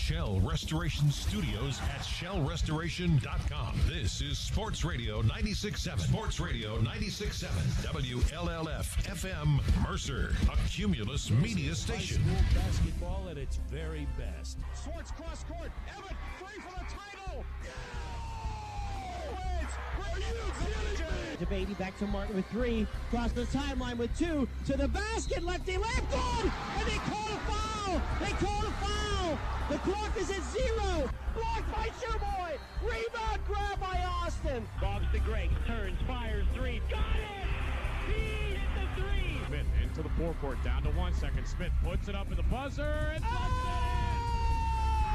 Shell Restoration Studios at shellrestoration.com. This is Sports Radio 96.7. Sports Radio 96.7. WLLF FM Mercer, a Cumulus media station. High school basketball at its very best. Swartz cross court. Evan free for the title. DeBady back to Martin with three. Cross the timeline with two. To the basket. Lefty left. Good. And they call a foul. They call a foul. The clock is at 0. Blocked by Sherboy. Rebound grab by Austin. Bobs to Greg. Turns. Fires. Three. Got it. He hit the three. Smith into the forecourt. Down to 1 second. Smith puts it up in the buzzer. And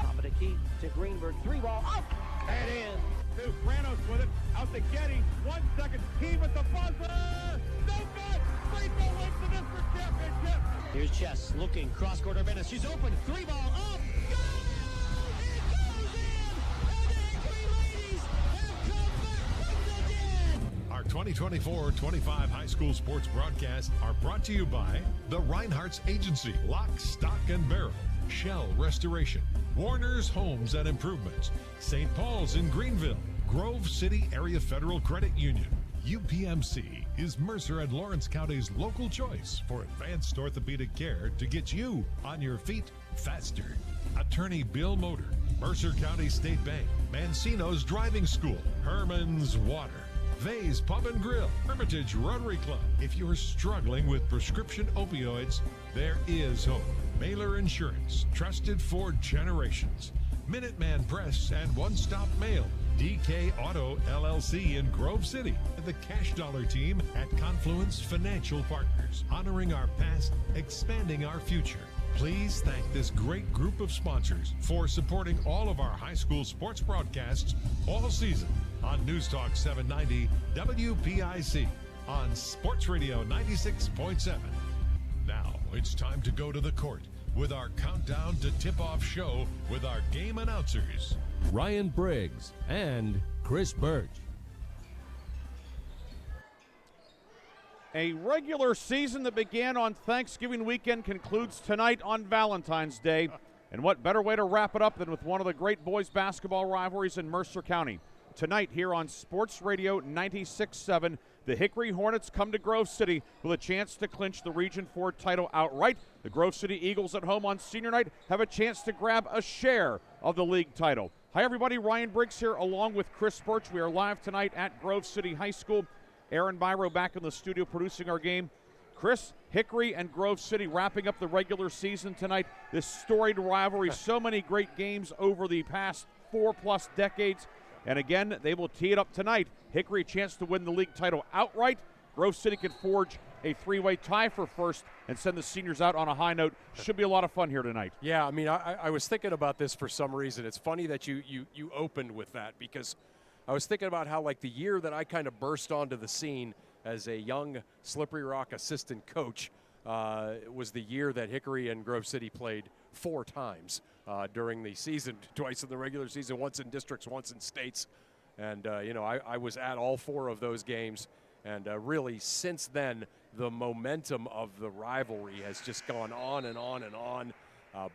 Top of the key to Greenberg. 3-ball up and in. Granos with it, out to Getty, 1 second, he with the buzzer, no good, Greenville wins the district championship. Here's Chess looking, cross-court Urbanus, she's open, 3-ball up, go! It goes in, and the Hickory ladies have come back from the dead. Our 2024-25 high school sports broadcasts are brought to you by the Reinhardt's Agency, Lock, Stock, and Barrel, Shell Restoration, Warner's Homes and Improvements, St. Paul's in Greenville, Grove City Area Federal Credit Union. UPMC is Mercer and Lawrence County's local choice for advanced orthopedic care to get you on your feet faster. Attorney Bill Motor, Mercer County State Bank, Mancino's Driving School, Herman's Water, Vay's Pub and Grill, Hermitage Rotary Club. If you're struggling with prescription opioids, there is hope. Mailer Insurance, trusted for generations. Minuteman Press and One Stop Mail. DK Auto LLC in Grove City. The Cash Dollar team at Confluence Financial Partners. Honoring our past, expanding our future. Please thank this great group of sponsors for supporting all of our high school sports broadcasts all season on News Talk 790 WPIC on Sports Radio 96.7. Now it's time to go to the court with our countdown to tip-off show with our game announcers, Ryan Briggs and Chris Burtch. A regular season that began on Thanksgiving weekend concludes tonight on Valentine's Day. And what better way to wrap it up than with one of the great boys basketball rivalries in Mercer County. Tonight here on Sports Radio 96.7, the Hickory Hornets come to Grove City with a chance to clinch the Region 4 title outright. The Grove City Eagles at home on senior night have a chance to grab a share of the league title. Hi everybody, Ryan Briggs here along with Chris Burtch. We are live tonight at Grove City High School. Aaron Byro back in the studio producing our game. Chris, Hickory and Grove City wrapping up the regular season tonight. This storied rivalry, so many great games over the past 4+ decades. And again, they will tee it up tonight. Hickory a chance to win the league title outright. Grove City could forge a three-way tie for first and send the seniors out on a high note. Should be a lot of fun here tonight. Yeah, I mean, I was thinking about this for some reason. It's funny that you opened with that because I was thinking about how, like, the year that I kind of burst onto the scene as a young Slippery Rock assistant coach was the year that Hickory and Grove City played 4 times during the season, twice in the regular season, once in districts, once in states. And, I was at all 4 of those games. And really, since then, the momentum of the rivalry has just gone on and on and on.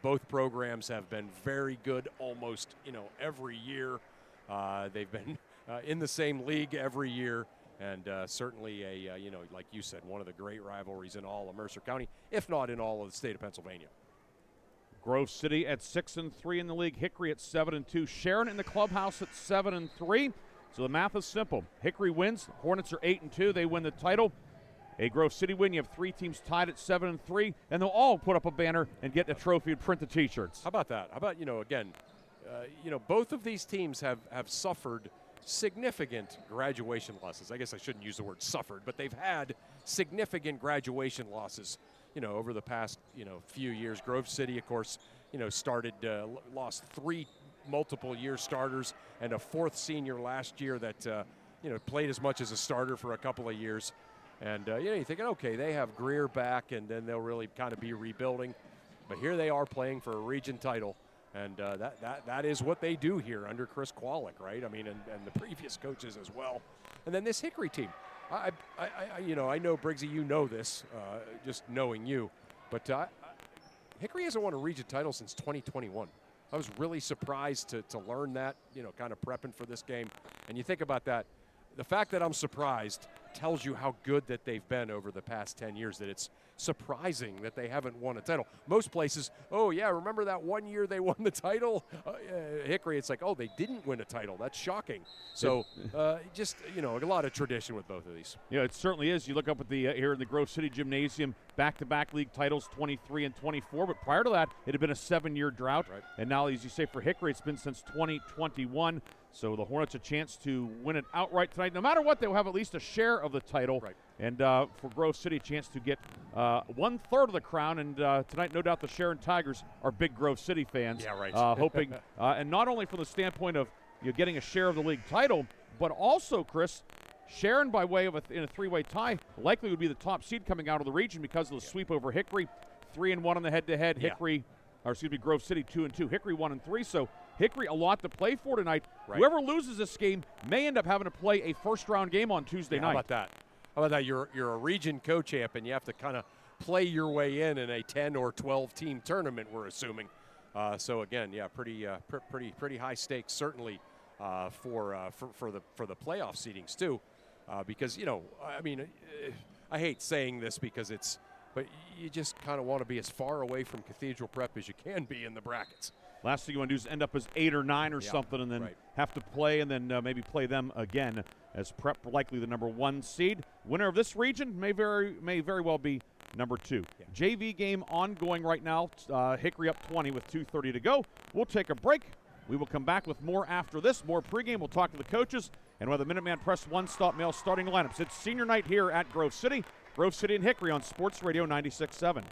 Both programs have been very good almost, every year. They've been in the same league every year. And certainly like you said, one of the great rivalries in all of Mercer County, if not in all of the state of Pennsylvania. Grove City at 6-3 in the league. Hickory at 7-2. Sharon in the clubhouse at 7-3. So the math is simple. Hickory wins. Hornets are 8-2. They win the title. A Grove City win. You have 3 teams tied at 7-3, and they'll all put up a banner and get a trophy and print the T-shirts. How about that? How about both of these teams have suffered significant graduation losses. I guess I shouldn't use the word suffered, but they've had significant graduation losses, over the past, few years. Grove City, of course, lost 3 multiple-year starters and a 4th senior last year that, played as much as a starter for a couple of years. And, you're thinking, okay, they have Greer back, and then they'll really kind of be rebuilding. But here they are playing for a region title. And that is what they do here under Chris Kwolek, right? I mean, and the previous coaches as well. And then this Hickory team. I know, Briggsy, you know this, just knowing you. But Hickory hasn't won a region title since 2021. was really surprised to learn that, kind of prepping for this game. And you think about that, the fact that I'm surprised tells you how good that they've been over the past 10 years, that it's surprising that they haven't won a title. Most places, oh, yeah, remember that one year they won the title? Hickory, it's like, oh, they didn't win a title. That's shocking. So just, a lot of tradition with both of these. Yeah, it certainly is. You look up at the here in the Grove City Gymnasium, back-to-back league titles, 23 and 24. But prior to that, it had been a 7-year drought. Right. And now, as you say, for Hickory, it's been since 2021. So the Hornets a chance to win it outright tonight. No matter what, they will have at least a share of the title. Right. And for Grove City, a chance to get 1/3 of the crown. And tonight, no doubt, the Sharon Tigers are big Grove City fans. Yeah, right. Hoping, and not only from the standpoint of getting a share of the league title, but also, Chris, Sharon, by way of in a 3-way tie, likely would be the top seed coming out of the region because of the sweep over Hickory. 3-1 on the head-to-head. Hickory, Grove City 2-2. Hickory 1-3. So Hickory a lot to play for tonight. Right. Whoever loses this game may end up having to play a first-round game on Tuesday night. How about that? How about that? You're a region co-champ, and you have to kind of play your way in a 10 or 12 team tournament, we're assuming. So again, pretty high stakes certainly for the playoff seedings too, because I hate saying this because but you just kind of want to be as far away from Cathedral Prep as you can be in the brackets. Last thing you want to do is end up as 8 or 9 or something, and then have to play, and then maybe play them again, as Prep likely the number 1 seed. Winner of this region may very well be number 2. Yeah. JV game ongoing right now. Hickory up 20 with 2:30 to go. We'll take a break. We will come back with more after this. More pregame. We'll talk to the coaches and with the Minuteman Press one-stop mail starting lineups. It's senior night here at Grove City. Grove City and Hickory on Sports Radio 96.7.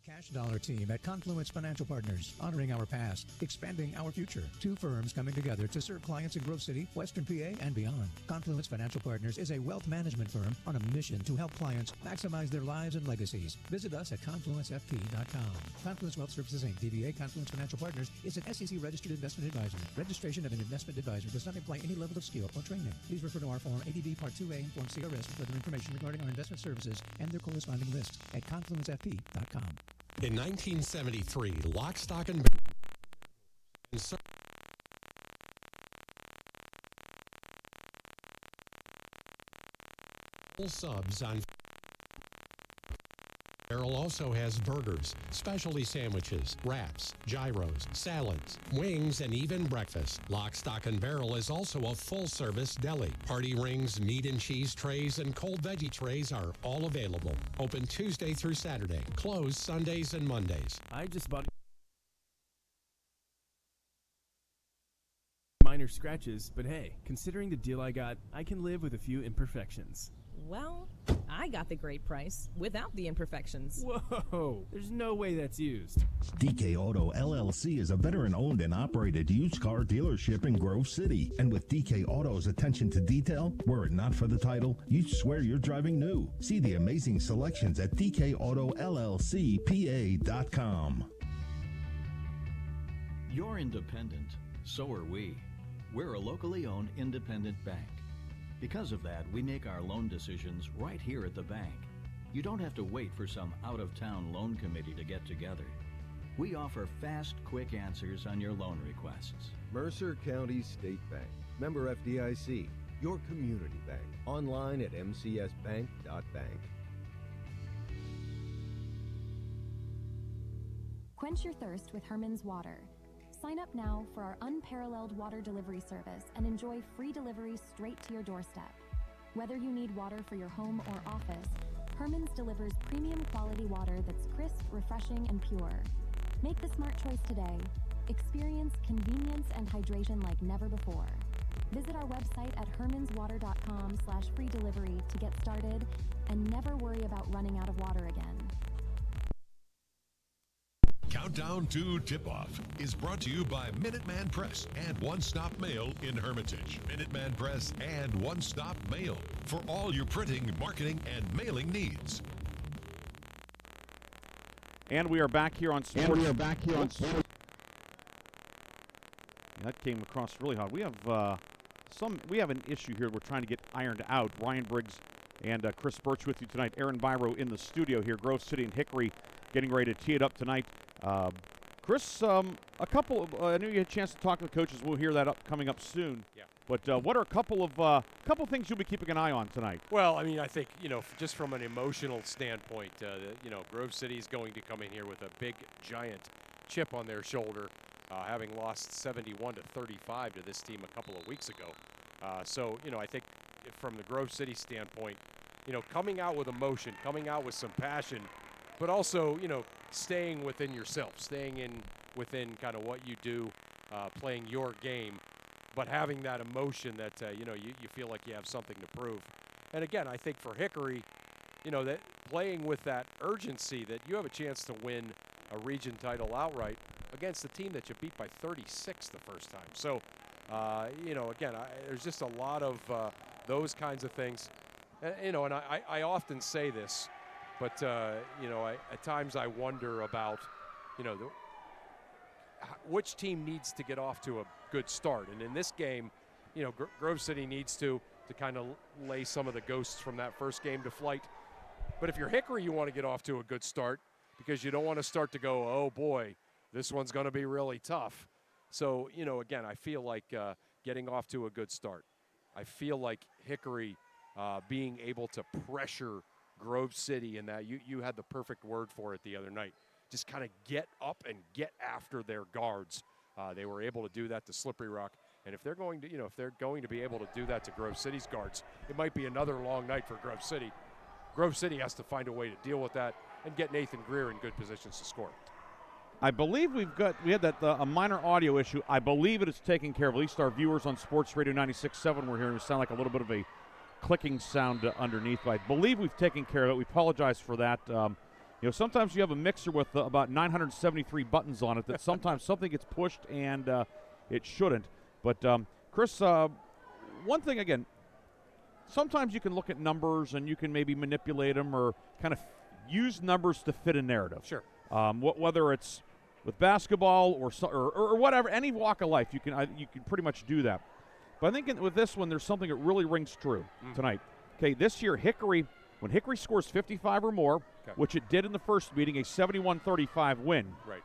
Cash Dollar team at Confluence Financial Partners, honoring our past, expanding our future. 2 firms coming together to serve clients in Grove City, Western PA, and beyond. Confluence Financial Partners is a wealth management firm on a mission to help clients maximize their lives and legacies. Visit us at confluencefp.com. Confluence Wealth Services Inc., DBA Confluence Financial Partners, is an SEC-registered investment advisor. Registration of an investment advisor does not imply any level of skill or training. Please refer to our Form ADV Part 2A and Form CRS for further information regarding our investment services and their corresponding risks at confluencefp.com. In 1973, Lock, Stock, and Barrel subs on Barrel also has burgers, specialty sandwiches, wraps, gyros, salads, wings, and even breakfast. Lock, Stock, and Barrel is also a full-service deli. Party rings, meat and cheese trays, and cold veggie trays are all available. Open Tuesday through Saturday. Closed Sundays and Mondays. I just bought minor scratches, but hey, considering the deal I got, I can live with a few imperfections. Well, I got the great price without the imperfections. Whoa, there's no way that's used. DK Auto LLC is a veteran-owned and operated used car dealership in Grove City. And with DK Auto's attention to detail, were it not for the title, you'd swear you're driving new. See the amazing selections at DKAutoLLCPA.com. You're independent. So are we. We're a locally owned independent bank. Because of that, we make our loan decisions right here at the bank. You don't have to wait for some out-of-town loan committee to get together. We offer fast, quick answers on your loan requests. Mercer County State Bank. Member FDIC. Your community bank. Online at mcsbank.bank. Quench your thirst with Herman's Water. Sign up now for our unparalleled water delivery service and enjoy free delivery straight to your doorstep. Whether you need water for your home or office, Herman's delivers premium quality water that's crisp, refreshing, and pure. Make the smart choice today. Experience convenience and hydration like never before. Visit our website at hermanswater.com/free delivery to get started and never worry about running out of water again. Countdown to Tip-Off is brought to you by Minuteman Press and One Stop Mail in Hermitage. Minuteman Press and One Stop Mail for all your printing, marketing, and mailing needs. And we are back here on Sports. That came across really hot. We have we have an issue here we're trying to get ironed out. Ryan Briggs and Chris Burtch with you tonight. Aaron Biro in the studio here. Grove City and Hickory getting ready to tee it up tonight Chris, a couple of, I knew you had a chance to talk to the coaches. We'll hear that coming up soon. Yeah. But what are a couple of things you'll be keeping an eye on tonight? Well, I mean, I think, just from an emotional standpoint, Grove City's going to come in here with a big, giant chip on their shoulder, having lost 71-35 to this team a couple of weeks ago. So, I think from the Grove City standpoint, coming out with emotion, coming out with some passion, but also, staying within yourself, staying within kind of what you do, playing your game, but having that emotion that, you feel like you have something to prove. And again, I think for Hickory, that playing with that urgency that you have a chance to win a region title outright against a team that you beat by 36 the first time. So, again, there's just a lot of those kinds of things. And I often say this, but, at times I wonder about, which team needs to get off to a good start. And in this game, Grove City needs to kind of lay some of the ghosts from that first game to flight. But if you're Hickory, you want to get off to a good start because you don't want to start to go, oh, boy, this one's going to be really tough. So, again, I feel like getting off to a good start. I feel like Hickory being able to pressure Grove City, and that you had the perfect word for it the other night. Just kind of get up and get after their guards. They were able to do that to Slippery Rock, and if they're going to be able to do that to Grove City's guards, it might be another long night for Grove City. Grove City has to find a way to deal with that and get Nathan Greer in good positions to score. I believe we had that a minor audio issue. I believe it is taken care of. At least our viewers on Sports Radio 96.7 were hearing it sound like a little bit of a clicking sound underneath. But I believe we've taken care of it. We apologize for that. Sometimes you have a mixer with about 973 buttons on it that sometimes something gets pushed and it shouldn't. But, Chris, one thing, again, sometimes you can look at numbers and you can maybe manipulate them or kind of use numbers to fit a narrative. Sure. Whether it's with basketball or whatever, any walk of life, you can pretty much do that. But I think with this one, there's something that really rings true tonight. Okay, this year, when Hickory scores 55 or more, which it did in the first meeting, a 71-35 win. Right.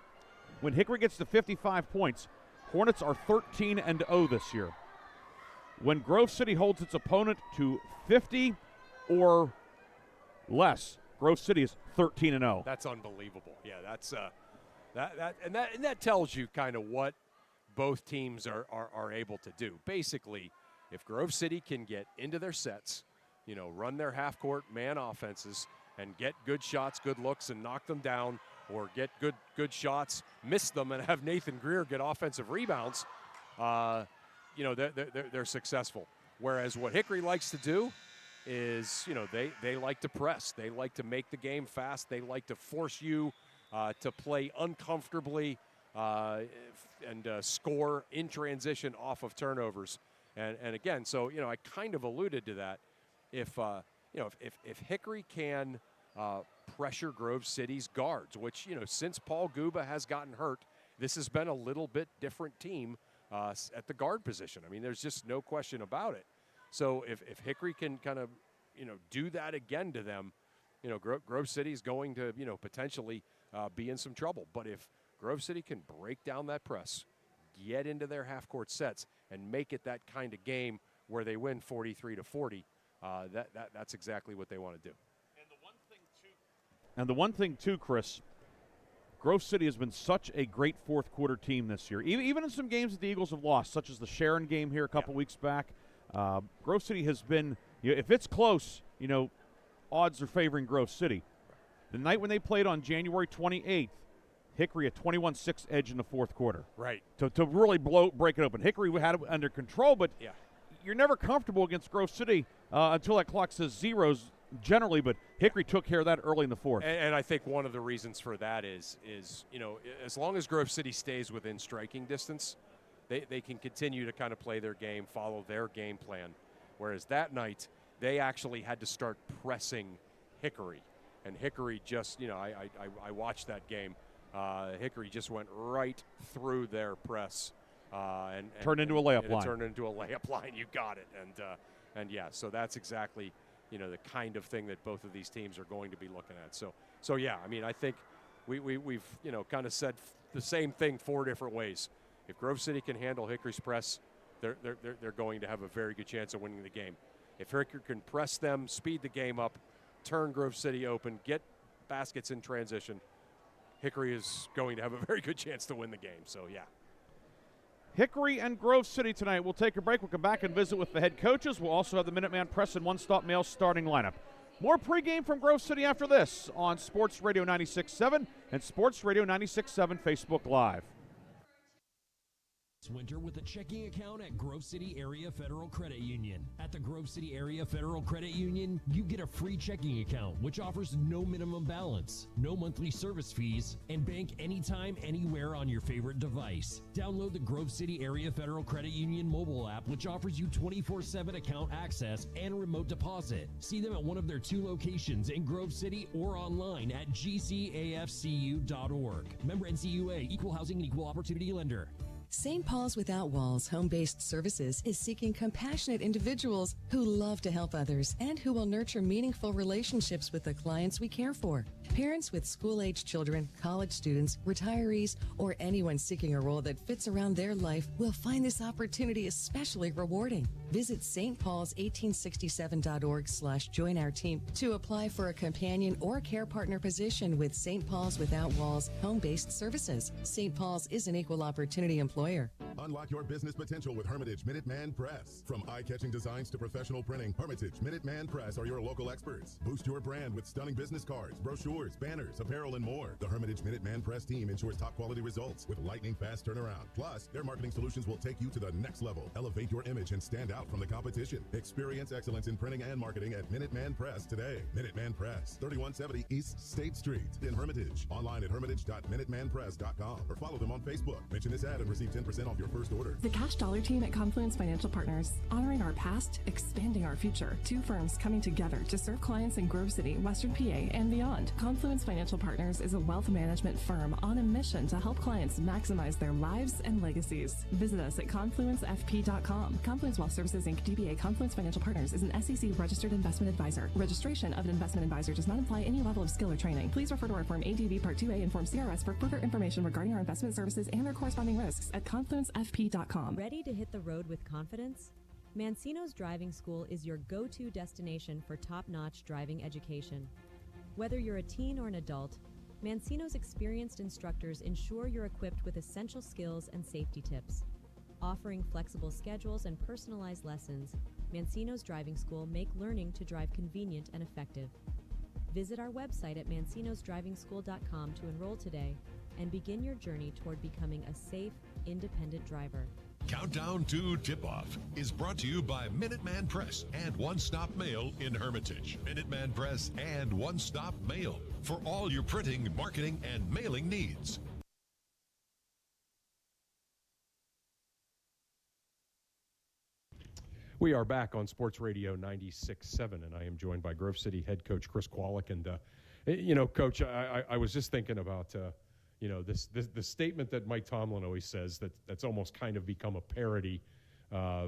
When Hickory gets to 55 points, Hornets are 13-0 this year. When Grove City holds its opponent to 50 or less, Grove City is 13-0. That's unbelievable. Yeah, that's that tells you kind of what both teams are able to do. Basically, if Grove City can get into their sets, run their half-court man offenses and get good shots, good looks, and knock them down, or get good shots, miss them, and have Nathan Greer get offensive rebounds, they're successful. Whereas what Hickory likes to do is, they like to press. They like to make the game fast. They like to force you to play uncomfortably and score in transition off of turnovers. And again, so, I kind of alluded to that. If Hickory can pressure Grove City's guards, which, since Paul Guba has gotten hurt, this has been a little bit different team at the guard position. I mean, there's just no question about it. So if Hickory can kind of, do that again to them, Grove City is going to, potentially be in some trouble. But if Grove City can break down that press, get into their half-court sets, and make it that kind of game where they win 43-40, that's exactly what they want to do. And the one thing, too, Chris, Grove City has been such a great fourth-quarter team this year. Even in some games that the Eagles have lost, such as the Sharon game here a couple weeks back, Grove City has been, if it's close, odds are favoring Grove City. The night when they played on January 28th, Hickory a 21-6 edge in the fourth quarter. Right. To really break it open. Hickory had it under control, but you're never comfortable against Grove City until that clock says zeros generally, but Hickory took care of that early in the fourth. And I think one of the reasons for that is as long as Grove City stays within striking distance, they can continue to kind of play their game, follow their game plan. Whereas that night, they actually had to start pressing Hickory. And Hickory just, I watched that game. Hickory just went right through their press. And turned into a layup line. Turned into a layup line. You got it. And yeah, so that's exactly, the kind of thing that both of these teams are going to be looking at. So yeah, I mean, I think, we've kind of said the same thing 4 different ways. If Grove City can handle Hickory's press, they're going to have a very good chance of winning the game. If Hickory can press them, speed the game up, turn Grove City open, get baskets in transition, Hickory is going to have a very good chance to win the game. So, yeah. Hickory and Grove City tonight. We'll take a break. We'll come back and visit with the head coaches. We'll also have the Minuteman Press and one-stop mail starting lineup. More pregame from Grove City after this on Sports Radio 96.7 and Sports Radio 96.7 Facebook Live. This winter with a checking account at Grove City Area Federal Credit Union. At the Grove City Area Federal Credit Union, you get a free checking account, which offers no minimum balance, no monthly service fees, and bank anytime, anywhere on your favorite device. Download the Grove City Area Federal Credit Union mobile app, which offers you 24/7 account access and remote deposit. See them at one of their 2 locations in Grove City or online at gcafcu.org. Member NCUA, Equal Housing and Equal Opportunity Lender. St. Paul's Without Walls Home-Based Services is seeking compassionate individuals who love to help others and who will nurture meaningful relationships with the clients we care for. Parents with school-age children, college students, retirees, or anyone seeking a role that fits around their life will find this opportunity especially rewarding. Visit stpaul's1867.org/join our team to apply for a companion or care partner position with St. Paul's Without Walls Home-Based Services. St. Paul's is an equal opportunity employer. Unlock your business potential with Hermitage Minuteman Press. From eye-catching designs to professional printing, Hermitage Minuteman Press are your local experts. Boost your brand with stunning business cards, brochures, banners, apparel, and more. The Hermitage Minuteman Press team ensures top-quality results with lightning-fast turnaround. Plus, their marketing solutions will take you to the next level. Elevate your image and stand out from the competition. Experience excellence in printing and marketing at Minuteman Press today. Minuteman Press, 3170 East State Street in Hermitage. Online at hermitage.minutemanpress.com or follow them on Facebook. Mention this ad and receive 10% off your first order. The Cash Dollar Team at Confluence Financial Partners, honoring our past, expanding our future. 2 firms coming together to serve clients in Grove City, Western PA, and beyond. Confluence Financial Partners is a wealth management firm on a mission to help clients maximize their lives and legacies. Visit us at confluencefp.com. Confluence Wealth Services Inc. DBA Confluence Financial Partners is an SEC registered investment advisor. Registration of an investment advisor does not imply any level of skill or training. Please refer to our Form ADV Part 2A and Form CRS for further information regarding our investment services and their corresponding risks at confluencefp.com. Ready to hit the road with confidence? Mancino's Driving School is your go-to destination for top-notch driving education. Whether you're a teen or an adult, Mancino's experienced instructors ensure you're equipped with essential skills and safety tips. Offering flexible schedules and personalized lessons, Mancino's Driving School make learning to drive convenient and effective. Visit our website at mancinosdrivingschool.com to enroll today and begin your journey toward becoming a safe, independent driver. Countdown to Tip-Off is brought to you by Minuteman Press and One Stop Mail in Hermitage. Minuteman Press and One Stop Mail for all your printing, marketing, and mailing needs. We are back on Sports Radio 96.7, and I am joined by Grove City head coach Chris Kwolek. And, Coach, I was just thinking about the statement that Mike Tomlin always says that's almost kind of become a parody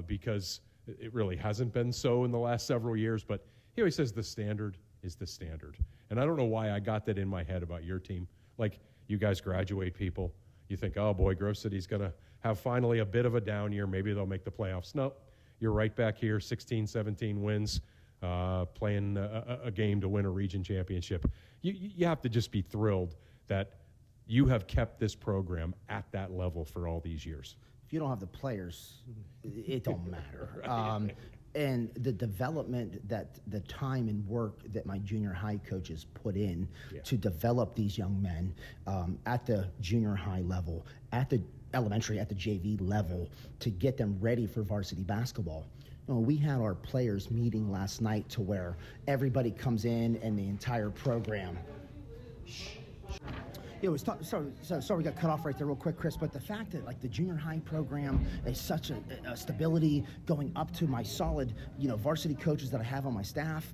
because it really hasn't been so in the last several years. But he always says the standard is the standard. And I don't know why I got that in my head about your team. Like, you guys graduate people. You think, oh, boy, Grove City's going to have finally a bit of a down year. Maybe they'll make the playoffs. No, you're right back here, 16, 17 wins, playing a game to win a region championship. You have to just be thrilled that you have kept this program at that level for all these years. If you don't have the players, it don't matter. And the development, that the time and work that my junior high coaches put in to develop these young men at the junior high level, at the elementary, at the JV level, to get them ready for varsity basketball. We had our players meeting last night to where everybody comes in and the entire program. Sorry, we got cut off right there real quick, Chris, but the fact that like the junior high program is such a stability going up to my solid, varsity coaches that I have on my staff,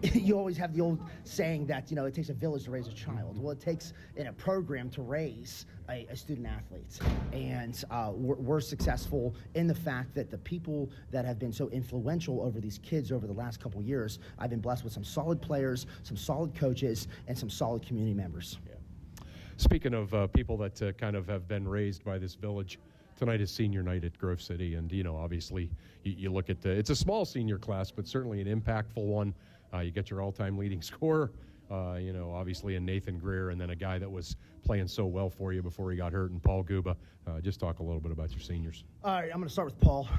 you always have the old saying that, it takes a village to raise a child. Well, it takes in a program to raise a student athlete. And we're successful in the fact that the people that have been so influential over these kids over the last couple years, I've been blessed with some solid players, some solid coaches, and some solid community members. Yeah. Speaking of people that kind of have been raised by this village, tonight is senior night at Grove City, and obviously you look at it's a small senior class, but certainly an impactful one. You get your all-time leading scorer, obviously in Nathan Greer, and then a guy that was playing so well for you before he got hurt, and Paul Guba. Just talk a little bit about your seniors. All right, I'm going to start with Paul.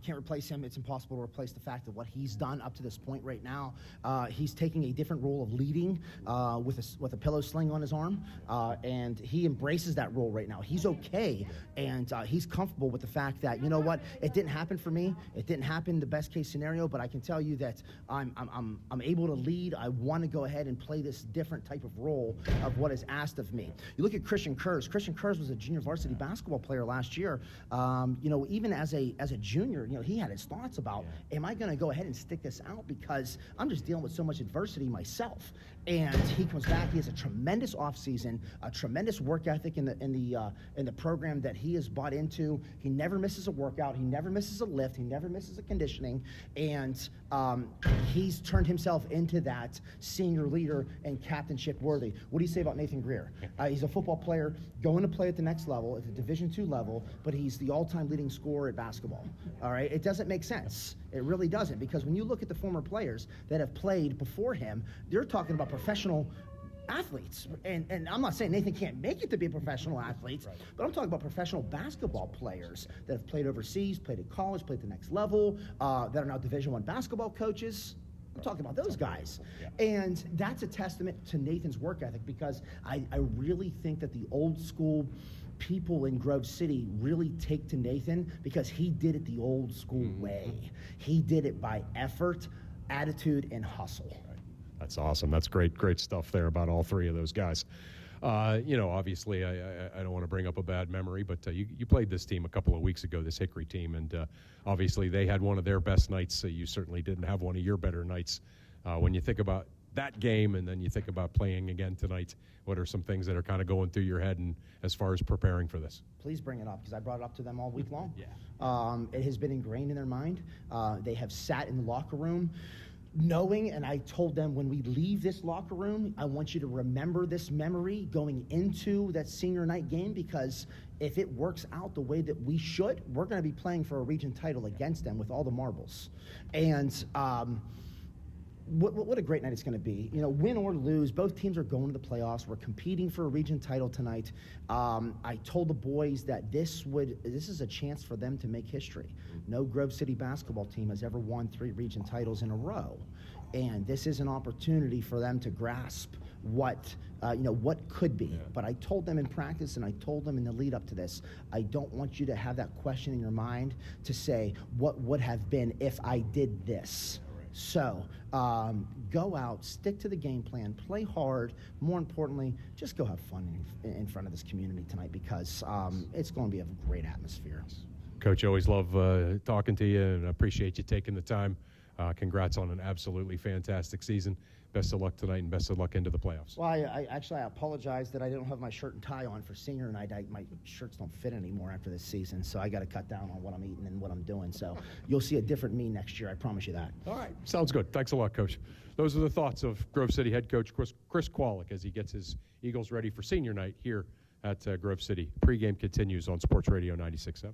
Can't replace him. It's impossible to replace the fact of what he's done up to this point right now. He's taking a different role of leading with a pillow sling on his arm, and he embraces that role right now. He's okay, and he's comfortable with the fact that, you know what, it didn't happen for me. It didn't happen the best case scenario, but I can tell you that I'm able to lead. I want to go ahead and play this different type of role of what is asked of me. You look at Christian Kurz. Christian Kurz was a junior varsity basketball player last year. Even as a junior, he had his thoughts about, am I going to go ahead and stick this out because I'm just dealing with so much adversity myself? And he comes back. He has a tremendous offseason, a tremendous work ethic in the program that he has bought into. He never misses a workout. He never misses a lift. He never misses a conditioning. And he's turned himself into that senior leader and captainship worthy. What do you say about Nathan Greer? He's a football player going to play at the next level, at the Division II level, but he's the all-time leading scorer at basketball. All right, it doesn't make sense. It really doesn't, because when you look at the former players that have played before him, they're talking about professional athletes. And I'm not saying Nathan can't make it to be a professional athlete, but I'm talking about professional basketball players that have played overseas, played at college, played at the next level, that are now Division I basketball coaches. I'm talking about those guys. And that's a testament to Nathan's work ethic, because I really think that the old school people in Grove City really take to Nathan because he did it the old school way. He did it by effort, attitude, and hustle. That's awesome. That's great stuff there about all three of those guys. Obviously, I don't want to bring up a bad memory, but you played this team a couple of weeks ago, this Hickory team, and obviously they had one of their best nights. So you certainly didn't have one of your better nights. When you think about that game and then you think about playing again tonight, what are some things that are kind of going through your head and as far as preparing for this? Please bring it up, because I brought it up to them all week long. It has been ingrained in their mind. They have sat in the locker room knowing, and I told them, when we leave this locker room, I want you to remember this memory going into that senior night game, because if it works out the way that we should, we're going to be playing for a region title against them with all the marbles. And what a great night it's going to be. Win or lose, both teams are going to the playoffs. We're competing for a region title tonight. I told the boys that this is a chance for them to make history. No Grove City basketball team has ever won 3 region titles in a row. And this is an opportunity for them to grasp what could be. But I told them in practice, and I told them in the lead up to this, I don't want you to have that question in your mind to say, what would have been if I did this? So go out, stick to the game plan, play hard. More importantly, just go have fun in front of this community tonight, because it's going to be a great atmosphere. Coach, always love talking to you, and appreciate you taking the time. Congrats on an absolutely fantastic season. Best of luck tonight, and best of luck into the playoffs. Well, I apologize that I don't have my shirt and tie on for senior night. My shirts don't fit anymore after this season, so I got to cut down on what I'm eating and what I'm doing. So you'll see a different me next year, I promise you that. All right. Sounds good. Thanks a lot, Coach. Those are the thoughts of Grove City head coach Chris Kwolek as he gets his Eagles ready for senior night here at Grove City. Pre-game continues on Sports Radio 96.7.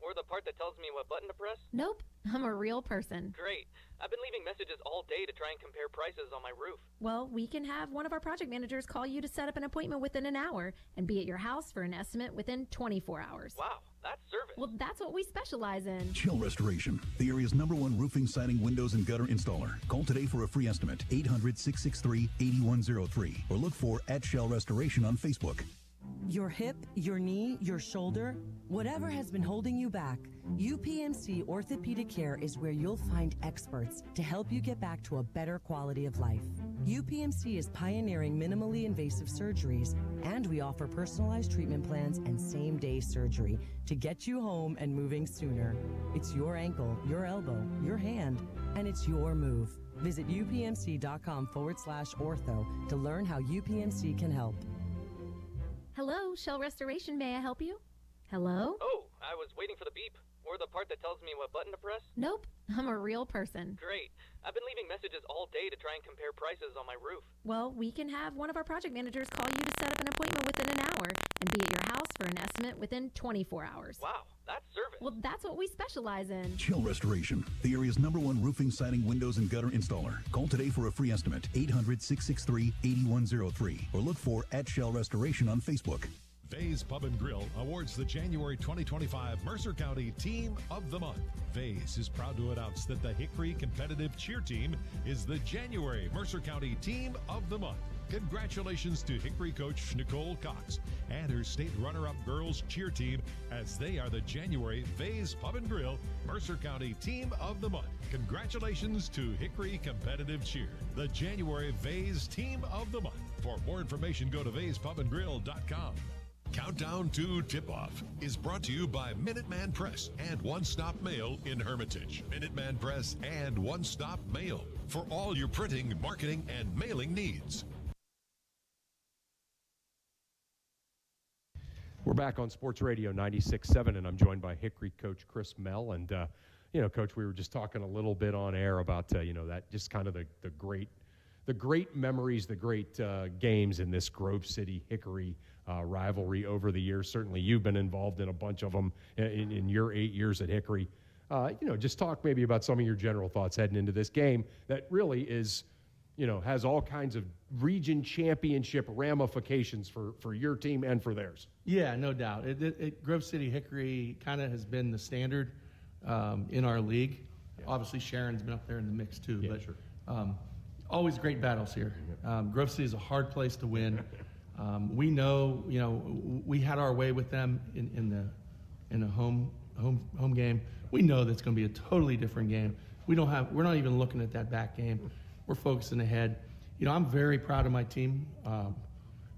Or the part that tells me what button to press? Nope, I'm a real person. Great. I've been leaving messages all day to try and compare prices on my roof. Well, we can have one of our project managers call you to set up an appointment within an hour and be at your house for an estimate within 24 hours. Wow, that's service. Well, that's what we specialize in. Shell Restoration, the area's #1 roofing, siding, windows, and gutter installer. Call today for a free estimate, 800-663-8103, or look for @Shell Restoration on Facebook. Your hip, your knee, your shoulder, whatever has been holding you back, UPMC Orthopedic Care is where you'll find experts to help you get back to a better quality of life. UPMC is pioneering minimally invasive surgeries, and we offer personalized treatment plans and same-day surgery to get you home and moving sooner. It's your ankle, your elbow, your hand, and it's your move. Visit upmc.com/ortho to learn how UPMC can help. Hello, Shell Restoration. May I help you? Hello? Oh, I was waiting for the beep. Or the part that tells me what button to press. Nope, I'm a real person. Great. I've been leaving messages all day to try and compare prices on my roof. Well, we can have one of our project managers call you to set up an appointment within an hour and be at your house for an estimate within 24 hours. Wow, that's service. Well, that's what we specialize in. Shell Restoration, the area's #1 roofing, siding, windows, and gutter installer. Call today for a free estimate, 800-663-8103, or look for @Shell Restoration on Facebook. Vay's Pub and Grill awards the January 2025 Mercer County Team of the Month. Vay's is proud to announce that the Hickory Competitive Cheer Team is the January Mercer County Team of the Month. Congratulations to Hickory coach Nicole Cox and her state runner-up girls cheer team, as they are the January Vay's Pub and Grill Mercer County Team of the Month. Congratulations to Hickory Competitive Cheer, the January Vay's Team of the Month. For more information, go to vayspubandgrill.com. Countdown to Tip-Off is brought to you by Minuteman Press and One Stop Mail in Hermitage. Minuteman Press and One Stop Mail for all your printing, marketing, and mailing needs. We're back on Sports Radio 96.7, and I'm joined by Hickory coach Chris Mell. And, Coach, we were just talking a little bit on air about, that just kind of the great memories, the great games in this Grove City Hickory rivalry over the years. Certainly you've been involved in a bunch of them in your 8 years at Hickory. Just talk maybe about some of your general thoughts heading into this game that really is, has all kinds of region championship ramifications for your team and for theirs. Yeah, no doubt. Grove City Hickory kind of has been the standard in our league. Yeah. Obviously Sharon's been up there in the mix too. Yeah, but sure. Always great battles here. Grove City is a hard place to win. We know, we had our way with them in the home game. We know that's going to be a totally different game. We're not even looking at that back game. We're focusing ahead. I'm very proud of my team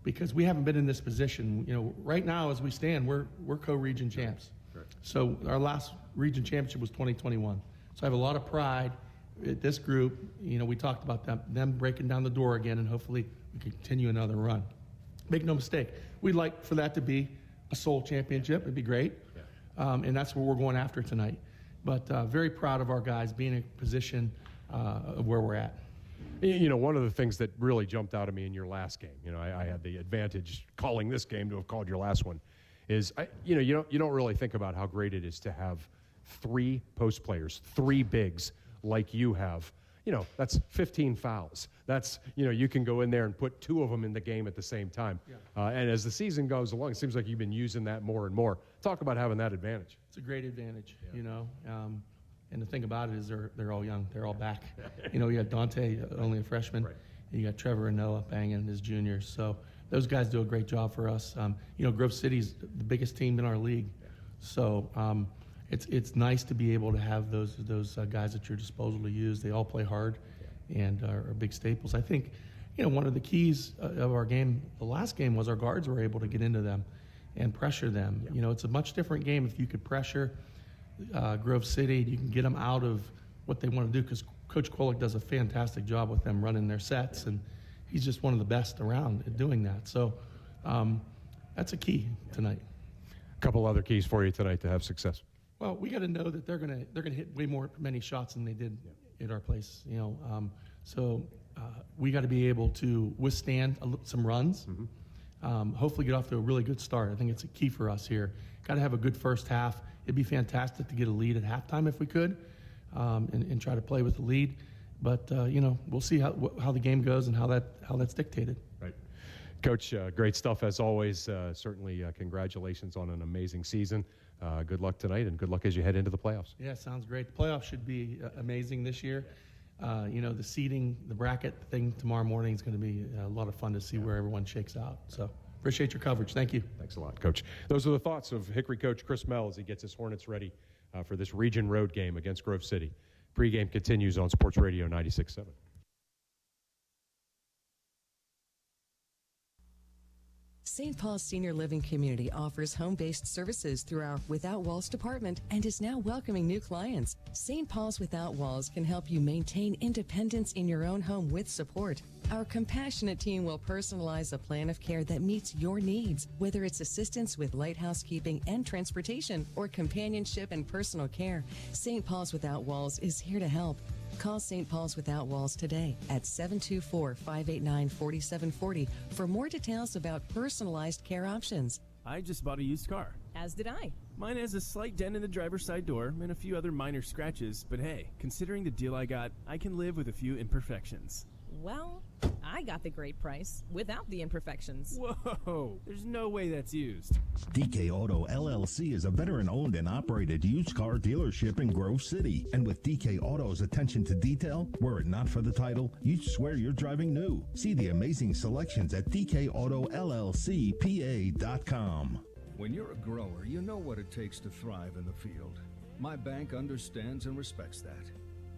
because we haven't been in this position. Right now as we stand, we're co-region champs. Right. So our last region championship was 2021. So I have a lot of pride. This group, we talked about them breaking down the door again, and hopefully we can continue another run. Make no mistake, we'd like for that to be a sole championship. It'd be great, and that's what we're going after tonight. But very proud of our guys being in a position of where we're at. One of the things that really jumped out at me in your last game, I had the advantage calling this game to have called your last one, is you don't really think about how great it is to have 3 post players, 3 bigs like you have. That's 15 fouls. That's, you can go in there and put 2 of them in the game at the same time. Yeah. And as the season goes along, it seems like you've been using that more and more. Talk about having that advantage. It's a great advantage, and the thing about it is they're all young. They're all back. You got Dante, only a freshman. Right. You got Trevor and Noah banging as juniors. So those guys do a great job for us. Grove City's the biggest team in our league. Yeah. So it's nice to be able to have those guys at your disposal to use. They all play hard and are big staples. I think, one of the keys of our game, the last game, was our guards were able to get into them and pressure them. Yeah. It's a much different game if you could pressure Grove City. You can get them out of what they want to do, because Coach Kolick does a fantastic job with them running their sets, and he's just one of the best around at doing that. So that's a key tonight. A couple other keys for you tonight to have success. Well, we got to know that they're gonna hit way many shots than they did at our place. So we got to be able to withstand some runs. Mm-hmm. Hopefully, get off to a really good start. I think it's a key for us here. Got to have a good first half. It'd be fantastic to get a lead at halftime if we could, and try to play with the lead. But we'll see how the game goes and how that's dictated. Right, Coach. Great stuff as always. Certainly, congratulations on an amazing season. Good luck tonight, and good luck as you head into the playoffs. Yeah, sounds great. The playoffs should be amazing this year. The seeding, the bracket thing tomorrow morning is going to be a lot of fun to see where everyone shakes out. So Appreciate your coverage. Thank you. Thanks a lot, Coach. Those are the thoughts of Hickory coach Chris Mell as he gets his Hornets ready for this region road game against Grove City. Pre-game continues on Sports Radio 96.7. St. Paul's Senior Living Community offers home-based services through our Without Walls department and is now welcoming new clients. St. Paul's Without Walls can help you maintain independence in your own home with support. Our compassionate team will personalize a plan of care that meets your needs, whether it's assistance with light housekeeping and transportation or companionship and personal care. St. Paul's Without Walls is here to help. Call St. Paul's Without Walls today at 724-589-4740 for more details about personalized care options. I just bought a used car. As did I. Mine has a slight dent in the driver's side door and a few other minor scratches, but hey, considering the deal I got, I can live with a few imperfections. Well, I got the great price without the imperfections. Whoa, there's no way that's used. DK Auto LLC is a veteran-owned and operated used car dealership in Grove City. And with DK Auto's attention to detail, were it not for the title, you'd swear you're driving new. See the amazing selections at DKAutoLLCPA.com. When you're a grower, you know what it takes to thrive in the field. My bank understands and respects that.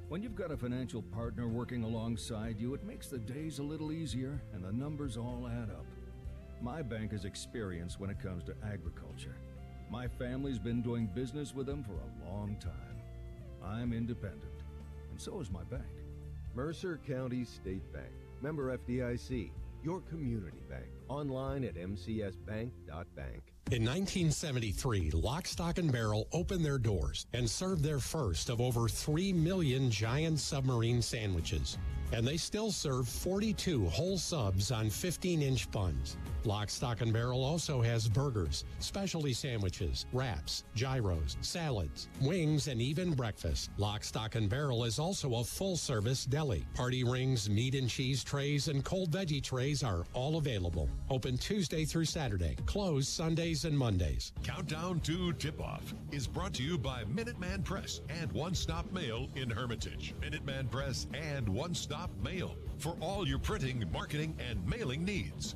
When you've got a financial partner working alongside you, it makes the days a little easier and the numbers all add up. My bank is experienced when it comes to agriculture. My family's been doing business with them for a long time. I'm independent, and so is my bank. Mercer County State Bank. Member FDIC. Your community bank. Online at mcsbank.bank. In 1973, Lock, Stock, and Barrel opened their doors and served their first of over 3 million giant submarine sandwiches. And they still serve 42 whole subs on 15-inch buns. Lock, Stock, and Barrel also has burgers, specialty sandwiches, wraps, gyros, salads, wings, and even breakfast. Lock, Stock, and Barrel is also a full-service deli. Party rings, meat and cheese trays, and cold veggie trays are all available. Open Tuesday through Saturday. Closed Sundays and Mondays. Countdown to Tip-Off is brought to you by Minuteman Press and One Stop Mail in Hermitage. Minuteman Press and One Stop Mail for all your printing, marketing, and mailing needs.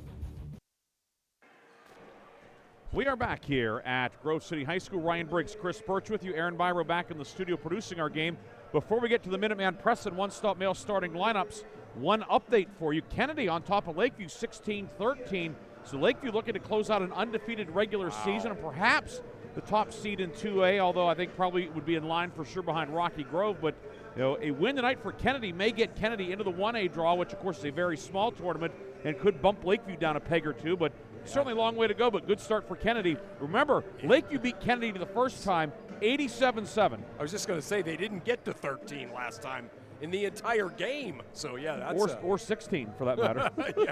We are back here at Grove City High School. Ryan Briggs, Chris Burtch with you. Aaron Byro back in the studio producing our game. Before we get to the Minuteman Press and One Stop Mail starting lineups, one update for you. Kennedy on top of Lakeview 16-13. So Lakeview looking to close out an undefeated regular season and perhaps the top seed in 2A, although I think probably would be in line for sure behind Rocky Grove. But you know, a win tonight for Kennedy may get Kennedy into the 1A draw, which of course is a very small tournament and could bump Lakeview down a peg or two, but certainly a long way to go, but good start for Kennedy. Remember, Lakeview beat Kennedy the first time, 87-7. I was just going to say, they didn't get to 13 last time in the entire game. So, yeah, that's... Or 16, for that matter. Yeah,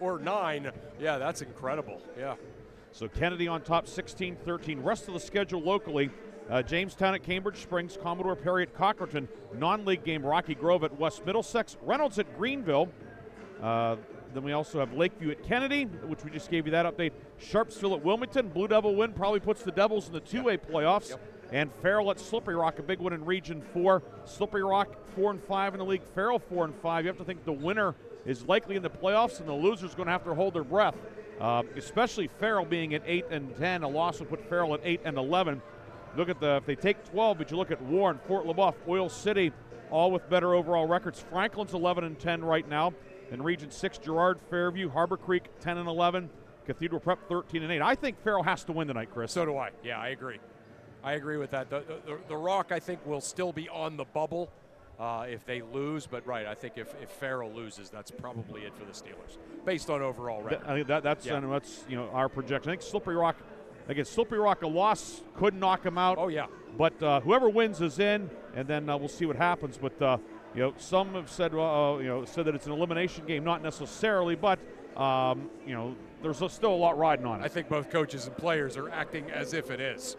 or 9. Yeah, that's incredible. Yeah. So Kennedy on top, 16-13. Rest of the schedule locally, Jamestown at Cambridge Springs, Commodore Perry at Cockerton, non-league game Rocky Grove at West Middlesex, Reynolds at Greenville. Then we also have Lakeview at Kennedy, which we just gave you that update. Sharpsville at Wilmington. Blue Devil win probably puts the Devils in the 2A playoffs. Yep. And Farrell at Slippery Rock, a big one in Region 4. Slippery Rock 4-5 in the league. Farrell 4-5. You have to think the winner is likely in the playoffs, and the loser's going to have to hold their breath. Especially Farrell being at 8-10. A loss would put Farrell at 8-11. Look at if they take 12, but you look at Warren, Fort LaBeouf, Oil City, all with better overall records. Franklin's 11-10 right now. In Region 6, Girard, Fairview, Harbor Creek 10-11, Cathedral Prep 13-8. I think Farrell has to win tonight, Chris. So do I. Yeah, I agree. I agree with that. The Rock, I think, will still be on the bubble if they lose. But, right, I think if Farrell loses, that's probably it for the Steelers, based on overall record. I think that's our projection. I think Slippery Rock, against Slippery Rock, a loss could knock them out. Oh, yeah. But whoever wins is in, and then we'll see what happens. But, some have said, said that it's an elimination game. Not necessarily, but, there's still a lot riding on it. I think both coaches and players are acting as if it is.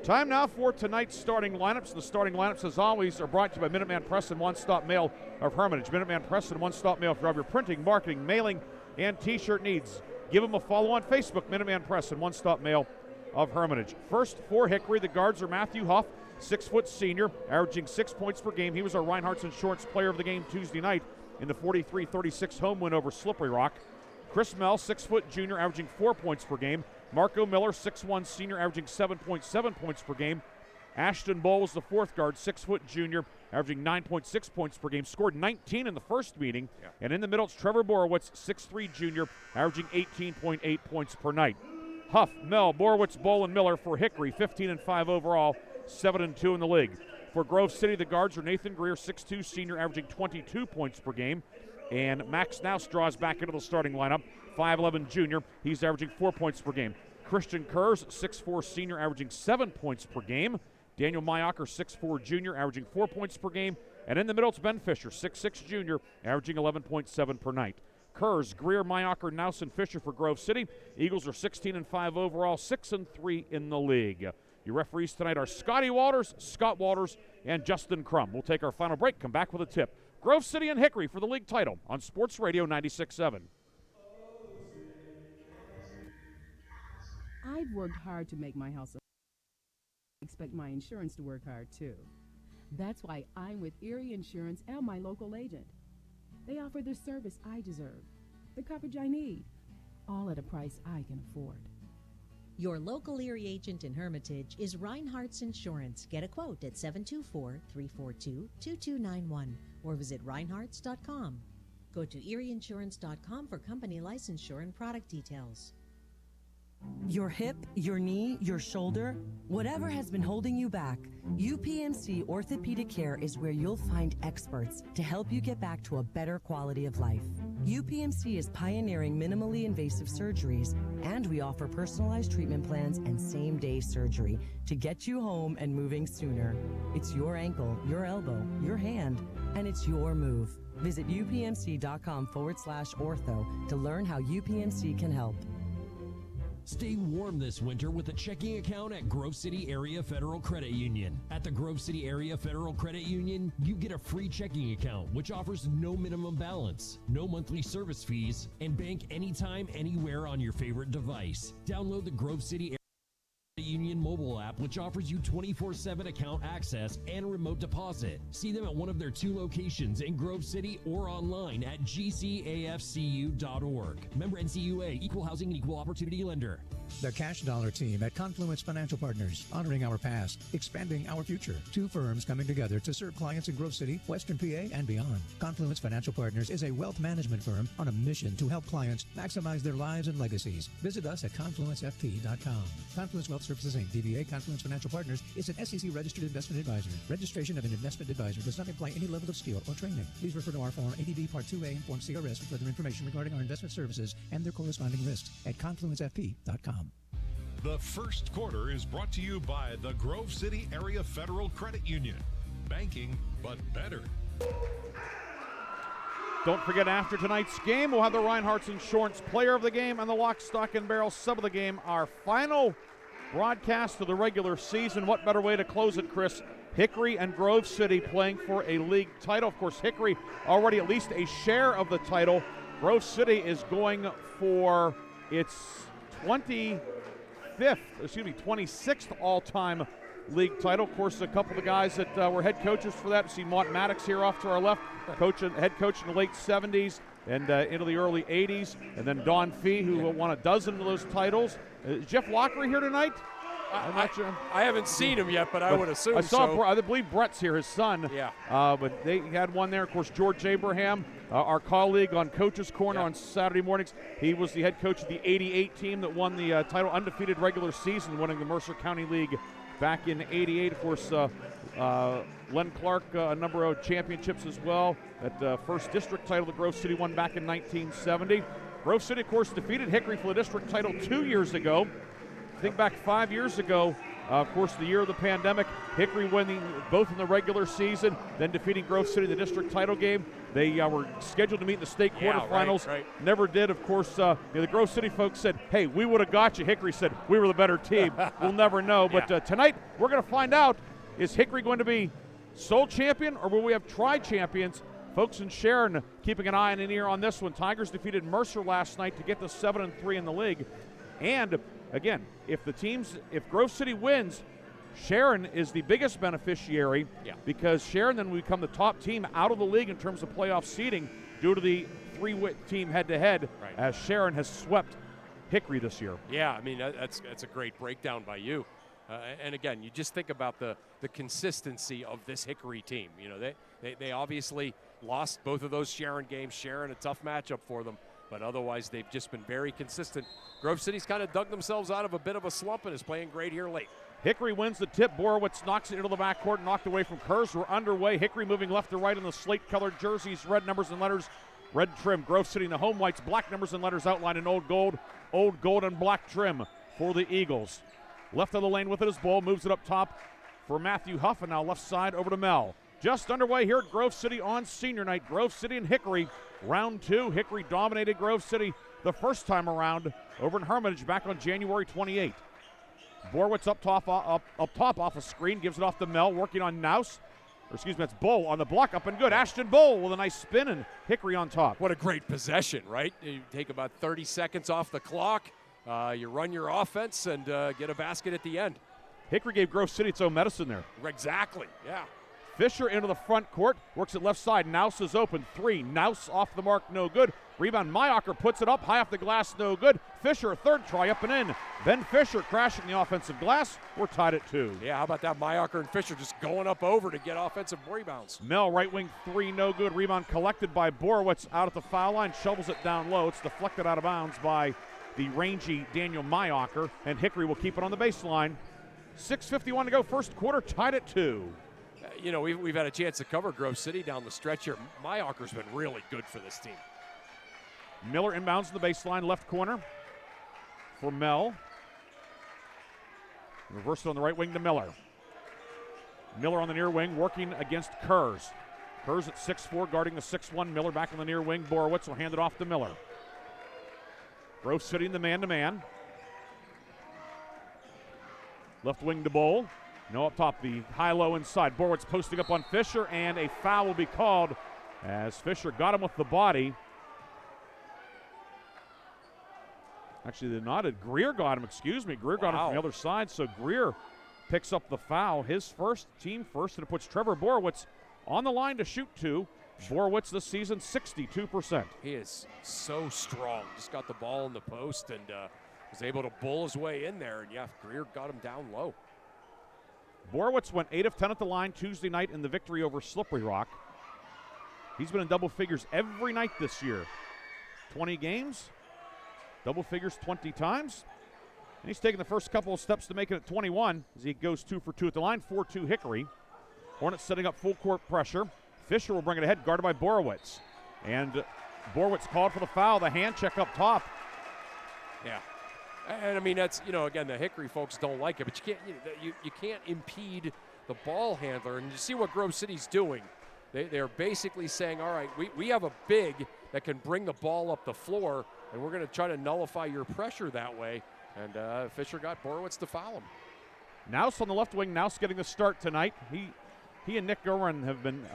Time now for tonight's starting lineups. The starting lineups, as always, are brought to you by Minuteman Press and One Stop Mail of Hermitage. Minuteman Press and One Stop Mail for your printing, marketing, mailing, and T-shirt needs. Give them a follow on Facebook, Minuteman Press and One Stop Mail of Hermitage. First for Hickory, the guards are Matthew Huff, 6-foot senior, averaging 6 points per game. He was our Reinhardt's Insurance Player of the Game Tuesday night in the 43-36 home win over Slippery Rock. Chris Mell, 6-foot junior, averaging 4 points per game. Marco Miller, 6'1 senior, averaging 7.7 points per game. Ashton Bull was the fourth guard, 6-foot junior, averaging 9.6 points per game. Scored 19 in the first meeting. Yeah. And in the middle, it's Trevor Borowitz, 6'3 junior, averaging 18.8 points per night. Huff, Mell, Borowitz, Bull, and Miller for Hickory, 15-5 overall, 7-2 in the league. For Grove City, the guards are Nathan Greer, 6'2 senior, averaging 22 points per game. And Max Naus draws back into the starting lineup, 5'11 junior. He's averaging 4 points per game. Christian Kurz, 6'4 senior, averaging 7 points per game. Daniel Mayocker, 6'4 junior, averaging 4 points per game. And in the middle, it's Ben Fisher, 6'6 junior, averaging 11.7 per night. Kurz, Greer, Mayocker, Naus, and Fisher for Grove City. Eagles are 16-5 overall, 6-3 in the league. Your referees tonight are Scotty Walters, Scott Walters, and Justin Crum. We'll take our final break, come back with a tip. Grove City and Hickory for the league title on Sports Radio 96.7. I've worked hard to make my house. Expect my insurance to work hard too. That's why I'm with Erie Insurance and my local agent. They offer the service I deserve, the coverage I need, all at a price I can afford. Your local Erie agent in Hermitage is Reinhardt's Insurance. Get a quote at 724-342-2291 or visit reinhardts.com. Go to erieinsurance.com for company licensure and product details. Your hip, your knee, your shoulder, whatever has been holding you back, UPMC Orthopedic Care is where you'll find experts to help you get back to a better quality of life. UPMC is pioneering minimally invasive surgeries, and we offer personalized treatment plans and same-day surgery to get you home and moving sooner. It's your ankle, your elbow, your hand, and it's your move. Visit upmc.com/ortho to learn how UPMC can help. Stay warm this winter with a checking account at Grove City Area Federal Credit Union. At the Grove City Area Federal Credit Union, you get a free checking account, which offers no minimum balance, no monthly service fees, and bank anytime, anywhere on your favorite device. Download the Grove City Area Union mobile app, which offers you 24/7 account access and remote deposit. See them at one of their 2 locations in Grove City or online at gcafcu.org. Member NCUA, Equal Housing and Equal Opportunity Lender. The Cash Dollar team at Confluence Financial Partners, honoring our past, expanding our future. 2 firms coming together to serve clients in Grove City, Western PA, and beyond. Confluence Financial Partners is a wealth management firm on a mission to help clients maximize their lives and legacies. Visit us at confluenceft.com. Confluence Wealth Services Inc., DBA Confluence Financial Partners, is an SEC registered investment advisor. Registration of an investment advisor does not imply any level of skill or training. Please refer to our Form ADV Part 2A and Form CRS for further information regarding our investment services and their corresponding risks at confluencefp.com. The first quarter is brought to you by the Grove City Area Federal Credit Union. Banking, but better. Don't forget, after tonight's game, we'll have the Reinhardt's Insurance Player of the Game and the Lock, Stock, and Barrel Sub of the Game. Our final broadcast of the regular season. What better way to close it, Chris? Hickory and Grove City playing for a league title. Of course, Hickory already at least a share of the title. Grove City is going for its 26th all-time league title. Of course, a couple of the guys that were head coaches for that. We see Mont Maddox here off to our left, head coach in the late 70s and into the early 80s. And then Don Fee, who won a dozen of those titles. Is Jeff Lockery here tonight? I'm not sure. I haven't seen him yet, but I would assume I saw. so. I believe Brett's here, his son. Yeah. But they had one there. Of course, George Abraham, our colleague on Coach's Corner on Saturday mornings. He was the head coach of the '88 team that won the title, undefeated regular season, winning the Mercer County League back in '88. Of course, Len Clark, a number of championships as well. That first district title that Grove City won back in 1970. Grove City, of course, defeated Hickory for the district title 2 years ago. Think back 5 years ago, of course, the year of the pandemic, Hickory winning both in the regular season, then defeating Grove City in the district title game. They were scheduled to meet in the state quarterfinals. Right. Never did, of course. The Grove City folks said, hey, we would have got you. Hickory said, we were the better team. We'll never know. But tonight, we're going to find out, is Hickory going to be sole champion or will we have tri-champions? Folks in Sharon keeping an eye and an ear on this one. Tigers defeated Mercer last night to get to 7-3 in the league. And again, if Grove City wins, Sharon is the biggest beneficiary because Sharon then will become the top team out of the league in terms of playoff seeding due to the three-team head-to-head as Sharon has swept Hickory this year. Yeah, I mean, that's a great breakdown by you. And again, you just think about the consistency of this Hickory team. You know, they obviously lost both of those Sharon games. Sharon, a tough matchup for them, but otherwise they've just been very consistent. Grove City's kind of dug themselves out of a bit of a slump and is playing great here late. Hickory wins the tip. Borowitz knocks it into the backcourt, knocked away from Kurz. We're underway. Hickory moving left to right in the slate-colored jerseys, red numbers and letters, red trim. Grove City in the home whites, black numbers and letters outlined in old gold and black trim for the Eagles. Left of the lane with it is Bull, moves it up top for Matthew Huff, and now left side over to Mel. Just underway here at Grove City on senior night. Grove City and Hickory, round 2. Hickory dominated Grove City the first time around over in Hermitage back on January 28th. Borowitz up top off a screen, gives it off to Mel, working on that's Bull on the block, up and good. Ashton Bull with a nice spin, and Hickory on top. What a great possession, right? You take about 30 seconds off the clock. You run your offense and get a basket at the end. Hickory gave Grove City its own medicine there. Exactly, yeah. Fisher into the front court, works it left side. Naus is open. 3. Naus off the mark, no good. Rebound, Mayacher puts it up, high off the glass, no good. Fisher, third try, up and in. Ben Fisher crashing the offensive glass. We're tied at 2. Yeah, how about that? Mayacher and Fisher just going up over to get offensive rebounds. Mel, right wing 3, no good. Rebound collected by Borowitz out at the foul line, shovels it down low. It's deflected out of bounds by the rangy Daniel Mayacher, and Hickory will keep it on the baseline. 6:51 to go, first quarter, tied at 2. You know, we've had a chance to cover Grove City down the stretch here. Mayacher's been really good for this team. Miller inbounds to the baseline, left corner for Mel. Reversed on the right wing to Miller. Miller on the near wing, working against Kurz. Kurz at 6'4", guarding the 6'1". Miller back on the near wing. Borowitz will hand it off to Miller. Grove City in the man-to-man. Left wing to Bull. No up top, the high-low inside. Borowitz posting up on Fisher, and a foul will be called as Fisher got him with the body. Actually, they nodded. Greer got him, Greer got him from the other side, so Greer picks up the foul. His first, team first, and it puts Trevor Borowitz on the line to shoot 2. Borowitz this season, 62%. He is so strong. Just got the ball in the post and was able to bull his way in there. And, yeah, Greer got him down low. Borowitz went 8 of 10 at the line Tuesday night in the victory over Slippery Rock. He's been in double figures every night this year. 20 games, double figures 20 times. And he's taking the first couple of steps to make it at 21 as he goes 2 for 2 at the line, 4-2 Hickory. Hornets setting up full court pressure. Fisher will bring it ahead, guarded by Borowitz. And Borowitz called for the foul, the hand check up top. Yeah. And, I mean, that's, you know, again, the Hickory folks don't like it, but you can't impede the ball handler. And you see what Grove City's doing. They're basically saying, all right, we have a big that can bring the ball up the floor, and we're going to try to nullify your pressure that way. And Fisher got Borowitz to foul him. Naus on the left wing, Naus getting the start tonight. He and Nick Gorin have been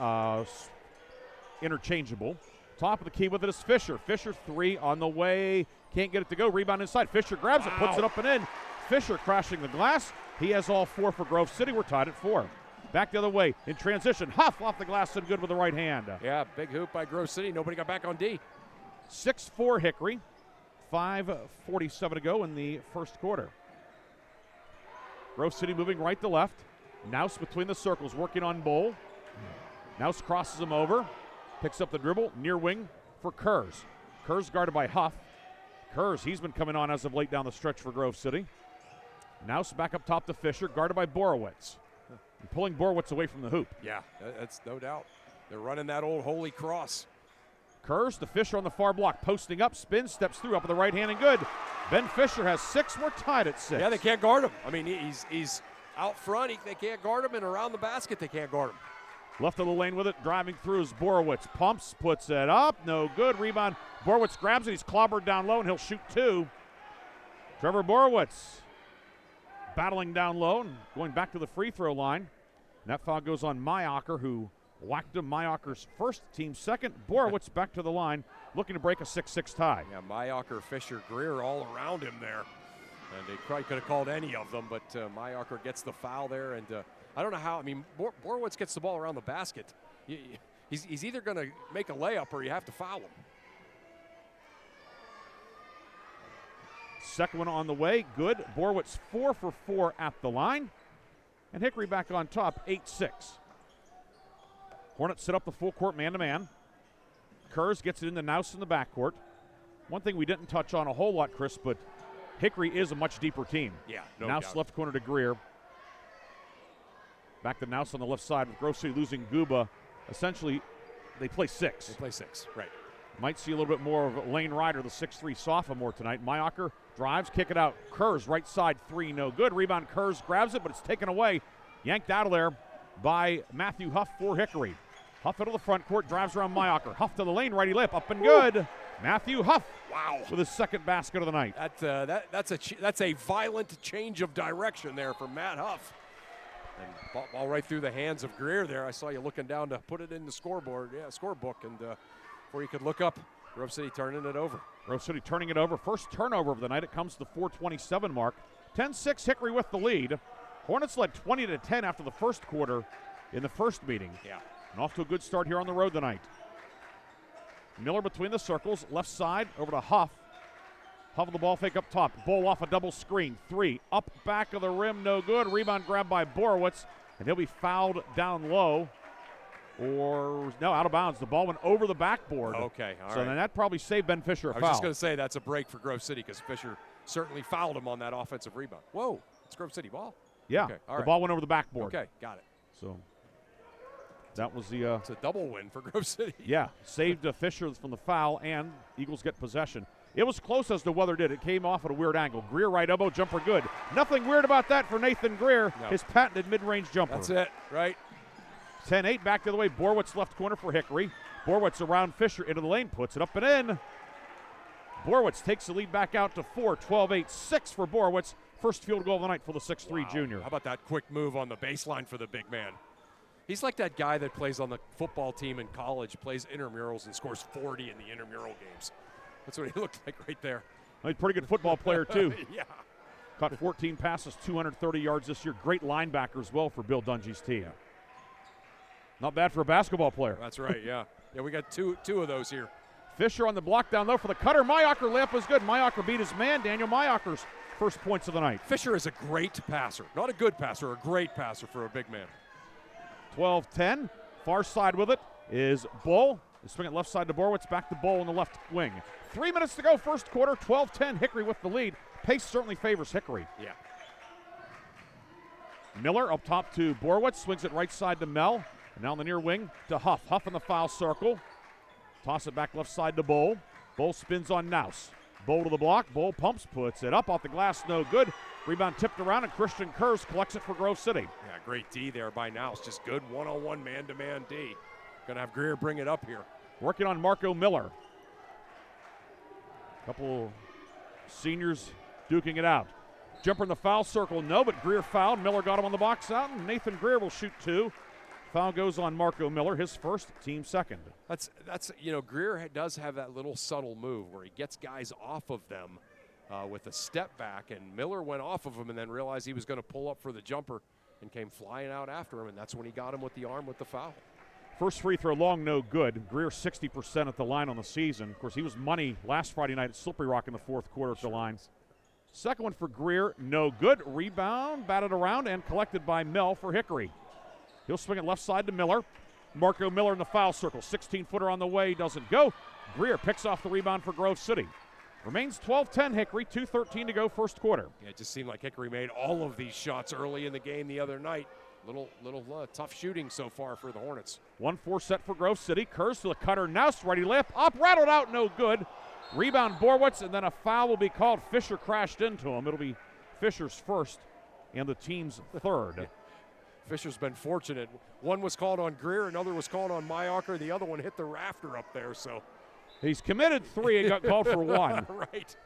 interchangeable. Top of the key with it is Fisher. Fisher 3 on the way. Can't get it to go. Rebound inside. Fisher grabs it, puts it up and in. Fisher crashing the glass. He has all 4 for Grove City. We're tied at 4. Back the other way in transition. Huff off the glass and good with the right hand. Yeah, big hoop by Grove City. Nobody got back on D. 6-4 Hickory. 5:47 to go in the first quarter. Grove City moving right to left. Naus between the circles, working on Bull. Naus crosses him over. Picks up the dribble. Near wing for Kurz. Kurz guarded by Huff. Kurz, he's been coming on as of late down the stretch for Grove City. Naus back up top to Fisher, guarded by Borowitz. And pulling Borowitz away from the hoop. Yeah, that's no doubt. They're running that old holy cross. Kurz to Fisher on the far block. Posting up, spins, steps through, up with the right hand and good. Ben Fisher has 6. We're tied at 6. Yeah, they can't guard him. I mean, he's out front. They can't guard him, and around the basket they can't guard him. Left of the lane with it, driving through is Borowitz. Pumps, puts it up, no good. Rebound, Borowitz grabs it, he's clobbered down low, and he'll shoot 2. Trevor Borowitz battling down low and going back to the free throw line. And that foul goes on Mayacher, who whacked him. Mayacher's first, team second. Borowitz back to the line, looking to break a 6-6 tie. Yeah, Mayacher, Fisher, Greer all around him there. And they probably could have called any of them, but Mayacher gets the foul there, and I don't know how. I mean, Borowitz gets the ball around the basket. He's either going to make a layup or you have to foul him. Second one on the way, good. Borowitz 4 for 4 at the line. And Hickory back on top, 8-6. Hornets set up the full court man-to-man. Kurz gets it into Naus in the backcourt. One thing we didn't touch on a whole lot, Chris, but Hickory is a much deeper team. Yeah, no Naus doubt. left corner to Greer. Back to Naus on the left side with Grove City losing Guba. Essentially, they play 6. They play 6, right. Might see a little bit more of Lane Ryder, the 6'3 sophomore tonight. Mayacher drives, kick it out. Kurz, right side 3, no good. Rebound, Kurz grabs it, but it's taken away. Yanked out of there by Matthew Huff for Hickory. Huff into the front court, drives around Mayacher. Huff to the lane, righty lip, up and good. Matthew Huff, wow, with his second basket of the night. That's a violent change of direction there from Matt Huff. And ball right through the hands of Greer there. I saw you looking down to put it in the scoreboard, scorebook, and before you could look up, Grove City turning it over. Grove City turning it over. First turnover of the night. It comes to the 4:27 mark. 10-6 Hickory with the lead. Hornets led 20-10 after the first quarter in the first meeting. Yeah. And off to a good start here on the road tonight. Miller between the circles, left side over to Huff. Huff of the ball fake up top. Bull off a double screen. 3 up back of the rim, no good. Rebound grabbed by Borowitz, and he'll be fouled down low. Or, no, out of bounds. The ball went over the backboard. Okay, all so right. then that probably saved Ben Fisher a I foul. was just going to say that's a break for Grove City because Fisher certainly fouled him on that offensive rebound. Whoa, it's Grove City ball. Yeah, okay, all the right. ball went over the backboard. Okay, got it. So that was the it's a double win for Grove City. Yeah, saved Fisher from the foul, and Eagles get possession. It was close as to whether it did. It came off at a weird angle. Greer right elbow, jumper good. Nothing weird about that for Nathan Greer, No. his patented mid-range jumper. That's it, right? 10-8 back the other way. Borowitz left corner for Hickory. Borowitz around Fisher into the lane, puts it up and in. Borowitz takes the lead back out to 4, 12-8, 6 for Borowitz. First field goal of the night for the 6'3 junior. How about that quick move on the baseline for the big man? He's like that guy that plays on the football team in college, plays intramurals and scores 40 in the intramural games. That's what he looked like right there. He's a pretty good football player, too. Yeah. Caught 14 passes, 230 yards this year. Great linebacker as well for Bill Dungy's team. Yeah. Not bad for a basketball player. That's right, yeah. Yeah, we got two of those here. Fisher on the block down low for the cutter. Mayacher layup was good. Mayacher beat his man. Daniel Mayacher's first points of the night. Fisher is a great passer. Not a good passer, a great passer for a big man. 12-10. Far side with it is Bull. They swing it left side to Borowitz. Back to Bull in the left wing. 3 minutes to go, first quarter. 12-10. Hickory with the lead. Pace certainly favors Hickory. Yeah. Miller up top to Borowitz. Swings it right side to Mel. And now on the near wing to Huff. Huff in the foul circle. Toss it back left side to Bull. Bull spins on Naus. Bull to the block. Bull pumps, puts it up off the glass, no good. Rebound tipped around, and Christian Kurz collects it for Grove City. Yeah, great D there by Naus. Just good one-on-one man-to-man D. Gonna have Greer bring it up here. Working on Marco Miller. Couple seniors duking it out. Jumper in the foul circle, no, but Greer fouled. Miller got him on the box out, and Nathan Greer will shoot 2. Foul goes on Marco Miller, his first, team second. That's Greer does have that little subtle move where he gets guys off of them with a step back, and Miller went off of him and then realized he was going to pull up for the jumper and came flying out after him, and that's when he got him with the arm with the foul. First free throw long, no good. Greer 60% at the line on the season. Of course, he was money last Friday night at Slippery Rock in the fourth quarter at the line. Second one for Greer, no good. Rebound, batted around, and collected by Mel for Hickory. He'll swing it left side to Miller. Marco Miller in the foul circle. 16-footer on the way, doesn't go. Greer picks off the rebound for Grove City. Remains 12-10 Hickory, 2:13 to go first quarter. Yeah, it just seemed like Hickory made all of these shots early in the game the other night. Little tough shooting so far for the Hornets. 1-4 set for Grove City. Kurz to the cutter. Naus, righty layup. Up, rattled out, no good. Rebound Borowitz, and then a foul will be called. Fisher crashed into him. It'll be Fisher's first and the team's third. Yeah. Fisher's been fortunate. One was called on Greer, another was called on Mayacher. The other one hit the rafter up there, so. He's committed 3 and got called for 1. Right.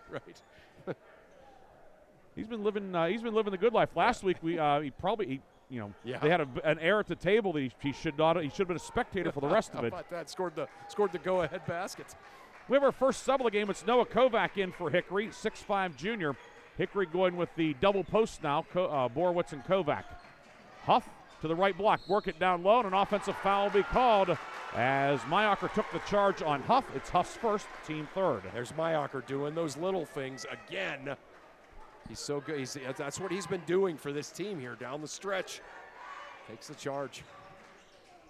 He's been living the good life. Last week they had an error at the table that he should have been a spectator for the rest of it. How about that? Scored the go-ahead basket. We have our first sub of the game. It's Noah Kovac in for Hickory, 6'5 junior. Hickory going with the double post now, Borowitz and Kovac. Huff to the right block, work it down low, and an offensive foul will be called as Mayacher took the charge on Huff. It's Huff's first, team third. There's Mayacher doing those little things again He's so good. That's what he's been doing for this team here down the stretch. Takes the charge.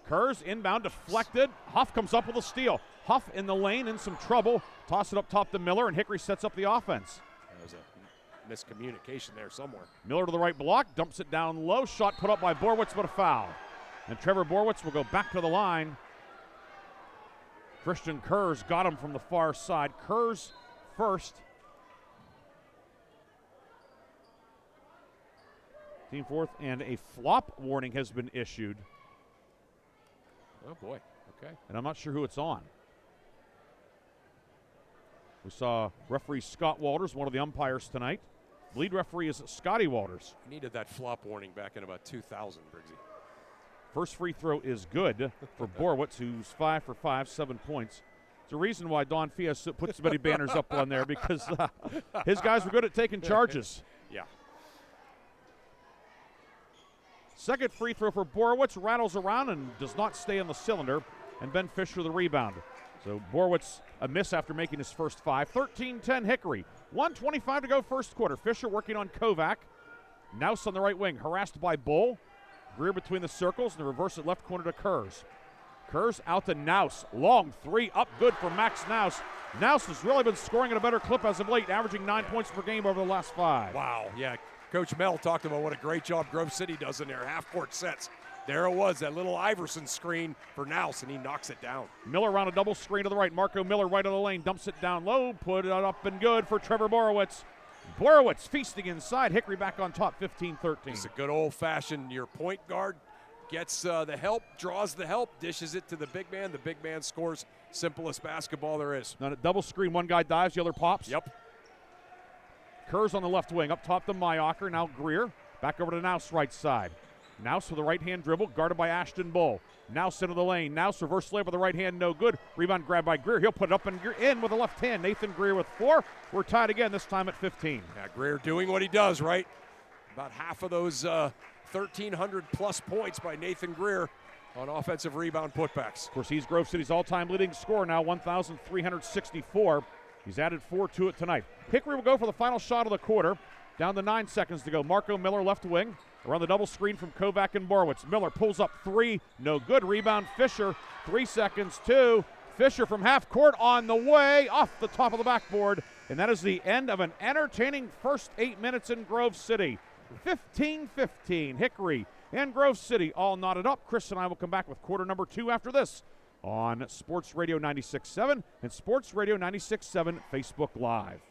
Kurz inbound, deflected. Huff comes up with a steal. Huff in the lane, in some trouble. Toss it up top to Miller, and Hickory sets up the offense. There's a miscommunication there somewhere. Miller to the right block, dumps it down low. Shot put up by Borwitz, but a foul. And Trevor Borwitz will go back to the line. Christian Kurz got him from the far side. Kurz first. Team fourth, and a flop warning has been issued. Oh, boy. Okay. And I'm not sure who it's on. We saw referee Scott Walters, one of the umpires tonight. Lead referee is Scotty Walters. We needed that flop warning back in about 2000, Briggsy. First free throw is good for Borwitz, who's 5 for 5, 7 points. It's a reason why Don Fias put so many banners up on there, because his guys were good at taking charges. Yeah. Second free throw for Borwitz, rattles around and does not stay in the cylinder, and Ben Fisher the rebound. So Borwitz a miss after making his first 5. 13-10 Hickory. 1:25 to go first quarter. Fisher working on Kovac. Naus on the right wing, harassed by Bull. Greer between the circles, and the reverse at left corner to Kurz. Kurz out to Naus. Long three, up good for Max Naus. Naus has really been scoring at a better clip as of late, averaging 9 points per game over the last 5. Wow, yeah. Coach Mel talked about what a great job Grove City does in their half-court sets. There it was, that little Iverson screen for Naus, and he knocks it down. Miller around a double screen to the right. Marco Miller right of the lane, dumps it down low, put it up and good for Trevor Borowitz. Borowitz feasting inside. Hickory back on top, 15-13. It's a good old-fashioned, your point guard gets the help, draws the help, dishes it to the big man. The big man scores. Simplest basketball there is. On a double screen, one guy dives, the other pops. Yep. Kurz on the left wing, up top to Mayocker, now Greer. Back over to Naus, right side. Naus with a right-hand dribble, guarded by Ashton Bull. Naus into the lane. Naus reverse layup with the right hand, no good. Rebound grabbed by Greer. He'll put it up and in with the left hand. Nathan Greer with 4. We're tied again, this time at 15. Yeah, Greer doing what he does, right? About half of those 1,300-plus points by Nathan Greer on offensive rebound putbacks. Of course, he's Grove City's all-time leading scorer now, 1,364. He's added 4 to it tonight. Hickory will go for the final shot of the quarter. Down to 9 seconds to go. Marco Miller left wing. Around the double screen from Kovac and Borowitz. Miller pulls up 3. No good. Rebound Fisher. 3 seconds. 2. Fisher from half court on the way. Off the top of the backboard. And that is the end of an entertaining first 8 minutes in Grove City. 15-15. Hickory and Grove City all knotted up. Chris and I will come back with quarter number 2 after this on Sports Radio 96.7 and Sports Radio 96.7 Facebook Live.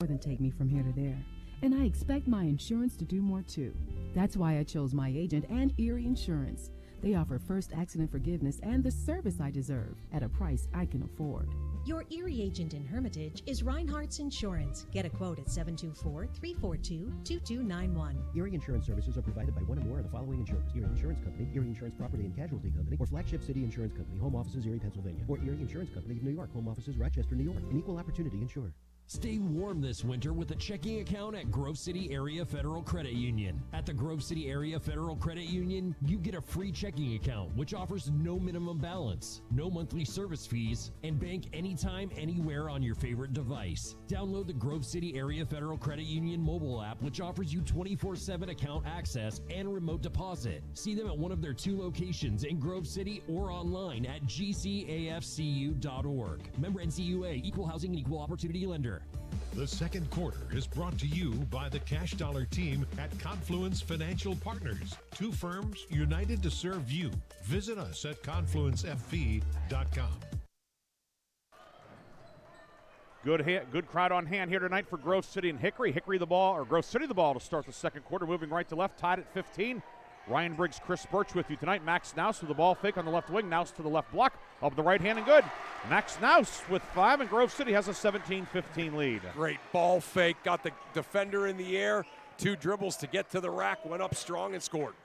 More than take me from here to there. And I expect my insurance to do more too. That's why I chose my agent and Erie Insurance. They offer first accident forgiveness and the service I deserve at a price I can afford. Your Erie agent in Hermitage is Reinhardt's Insurance. Get a quote at 724-342-2291. Erie Insurance services are provided by one or more of the following insurers: Erie Insurance Company, Erie Insurance Property and Casualty Company, or Flagship City Insurance Company, home offices Erie, Pennsylvania, or Erie Insurance Company of New York, home offices Rochester, New York, an equal opportunity insurer. Stay warm this winter with a checking account at Grove City Area Federal Credit Union. At the Grove City Area Federal Credit Union, you get a free checking account, which offers no minimum balance, no monthly service fees, and bank anytime, anywhere on your favorite device. Download the Grove City Area Federal Credit Union mobile app, which offers you 24/7 account access and remote deposit. See them at one of their 2 locations in Grove City or online at gcafcu.org. Member NCUA, Equal Housing and Equal Opportunity Lender. The second quarter is brought to you by the Cash Dollar team at Confluence Financial Partners. 2 firms united to serve you. Visit us at confluencefp.com. Good crowd on hand here tonight for Grove City and Hickory. Grove City the ball to start the second quarter, moving right to left, tied at 15. Ryan Briggs, Chris Burtch with you tonight. Max Naus with the ball fake on the left wing. Naus to the left block. Up the right hand and good. Max Naus with 5, and Grove City has a 17-15 lead. Great ball fake. Got the defender in the air. 2 dribbles to get to the rack. Went up strong and scored.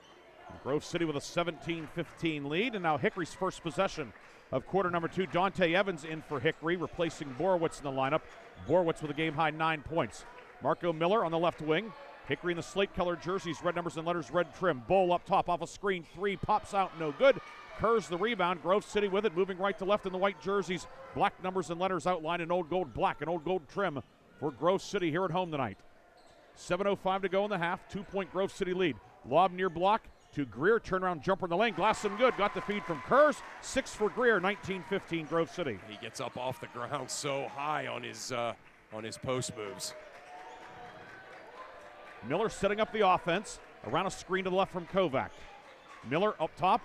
Grove City with a 17-15 lead. And now Hickory's first possession of quarter number 2. Dante Evans in for Hickory, replacing Borowitz in the lineup. Borowitz with a game-high 9 points. Marco Miller on the left wing. Hickory in the slate-colored jerseys, red numbers and letters, red trim. Bowl up top off a screen, 3, pops out, no good. Kurz the rebound, Grove City with it, moving right to left in the white jerseys. Black numbers and letters outlined in old gold black and old gold trim for Grove City here at home tonight. 7:05 to go in the half. 2-point Grove City lead. Lob near block to Greer. Turnaround jumper in the lane. Glass and good. Got the feed from Kurz. 6 for Greer. 19-15 Grove City. He gets up off the ground so high on his post moves. Miller setting up the offense. Around a screen to the left from Kovac. Miller up top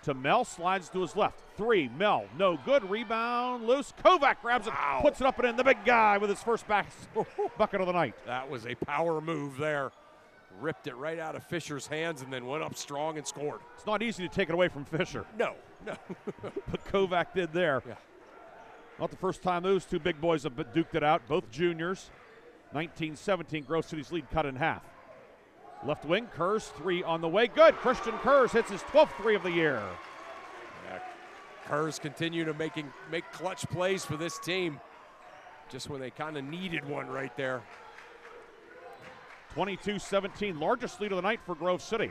to Mel. Slides to his left. 3. Mel. No good. Rebound loose. Kovac grabs it. Wow. Puts it up and in. The big guy with his first bucket of the night. That was a power move there. Ripped it right out of Fisher's hands and then went up strong and scored. It's not easy to take it away from Fisher. No. But Kovac did there. Yeah. Not the first time those two big boys have duked it out. Both juniors. 19-17, Grove City's lead cut in half. Left wing, Kurz, 3 on the way. Good. Christian Kurz hits his 12th 3 of the year. Yeah. Kurz continue to make clutch plays for this team. Just when they kind of needed one right there. 22-17, largest lead of the night for Grove City.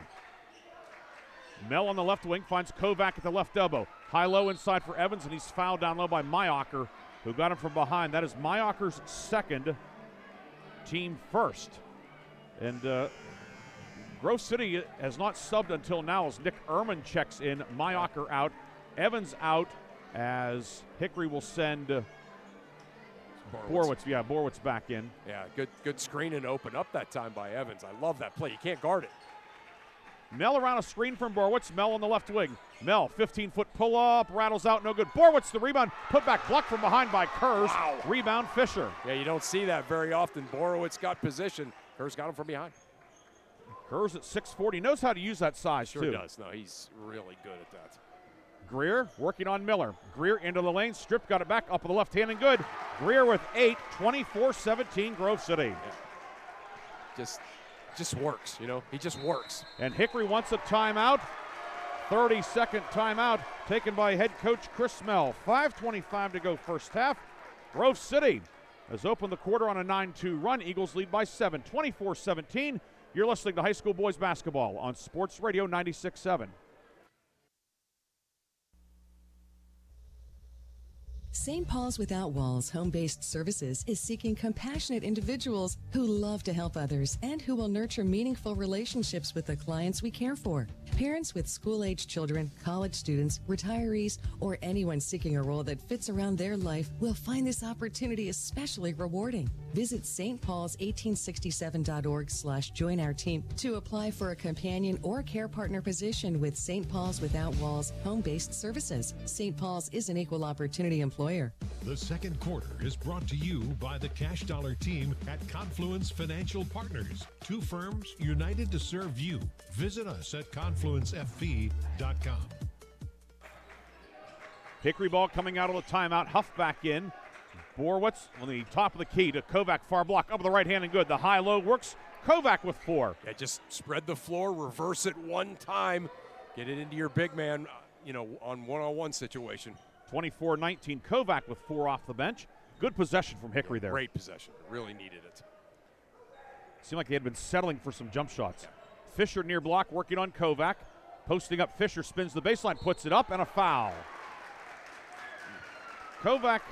Mel on the left wing finds Kovac at the left elbow. High-low inside for Evans, and he's fouled down low by Mayocker, who got him from behind. That is Mayocker's second, team first. And Grove City has not subbed until now as Nick Ehrman checks in. Mayocker out. Evans out as Hickory will send Borowitz. Yeah, Borowitz back in. Yeah, good screen and open up that time by Evans. I love that play. You can't guard it. Mel around a screen from Borowitz. Mel on the left wing. Mel, 15-foot pull-up, rattles out, no good. Borowitz the rebound, put back, blocked from behind by Kurz. Wow. Rebound Fisher. Yeah, you don't see that very often. Borowitz got position. Kurz got him from behind. Kurz at 6'4", he knows how to use that size, Sure too. does. No, he's really good at that. Greer working on Miller. Greer into the lane, stripped, got it back, up with the left hand and good. Greer with 8, 24-17 Grove City. Yeah. Just works, you know. He just works. And Hickory wants a timeout. 30-second timeout taken by head coach Chris Mel. 5:25 to go first half. Grove City has opened the quarter on a 9-2 run. Eagles lead by 7, 24-17. You're listening to high school boys basketball on Sports Radio 96.7. St. Paul's Without Walls Home-Based Services is seeking compassionate individuals who love to help others and who will nurture meaningful relationships with the clients we care for. Parents with school-age children, college students, retirees, or anyone seeking a role that fits around their life will find this opportunity especially rewarding. Visit stpaul's1867.org/join our team to apply for a companion or care partner position with St. Paul's Without Walls Home-Based Services. St. Paul's is an equal opportunity employer. The second quarter is brought to you by the Cash Dollar team at Confluence Financial Partners. Two firms united to serve you. Visit us at confluencefp.com. Hickory ball coming out of the timeout. Huff back in. Borowitz on the top of the key to Kovac, far block, up with the right hand and good. The high-low works. Kovac with 4. Yeah, just spread the floor, reverse it one time, get it into your big man, on one-on-one situation. 24-19. Kovac with 4 off the bench. Good possession from Hickory there. Great possession. Really needed it. Seemed like they had been settling for some jump shots. Fisher near block working on Kovac. Posting up Fisher, spins the baseline, puts it up, and a foul. Kovac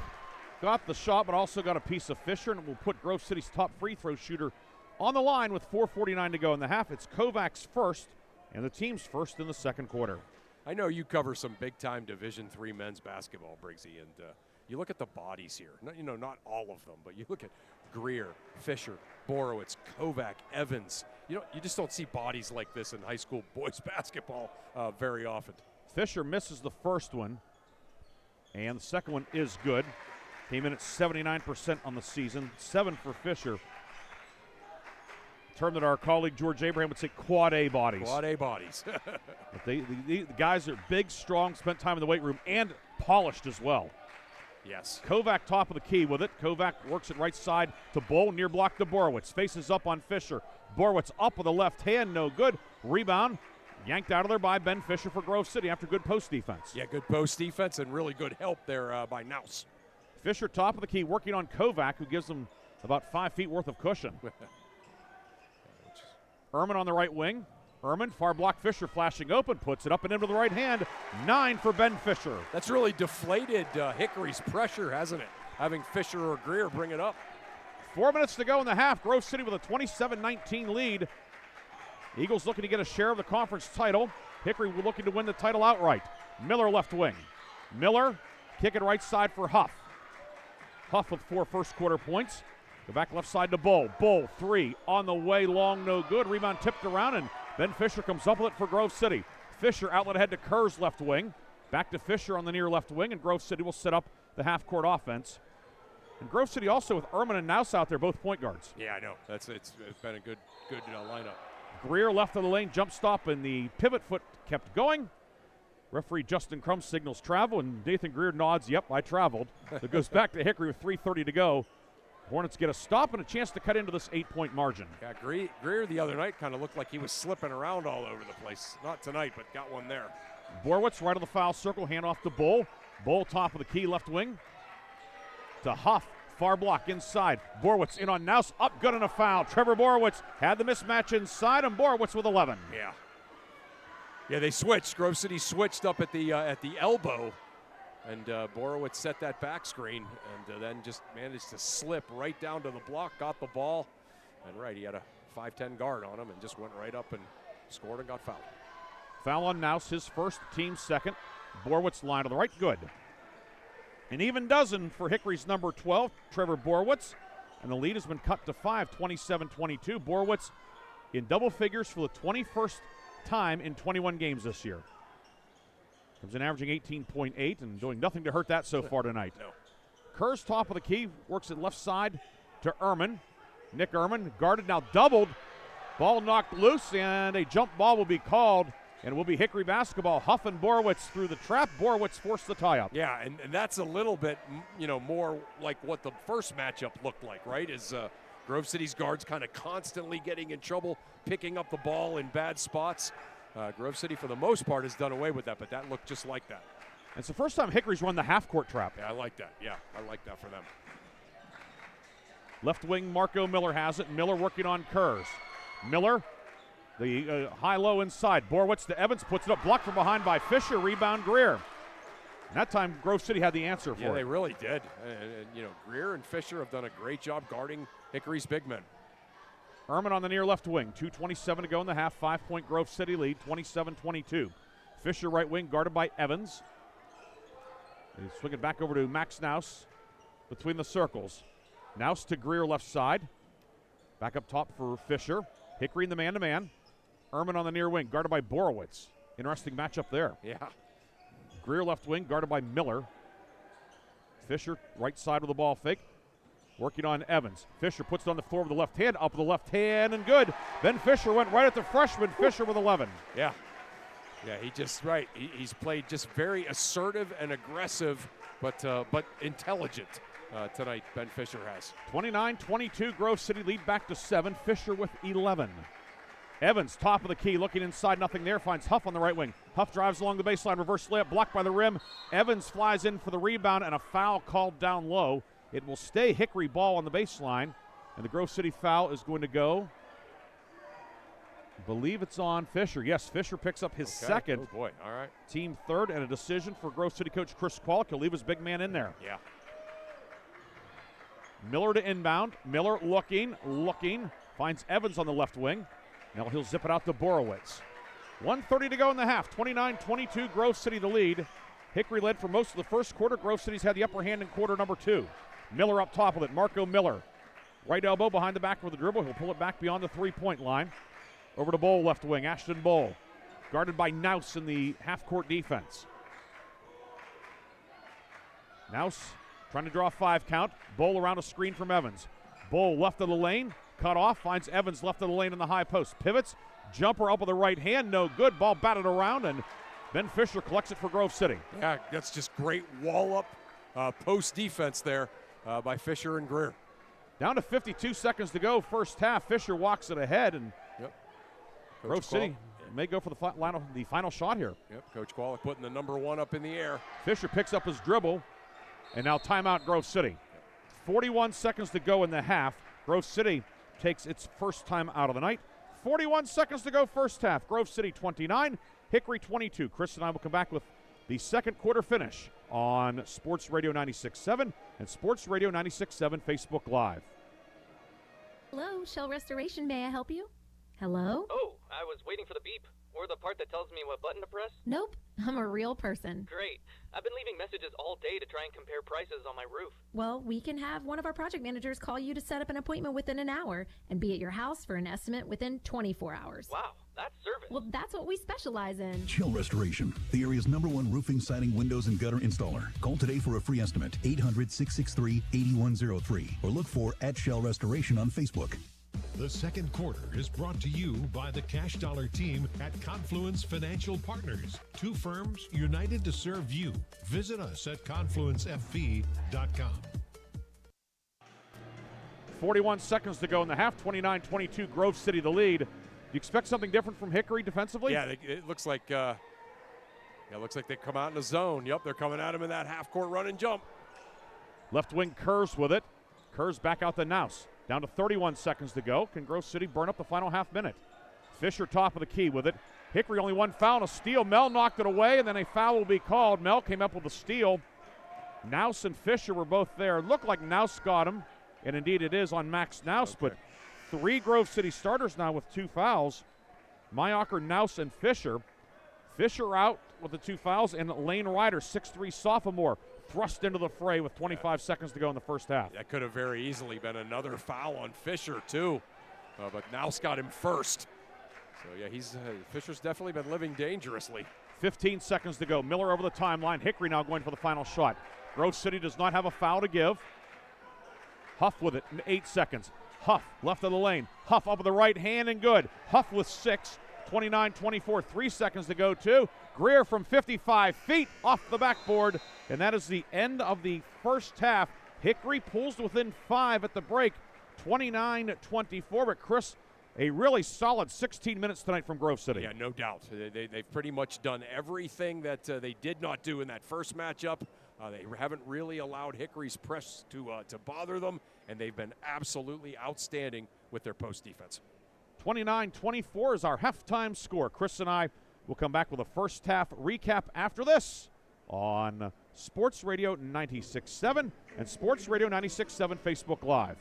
got the shot, but also got a piece of Fisher, and will put Grove City's top free throw shooter on the line with 4:49 to go in the half. It's Kovac's first, and the team's first in the second quarter. I know you cover some big-time Division III men's basketball, Briggsy, and you look at the bodies here. Not all of them, but you look at Greer, Fisher, Borowitz, Kovac, Evans. You just don't see bodies like this in high school boys basketball very often. Fisher misses the first one, and the second one is good. Came in at 79% on the season. 7 for Fisher. Term that our colleague George Abraham would say quad A bodies. Quad A bodies. But the guys are big, strong, spent time in the weight room, and polished as well. Yes. Kovac top of the key with it. Kovac works it right side to Bull, near block to Borowitz. Faces up on Fisher. Borowitz up with the left hand, no good. Rebound, yanked out of there by Ben Fisher for Grove City after good post defense. Yeah, good post defense and really good help there by Naus. Fisher top of the key working on Kovac, who gives him about 5 feet worth of cushion. Ehrman on the right wing. Ehrman, far block, Fisher flashing open, puts it up and into the right hand. 9 for Ben Fisher. That's really deflated Hickory's pressure, hasn't it? Having Fisher or Greer bring it up. 4 minutes to go in the half. Grove City with a 27-19 lead. Eagles looking to get a share of the conference title. Hickory looking to win the title outright. Miller left wing. Miller kicking right side for Huff. Huff with 4 first quarter points. Go back left side to Bull. Bull, 3 on the way, long, no good. Rebound tipped around, and Ben Fisher comes up with it for Grove City. Fisher outlet ahead to Kerr's left wing. Back to Fisher on the near left wing, and Grove City will set up the half-court offense. And Grove City also with Ehrman and Naus out there, both point guards. Yeah, I know. It's been a good lineup. Greer left of the lane, jump stop, and the pivot foot kept going. Referee Justin Crum signals travel, and Nathan Greer nods, yep, I traveled. It goes back to Hickory with 3:30 to go. Hornets get a stop and a chance to cut into this 8-point margin. Yeah, Greer the other night kind of looked like he was slipping around all over the place. Not tonight, but got one there. Borwitz right of the foul circle, hand off to Bull. Bull top of the key, left wing. To Huff, far block inside. Borwitz in on Naus, up good and a foul. Trevor Borwitz had the mismatch inside, and Borwitz with 11. Yeah, they switched. Grove City switched up at the elbow, and Borowitz set that back screen, and then just managed to slip right down to the block, got the ball, and he had a 5'10" guard on him and just went right up and scored and got fouled. Foul on Naus, his first, team second. Borwitz line to the right, good. An even dozen for Hickory's number 12, Trevor Borwitz, and the lead has been cut to 5, 27-22. Borwitz in double figures for the 21st time in 21 games this year. Comes in averaging 18.8 and doing nothing to hurt that so far tonight. No. Kerr's top of the key, works it left side to Ehrman. Nick Ehrman guarded, now doubled. Ball knocked loose, and a jump ball will be called, and it will be Hickory basketball. Huff and Borwitz through the trap. Borwitz forced the tie-up. Yeah, and that's a little bit, more like what the first matchup looked like, right? Is Grove City's guards kind of constantly getting in trouble, picking up the ball in bad spots. Grove City, for the most part, has done away with that, but that looked just like that. It's the first time Hickory's run the half-court trap. Yeah, I like that. Yeah, I like that for them. Left wing, Marco Miller has it. Miller working on Kerrs. Miller, the high-low inside. Borwitz to Evans, puts it up, blocked from behind by Fisher. Rebound, Greer. And that time, Grove City had the answer for it. Yeah, they really did. And Greer and Fisher have done a great job guarding Hickory's big men. Ehrman on the near left wing. 2:27 to go in the half. 5-point Grove City lead, 27-22. Fisher right wing, guarded by Evans. He's swinging back over to Max Naus between the circles. Naus to Greer left side. Back up top for Fisher. Hickory in the man-to-man. Ehrman on the near wing, guarded by Borowitz. Interesting matchup there. Yeah. Greer left wing, guarded by Miller. Fisher right side of the ball fake. Working on Evans. Fisher puts it on the floor with the left hand, up with the left hand, and good. Ben Fisher went right at the freshman. Fisher with 11. Yeah. Yeah, he's played just very assertive and aggressive, but intelligent tonight, Ben Fisher has. 29-22, Grove City lead back to 7. Fisher with 11. Evans, top of the key, looking inside, nothing there, finds Huff on the right wing. Huff drives along the baseline, reverse layup, blocked by the rim. Evans flies in for the rebound, and a foul called down low. It will stay Hickory ball on the baseline, and the Grove City foul is going to go. I believe it's on Fisher. Yes, Fisher picks up his second. Oh, boy. All right. Team third, and a decision for Grove City coach Chris Qualick. He'll leave his big man in there. Yeah. Miller to inbound. Miller looking, finds Evans on the left wing. Now he'll zip it out to Borowitz. 1:30 to go in the half. 29-22, Grove City the lead. Hickory led for most of the first quarter. Grove City's had the upper hand in quarter number 2. Miller up top of it. Marco Miller. Right elbow behind the back with the dribble. He'll pull it back beyond the three-point line. Over to Bowl left wing. Ashton Bowl. Guarded by Naus in the half-court defense. Naus trying to draw a 5 count. Bowl around a screen from Evans. Bowl left of the lane. Cut off. Finds Evans left of the lane in the high post. Pivots. Jumper up with the right hand. No good. Ball batted around, and Ben Fisher collects it for Grove City. Yeah, that's just great wall-up post defense there by Fisher and Greer. Down to 52 seconds to go, first half. Fisher walks it ahead, and Grove City may go for the final shot here. Yep, Coach Qualick putting the number 1 up in the air. Fisher picks up his dribble, and now timeout Grove City. 41 seconds to go in the half. Grove City takes its first time out of the night. 41 seconds to go first half. Grove City 29, Hickory 22. Chris and I will come back with the second quarter finish on Sports Radio 96.7 and Sports Radio 96.7 Facebook Live. Hello, Shell Restoration. May I help you? Hello? Oh, I was waiting for the beep. Or the part that tells me what button to press. Nope, I'm a real person. Great. I've been leaving messages all day to try and compare prices on my roof. Well, we can have one of our project managers call you to set up an appointment within an hour and be at your house for an estimate within 24 hours. Wow, that's service. Well, that's what we specialize in. Shell Restoration, the area's #1 roofing, siding, windows, and gutter installer. Call today for a free estimate, 800-663-8103, or look for @Shell Restoration on Facebook. The second quarter is brought to you by the Cash Dollar team at Confluence Financial Partners. Two firms united to serve you. Visit us at confluencefp.com. 41 seconds to go in the half. 29-22, Grove City the lead. Do you expect something different from Hickory defensively? Yeah, it looks like they come out in a zone. Yep, they're coming at him in that half-court run and jump. Left wing Kurz with it. Kurz back out to Naus. Down to 31 seconds to go. Can Grove City burn up the final half minute? Fisher top of the key with it. Hickory only one foul and a steal. Mel knocked it away, and then a foul will be called. Mel came up with a steal. Naus and Fisher were both there. It looked like Naus got him, and indeed it is on Max Naus, but 3 Grove City starters now with 2 fouls. Mayocker, Naus, and Fisher. Fisher out with the 2 fouls, and Lane Ryder, 6'3" sophomore, thrust into the fray with 25 seconds to go in the first half. That could have very easily been another foul on Fisher, too. But Naus got him first. So, yeah, Fisher's definitely been living dangerously. 15 seconds to go. Miller over the timeline. Hickory now going for the final shot. Grove City does not have a foul to give. Huff with it in 8 seconds. Huff left of the lane. Huff up with the right hand and good. Huff with 6. 29-24, 3 seconds to go too. Greer from 55 feet off the backboard, and that is the end of the first half. Hickory pulls within 5 at the break, 29-24, but Chris, a really solid 16 minutes tonight from Grove City. Yeah, no doubt. They've pretty much done everything that they did not do in that first matchup. They haven't really allowed Hickory's press to bother them, and they've been absolutely outstanding with their post defense. 29-24 is our halftime score. Chris and I will come back with a first half recap after this on Sports Radio 96.7 and Sports Radio 96.7 Facebook Live.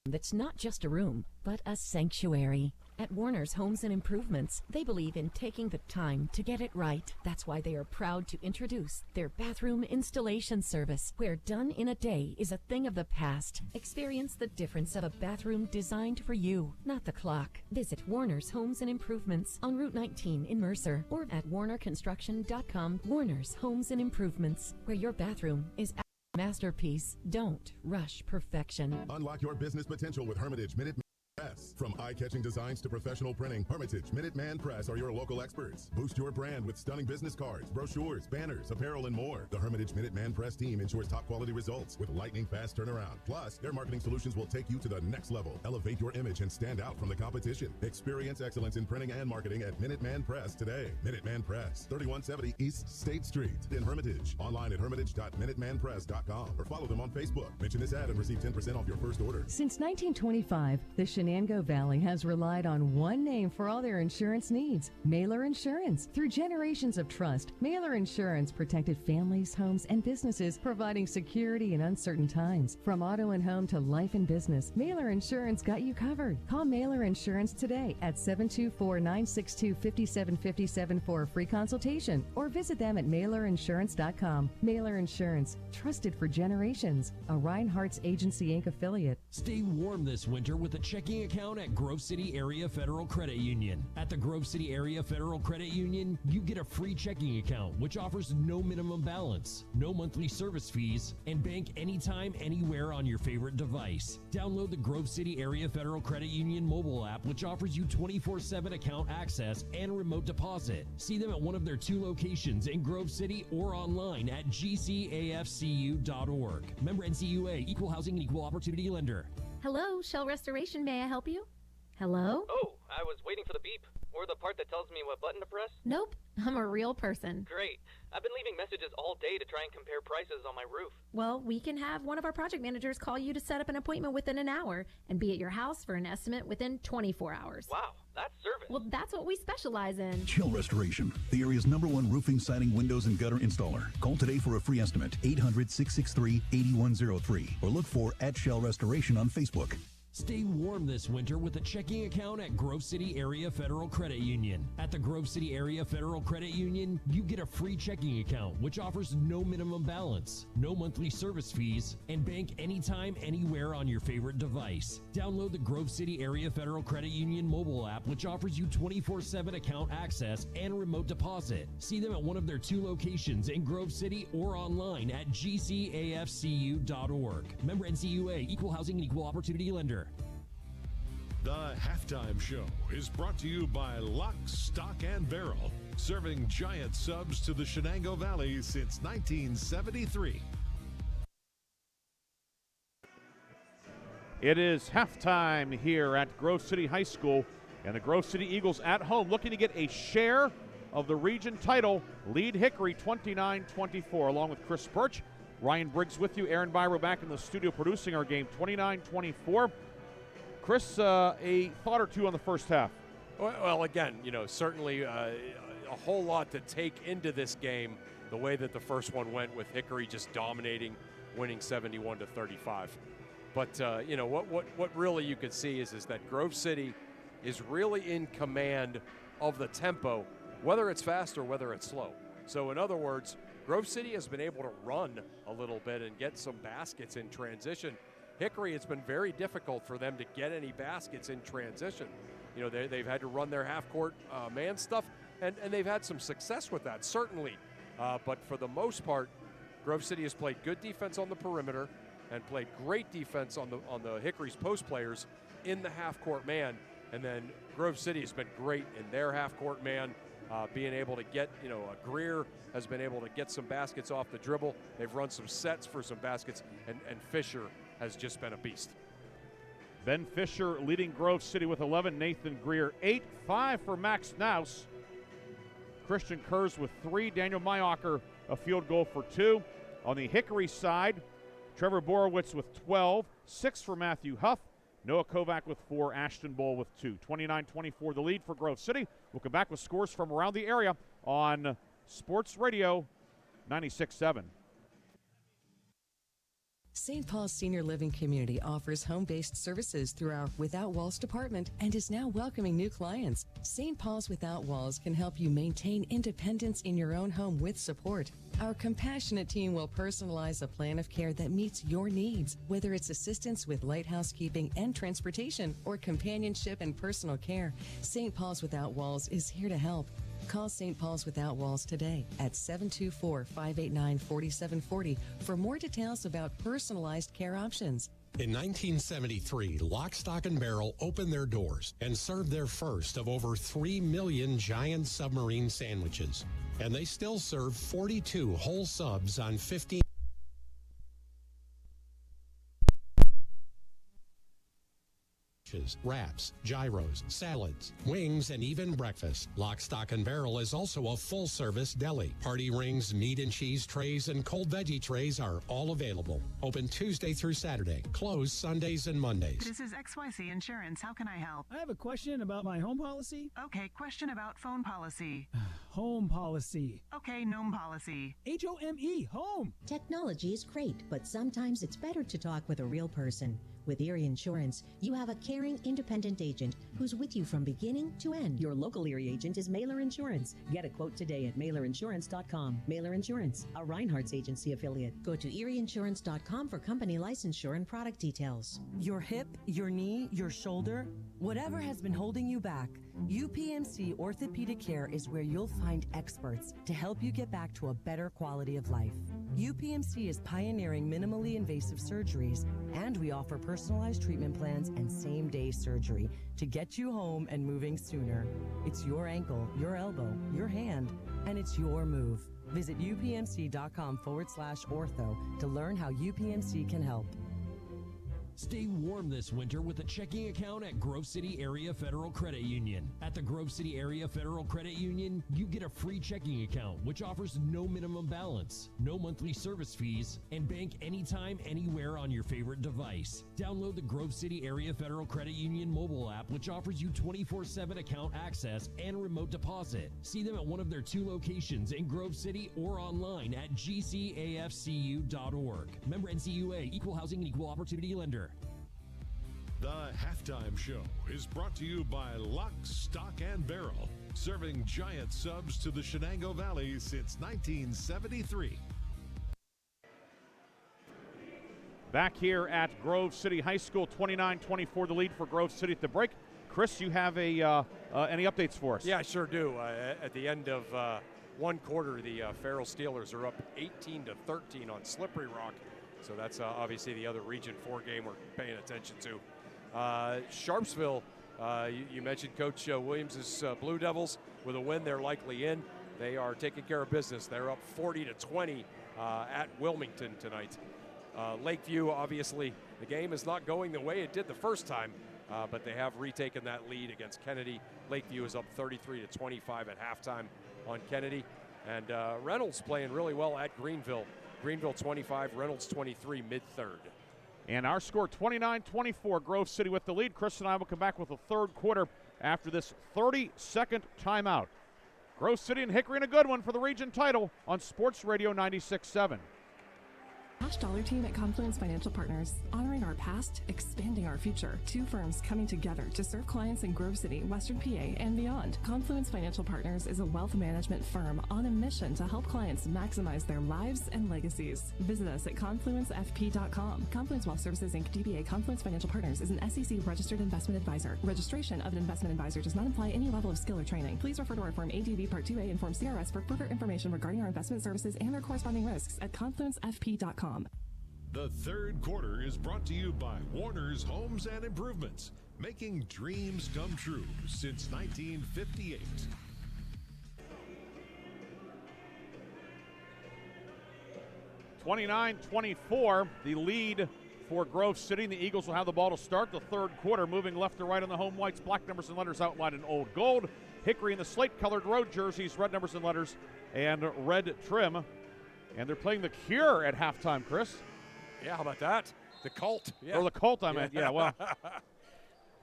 That's not just a room, but a sanctuary. At Warner's Homes and Improvements, they believe in taking the time to get it right. That's why they are proud to introduce their bathroom installation service, where done in a day is a thing of the past. Experience the difference of a bathroom designed for you, not the clock. Visit Warner's Homes and Improvements on Route 19 in Mercer or at warnerconstruction.com. Warner's Homes and Improvements, where your bathroom is a masterpiece. Don't rush perfection. Unlock your business potential with Hermitage Minuteman Press. From eye-catching designs to professional printing, Hermitage Minuteman Press are your local experts. Boost your brand with stunning business cards, brochures, banners, apparel, and more. The Hermitage Minuteman Press team ensures top-quality results with lightning-fast turnaround. Plus, their marketing solutions will take you to the next level. Elevate your image and stand out from the competition. Experience excellence in printing and marketing at Minuteman Press today. Minuteman Press, 3170 East State Street in Hermitage. Online at hermitage.minutemanpress.com or follow them on Facebook. Mention this ad and receive 10% off your first order. Since 1925, the Shenango Valley has relied on one name for all their insurance needs, Mailer Insurance. Through generations of trust, Mailer Insurance protected families, homes, and businesses, providing security in uncertain times. From auto and home to life and business, Mailer Insurance got you covered. Call Mailer Insurance today at 724-962-5757 for a free consultation or visit them at mailerinsurance.com. Mailer Insurance, trusted for generations. A Reinhardt's Agency Inc. affiliate. Stay warm this winter with a checking account at Grove City Area Federal Credit Union. At the Grove City Area Federal Credit Union, you get a free checking account which offers no minimum balance, no monthly service fees, and bank anytime, anywhere on your favorite device. Download the Grove City Area Federal Credit Union mobile app, which offers you 24/7 account access and remote deposit. See them at one of their 2 locations in Grove City or online at gcafcu.org. Member NCUA, Equal Housing and Equal Opportunity Lender. Hello, Shell Restoration. May I help you? Hello? Oh, I was waiting for the beep. Or the part that tells me what button to press. Nope, I'm a real person. Great. I've been leaving messages all day to try and compare prices on my roof. Well, we can have one of our project managers call you to set up an appointment within an hour and be at your house for an estimate within 24 hours. Wow, that's service. Well, that's what we specialize in. Shell Restoration, the area's #1 roofing, siding, windows, and gutter installer. Call today for a free estimate, 800-663-8103, or look for @Shell Restoration on Facebook. Stay warm this winter with a checking account at Grove City Area Federal Credit Union. At the Grove City Area Federal Credit Union, you get a free checking account, which offers no minimum balance, no monthly service fees, and bank anytime, anywhere on your favorite device. Download the Grove City Area Federal Credit Union mobile app, which offers you 24/7 account access and remote deposit. See them at one of their 2 locations in Grove City or online at gcafcu.org. Member NCUA, Equal Housing and Equal Opportunity Lender. The Halftime Show is brought to you by Lock, Stock, and Barrel, serving giant subs to the Shenango Valley since 1973. It is halftime here at Grove City High School, and the Grove City Eagles at home looking to get a share of the region title, lead Hickory 29-24, along with Chris Burtch. Ryan Briggs with you, Aaron Byro back in the studio producing our game, 29-24. Chris, a thought or two on the first half? Well, again, certainly a whole lot to take into this game, the way that the first one went with Hickory just dominating, winning 71-35. But, what really you could see is that Grove City is really in command of the tempo, whether it's fast or whether it's slow. So, in other words, Grove City has been able to run a little bit and get some baskets in transition. Hickory, it's been very difficult for them to get any baskets in transition. They've had to run their half-court man stuff, and they've had some success with that, certainly. But for the most part, Grove City has played good defense on the perimeter and played great defense on the Hickory's post players in the half-court man. And then Grove City has been great in their half-court man, being able to get, Greer has been able to get some baskets off the dribble. They've run some sets for some baskets, and Fisher has just been a beast. Ben Fisher leading Grove City with 11. Nathan Greer 8. 5 for Max Naus. Christian Kurz with 3. Daniel Mayocker a field goal for 2. On the Hickory side, Trevor Borowitz with 12. 6 for Matthew Huff. Noah Kovac with 4. Ashton Bull with 2. 29-24 the lead for Grove City. We'll come back with scores from around the area on Sports Radio 96.7. St. Paul's Senior Living Community offers home-based services through our Without Walls department and is now welcoming new clients. St. Paul's Without Walls can help you maintain independence in your own home with support. Our compassionate team will personalize a plan of care that meets your needs, whether it's assistance with light housekeeping and transportation or companionship and personal care. St. Paul's Without Walls is here to help. Call St. Paul's Without Walls today at 724-589-4740 for more details about personalized care options. In 1973, Lock, Stock, and Barrel opened their doors and served their first of over 3 million giant submarine sandwiches. And they still serve 42 whole subs on 15 wraps, gyros, salads, wings, and even breakfast. Lock, Stock, and Barrel is also a full-service deli. Party rings, meat and cheese trays, and cold veggie trays are all available. Open Tuesday through Saturday. Closed Sundays and Mondays. This is XYZ Insurance. How can I help? I have a question about my home policy. Okay, question about phone policy. Home policy. Okay, gnome policy. HOME, home. Technology is great, but sometimes it's better to talk with a real person. With Erie Insurance, you have a caring, independent agent who's with you from beginning to end. Your local Erie agent is Mailer Insurance. Get a quote today at mailerinsurance.com. Mailer Insurance, a Reinhardt's agency affiliate. Go to erieinsurance.com for company licensure and product details. Your hip, your knee, your shoulder, whatever has been holding you back, UPMC Orthopedic Care is where you'll find experts to help you get back to a better quality of life. UPMC is pioneering minimally invasive surgeries, and we offer personalized treatment plans and same-day surgery to get you home and moving sooner. It's your ankle, your elbow, your hand, and it's your move. Visit upmc.com/ortho to learn how UPMC can help. Stay warm this winter with a checking account at Grove City Area Federal Credit Union. At the Grove City Area Federal Credit Union, you get a free checking account which offers no minimum balance, no monthly service fees, and bank anytime, anywhere on your favorite device. Download the Grove City Area Federal Credit Union mobile app, which offers you 24/7 account access and remote deposit. See them at one of their 2 locations in Grove City or online at gcafcu.org. Member NCUA, Equal Housing and Equal Opportunity Lender. The Halftime Show is brought to you by Lock, Stock, and Barrel, serving giant subs to the Shenango Valley since 1973. Back here at Grove City High School, 29-24 the lead for Grove City at the break. Chris, you have any updates for us? Yeah, I sure do. At the end of one quarter, the Farrell Steelers are up 18-13 on Slippery Rock. So that's obviously the other Region 4 game we're paying attention to. Sharpsville, you mentioned Coach Williams' Blue Devils. With a win, they're likely in. They are taking care of business. They're up 40-20 at Wilmington tonight. Lakeview, obviously, the game is not going the way it did the first time, but they have retaken that lead against Kennedy. Lakeview is up 33-25 at halftime on Kennedy. And Reynolds playing really well at Greenville. Greenville 25, Reynolds 23, mid-third. And our score 29-24, Grove City with the lead. Chris and I will come back with the third quarter after this 30-second timeout. Grove City and Hickory in a good one for the region title on Sports Radio 96.7. Cash Dollar Team at Confluence Financial Partners, honoring our past, expanding our future. 2 firms coming together to serve clients in Grove City, Western PA, and beyond. Confluence Financial Partners is a wealth management firm on a mission to help clients maximize their lives and legacies. Visit us at confluencefp.com. Confluence Wealth Services Inc. DBA Confluence Financial Partners is an SEC registered investment advisor. Registration of an investment advisor does not imply any level of skill or training. Please refer to our Form ADV Part 2A and Form CRS for further information regarding our investment services and their corresponding risks at confluencefp.com. The third quarter is brought to you by Warner's Homes and Improvements, making dreams come true since 1958. (29-24), the lead for Grove City. The Eagles will have the ball to start the third quarter, moving left to right on the home whites, black numbers and letters outlined in old gold. Hickory in the slate-colored road jerseys, red numbers and letters, and red trim. And they're playing the Cure at halftime, Chris. Yeah, how about that? The Cult. Yeah. Or the Cult, I meant. Yeah, well,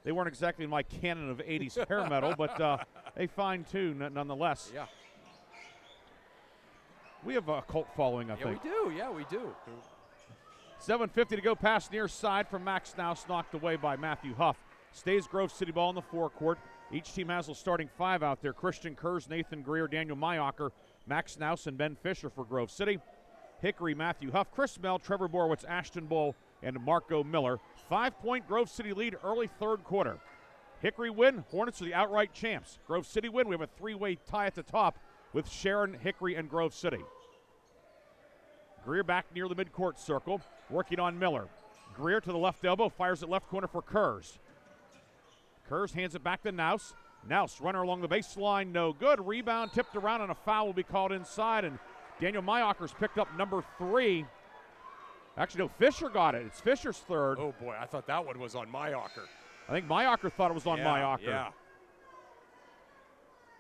they weren't exactly in my canon of 80s hair metal, but a fine tune nonetheless. Yeah. We have a cult following, I think. Yeah, we do. Yeah, we do. 7:50 to go, pass near side from Max Snouse, knocked away by Matthew Huff. Stays Grove City ball in the forecourt. Each team has a starting 5 out there. Christian Kurz, Nathan Greer, Daniel Mayocker, Max Snouse, and Ben Fisher for Grove City. Hickory, Matthew Huff, Chris Mell, Trevor Borowitz, Ashton Bull, and Marco Miller. 5-point Grove City lead early third quarter. Hickory win, Hornets are the outright champs. Grove City win, we have a 3-way tie at the top with Sharon, Hickory, and Grove City. Greer back near the midcourt circle, working on Miller. Greer to the left elbow, fires it left corner for Kurz. Kurz hands it back to Naus. Naus, runner along the baseline, no good. Rebound tipped around, and a foul will be called inside, and Daniel Mayocker's picked up number 3. Actually, no, Fisher got it. It's Fisher's third. Oh, boy, I thought that one was on Mayocker. I think Mayocker thought it was on Mayocker. Yeah.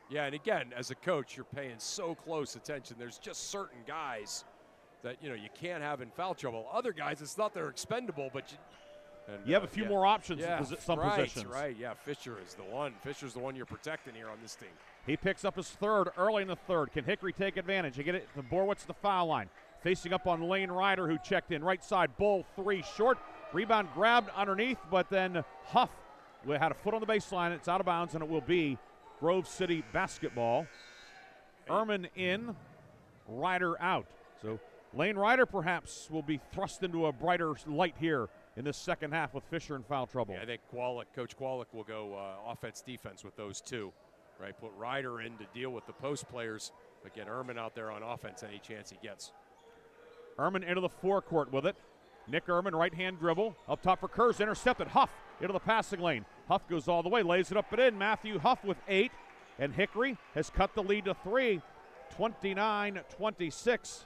Yeah, and again, as a coach, you're paying so close attention. There's just certain guys that, you can't have in foul trouble. Other guys, it's not they're expendable, but you have a few more options in some positions. Right, yeah, Fisher is the one. Fisher's the one you're protecting here on this team. He picks up his third early in the third. Can Hickory take advantage? They get it to Borowitz, the foul line. Facing up on Lane Ryder, who checked in. Right side, Bull, 3 short. Rebound grabbed underneath, but then Huff had a foot on the baseline. It's out of bounds, and it will be Grove City basketball. Ehrman in, Ryder out. So Lane Ryder perhaps will be thrust into a brighter light here in this second half with Fisher in foul trouble. Yeah, I think Coach Qualick will go offense-defense with those two. Right, put Ryder in to deal with the post players, but get Ehrman out there on offense any chance he gets. Ehrman into the forecourt with it. Nick Ehrman, right-hand dribble. Up top for Kurz, intercepted. Huff into the passing lane. Huff goes all the way, lays it up and in. Matthew Huff with 8, and Hickory has cut the lead to 3, 29-26.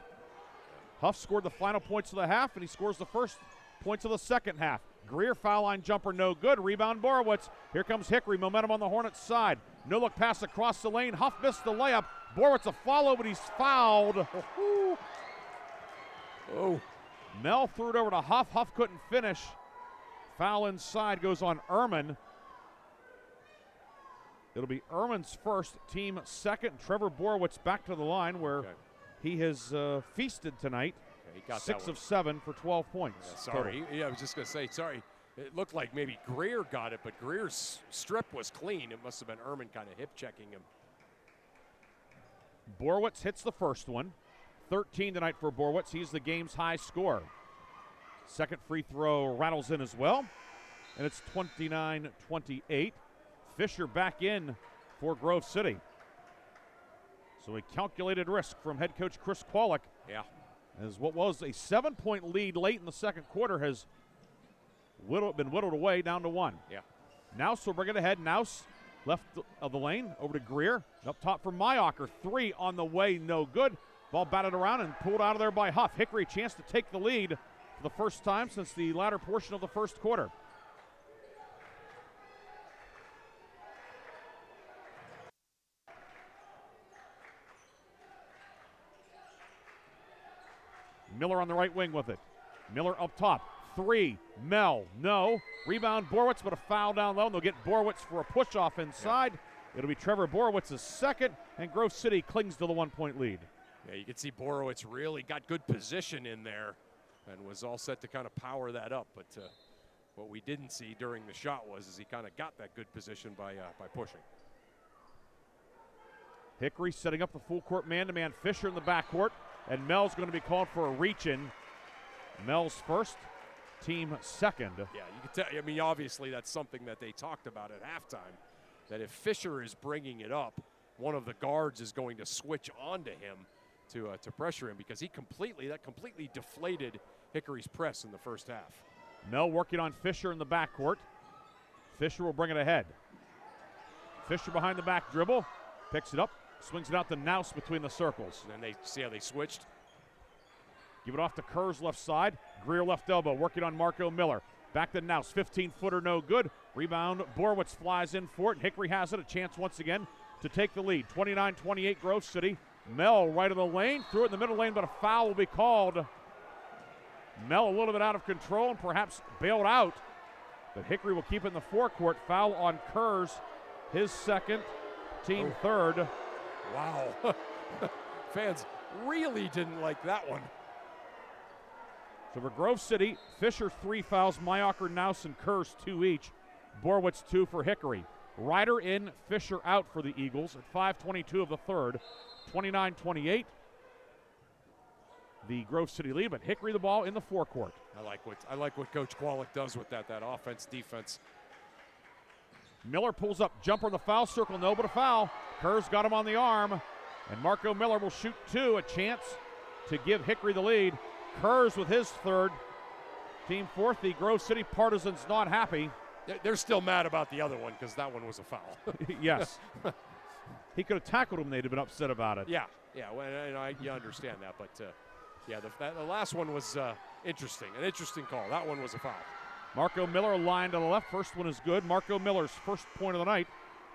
Huff scored the final points of the half, and he scores the first points of the second half. Greer foul line jumper no good. Rebound Borowitz. Here comes Hickory. Momentum on the Hornets side. No look pass across the lane. Huff missed the layup. Borowitz a follow, but he's fouled. Oh. Mel threw it over to Huff. Huff couldn't finish. Foul inside goes on Ehrman. It'll be Ehrman's first, team second. Trevor Borowitz back to the line where he has feasted tonight. He got 6 of 7 for 12 points. Yeah, sorry. I was just going to say, sorry. It looked like maybe Greer got it, but Greer's strip was clean. It must have been Ehrman kind of hip checking him. Borowitz hits the first one. 13 tonight for Borowitz. He's the game's high scorer. Second free throw rattles in as well. And it's 29-28. Fisher back in for Grove City. So a calculated risk from head coach Chris Kwolek. Yeah. As what was a 7-point lead late in the second quarter has been whittled away down to 1. Yeah. Nouse will bring it ahead. Nouse left of the lane over to Greer. Up top for Mayocker. 3 on the way, no good. Ball batted around and pulled out of there by Huff. Hickory chance to take the lead for the first time since the latter portion of the first quarter. Miller on the right wing with it. Miller up top. 3. Mel. No. Rebound Borowitz, but a foul down low. And they'll get Borowitz for a push-off inside. Yeah. It'll be Trevor Borowitz's second, and Grove City clings to the 1-point lead. Yeah, you can see Borowitz really got good position in there and was all set to kind of power that up. But what we didn't see during the shot is he kind of got that good position by pushing. Hickory setting up the full court man-to-man. Fisher in the backcourt. And Mel's going to be called for a reach-in. Mel's first, team second. Yeah, you can tell. I mean, obviously that's something that they talked about at halftime, that if Fisher is bringing it up, one of the guards is going to switch onto him to pressure him because that completely deflated Hickory's press in the first half. Mel working on Fisher in the backcourt. Fisher will bring it ahead. Fisher behind the back dribble, picks it up. Swings it out to Nouse between the circles. And then they see how they switched. Give it off to Kerr's left side. Greer left elbow, working on Marco Miller. Back to Nouse, 15-footer, no good. Rebound, Borowitz flies in for it. Hickory has it, a chance once again to take the lead. 29-28 Grove City. Mel right of the lane, threw it in the middle lane, but a foul will be called. Mel a little bit out of control and perhaps bailed out. But Hickory will keep it in the forecourt. Foul on Kerr's, his second, team third. Wow. Fans really didn't like that one. So for Grove City, Fisher 3 fouls, Mayocker, Nouse, and Kerr's 2 each. Borowitz 2 for Hickory. Ryder in, Fisher out for the Eagles at 5:22 of the third. 29-28. The Grove City lead, but Hickory the ball in the forecourt. I like what Coach Kwolek does with that offense, defense. Miller pulls up, jumper in the foul circle, no, but a foul. Kerr's got him on the arm, and Marco Miller will shoot 2, a chance to give Hickory the lead. Kerr's with his third, team fourth. The Grove City Partisans not happy. They're still mad about the other one because that one was a foul. Yes. He could have tackled him, they'd have been upset about it. Yeah, well, you understand that, but the last one was interesting, an interesting call. That one was a foul. Marco Miller lined to the left. First one is good. Marco Miller's first point of the night.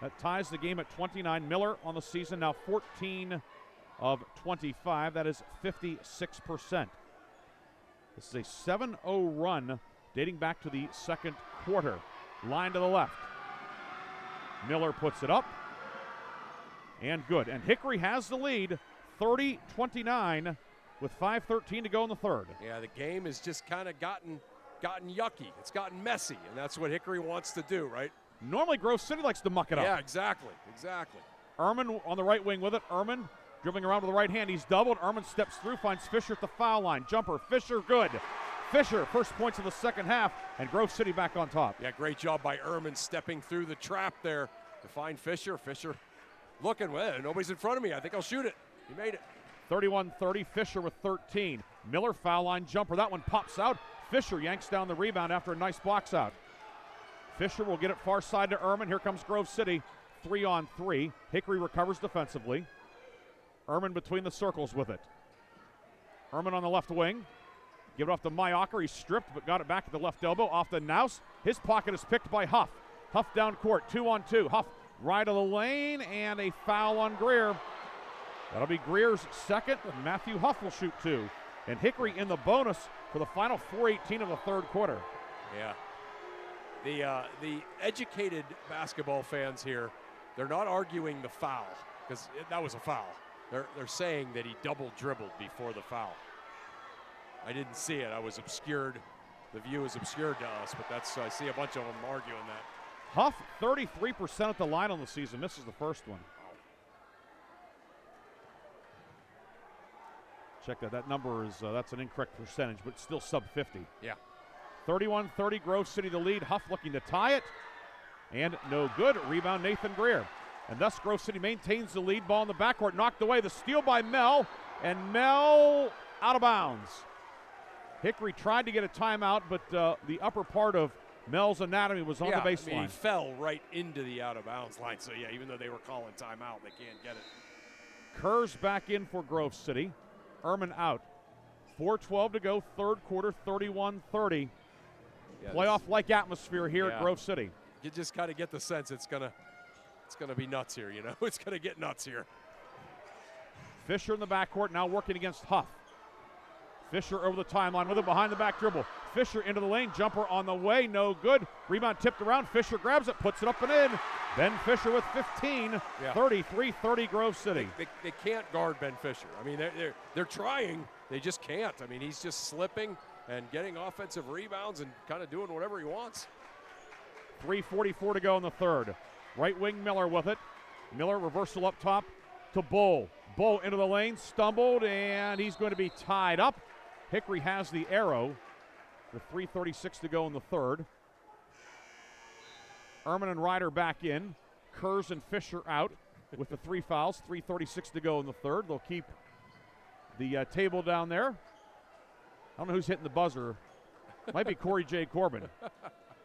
That ties the game at 29. Miller on the season now 14 of 25. That is 56%. This is a 7-0 run dating back to the second quarter. Line to the left. Miller puts it up. And good. And Hickory has the lead, 30-29 with 5:13 to go in the third. Yeah, the game has just kind of gotten yucky. It's gotten messy, and that's what Hickory wants to do, right? Normally Grove City likes to muck it up. Yeah, exactly. Ehrman on the right wing with it. Ehrman dribbling around with the right hand. He's doubled. Ehrman steps through, finds Fisher at the foul line. Jumper, Fisher, good. Fisher, first points of the second half, and Grove City back on top. Yeah, great job by Ehrman stepping through the trap there to find Fisher. Fisher looking, well, nobody's in front of me. I think I'll shoot it. He made it. 31-30, Fisher with 13. Miller foul line jumper. That one pops out. Fisher yanks down the rebound after a nice box out. Fisher will get it far side to Ehrman. Here comes Grove City, 3-on-3. Hickory recovers defensively. Ehrman between the circles with it. Ehrman on the left wing. Give it off to Mayocker. He's stripped, but got it back at the left elbow. Off the Nouse. His pocket is picked by Huff. Huff down court, 2-on-2. Huff right of the lane, and a foul on Greer. That'll be Greer's second. Matthew Huff will shoot 2. And Hickory in the bonus for the final 4:18 of the third quarter. Yeah. The educated basketball fans here, they're not arguing the foul, because that was a foul. They're saying that he double dribbled before the foul. I didn't see it. I was obscured. The view is obscured to us, but I see a bunch of them arguing that. Huff, 33% at the line on the season. Misses the first one. Check that. That number is, that's an incorrect percentage, but still sub 50. Yeah. 31-30, Grove City the lead. Huff looking to tie it. And no good. Rebound, Nathan Greer. And thus Grove City maintains the lead. Ball in the backcourt, knocked away. The steal by Mel. And Mel out of bounds. Hickory tried to get a timeout, but the upper part of Mel's anatomy was on the baseline. I mean, he fell right into the out-of-bounds line. So, yeah, even though they were calling timeout, they can't get it. Kerr's back in for Grove City. Ehrman out. 4:12 to go, third quarter, 31-30. Yeah, playoff-like atmosphere here at Grove City. You just got to get the sense it's gonna be nuts here, you know. It's gonna get nuts here. Fisher in the backcourt, now working against Huff. Fisher over the timeline with it, behind the back dribble. Fisher into the lane, jumper on the way, no good. Rebound tipped around, Fisher grabs it, puts it up and in. Ben Fisher with 15, 33-30 Grove City. They can't guard Ben Fisher. I mean, they're trying, they just can't. I mean, he's just slipping and getting offensive rebounds and kind of doing whatever he wants. 3:44 to go in the third. Right wing Miller with it. Miller reversal up top to Bull. Bull into the lane, stumbled, and he's going to be tied up. Hickory has the arrow with 3:36 to go in the third. Ehrman and Ryder back in. Kurz and Fisher out with the 3 fouls. 3:36 to go in the third. They'll keep the table down there. I don't know who's hitting the buzzer. Might be Corey J. Corbin.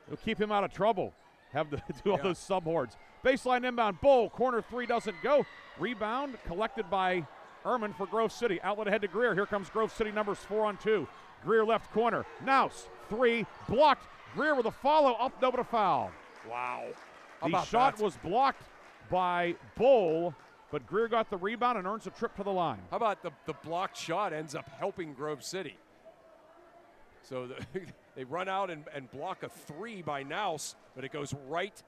They'll keep him out of trouble. Have to do all those sub-horns. Baseline inbound. Bull. Corner 3 doesn't go. Rebound collected by Ehrman for Grove City. Outlet ahead to Greer. Here comes Grove City numbers 4-on-2. Greer left corner. Nouse. 3. Blocked. Greer with a follow. Up, no, but a foul. Wow. The shot was blocked by Bull, but Greer got the rebound and earns a trip to the line. How about the blocked shot ends up helping Grove City? So they run out and block a 3 by Nouse, but it goes right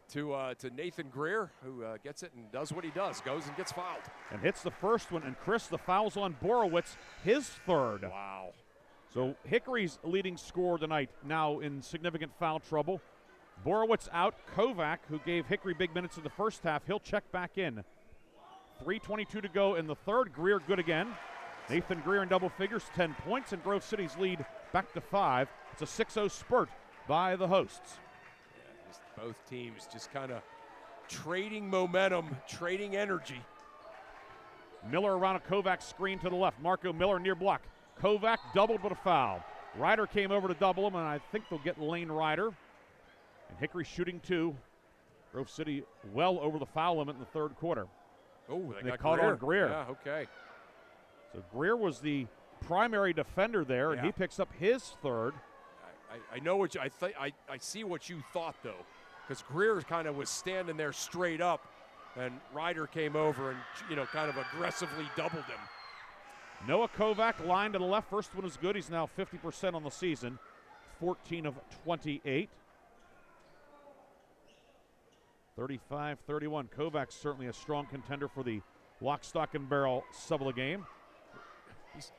to Nathan Greer, who gets it and does what he does, goes and gets fouled. And hits the first one, and Chris, the foul's on Borowitz, his third. Wow. So Hickory's leading scorer tonight now in significant foul trouble. Borowitz out. Kovac, who gave Hickory big minutes in the first half, he'll check back in. 3:22 to go in the third. Greer good again. Nathan Greer in double figures, 10 points, and Grove City's lead back to 5. It's a 6-0 spurt by the hosts. Yeah, just both teams just kind of trading momentum, trading energy. Miller around a Kovac screen to the left. Marco Miller near block. Kovac doubled with a foul. Ryder came over to double him, and I think they'll get Lane Ryder. And Hickory shooting 2. Grove City well over the foul limit in the third quarter. Oh, they got caught Greer. on Greer. Yeah, okay. So Greer was the primary defender there, and he picks up his third. I know what you, I see what you thought, though, because Greer kind of was standing there straight up, and Ryder came over and, you know, kind of aggressively doubled him. Noah Kovac line to the left. First one is good. He's now 50% on the season, 14 of 28. 35-31. Kovac's certainly a strong contender for the lock, stock, and barrel sub of the game.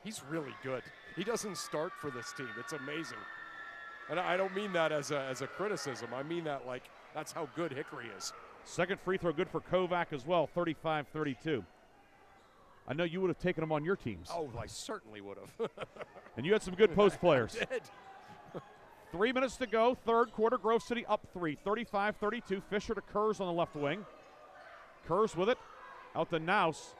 He's really good. He doesn't start for this team. It's amazing. And I don't mean that as a criticism. I mean that like that's how good Hickory is. Second free throw good for Kovac as well, 35-32. I know you would have taken him on your teams. Oh, I certainly would have. And you had some good post players. I did. 3 minutes to go, third quarter. Grove City up 3, 35-32. Fisher to Kurz on the left wing. Kurz with it, out to Nouse.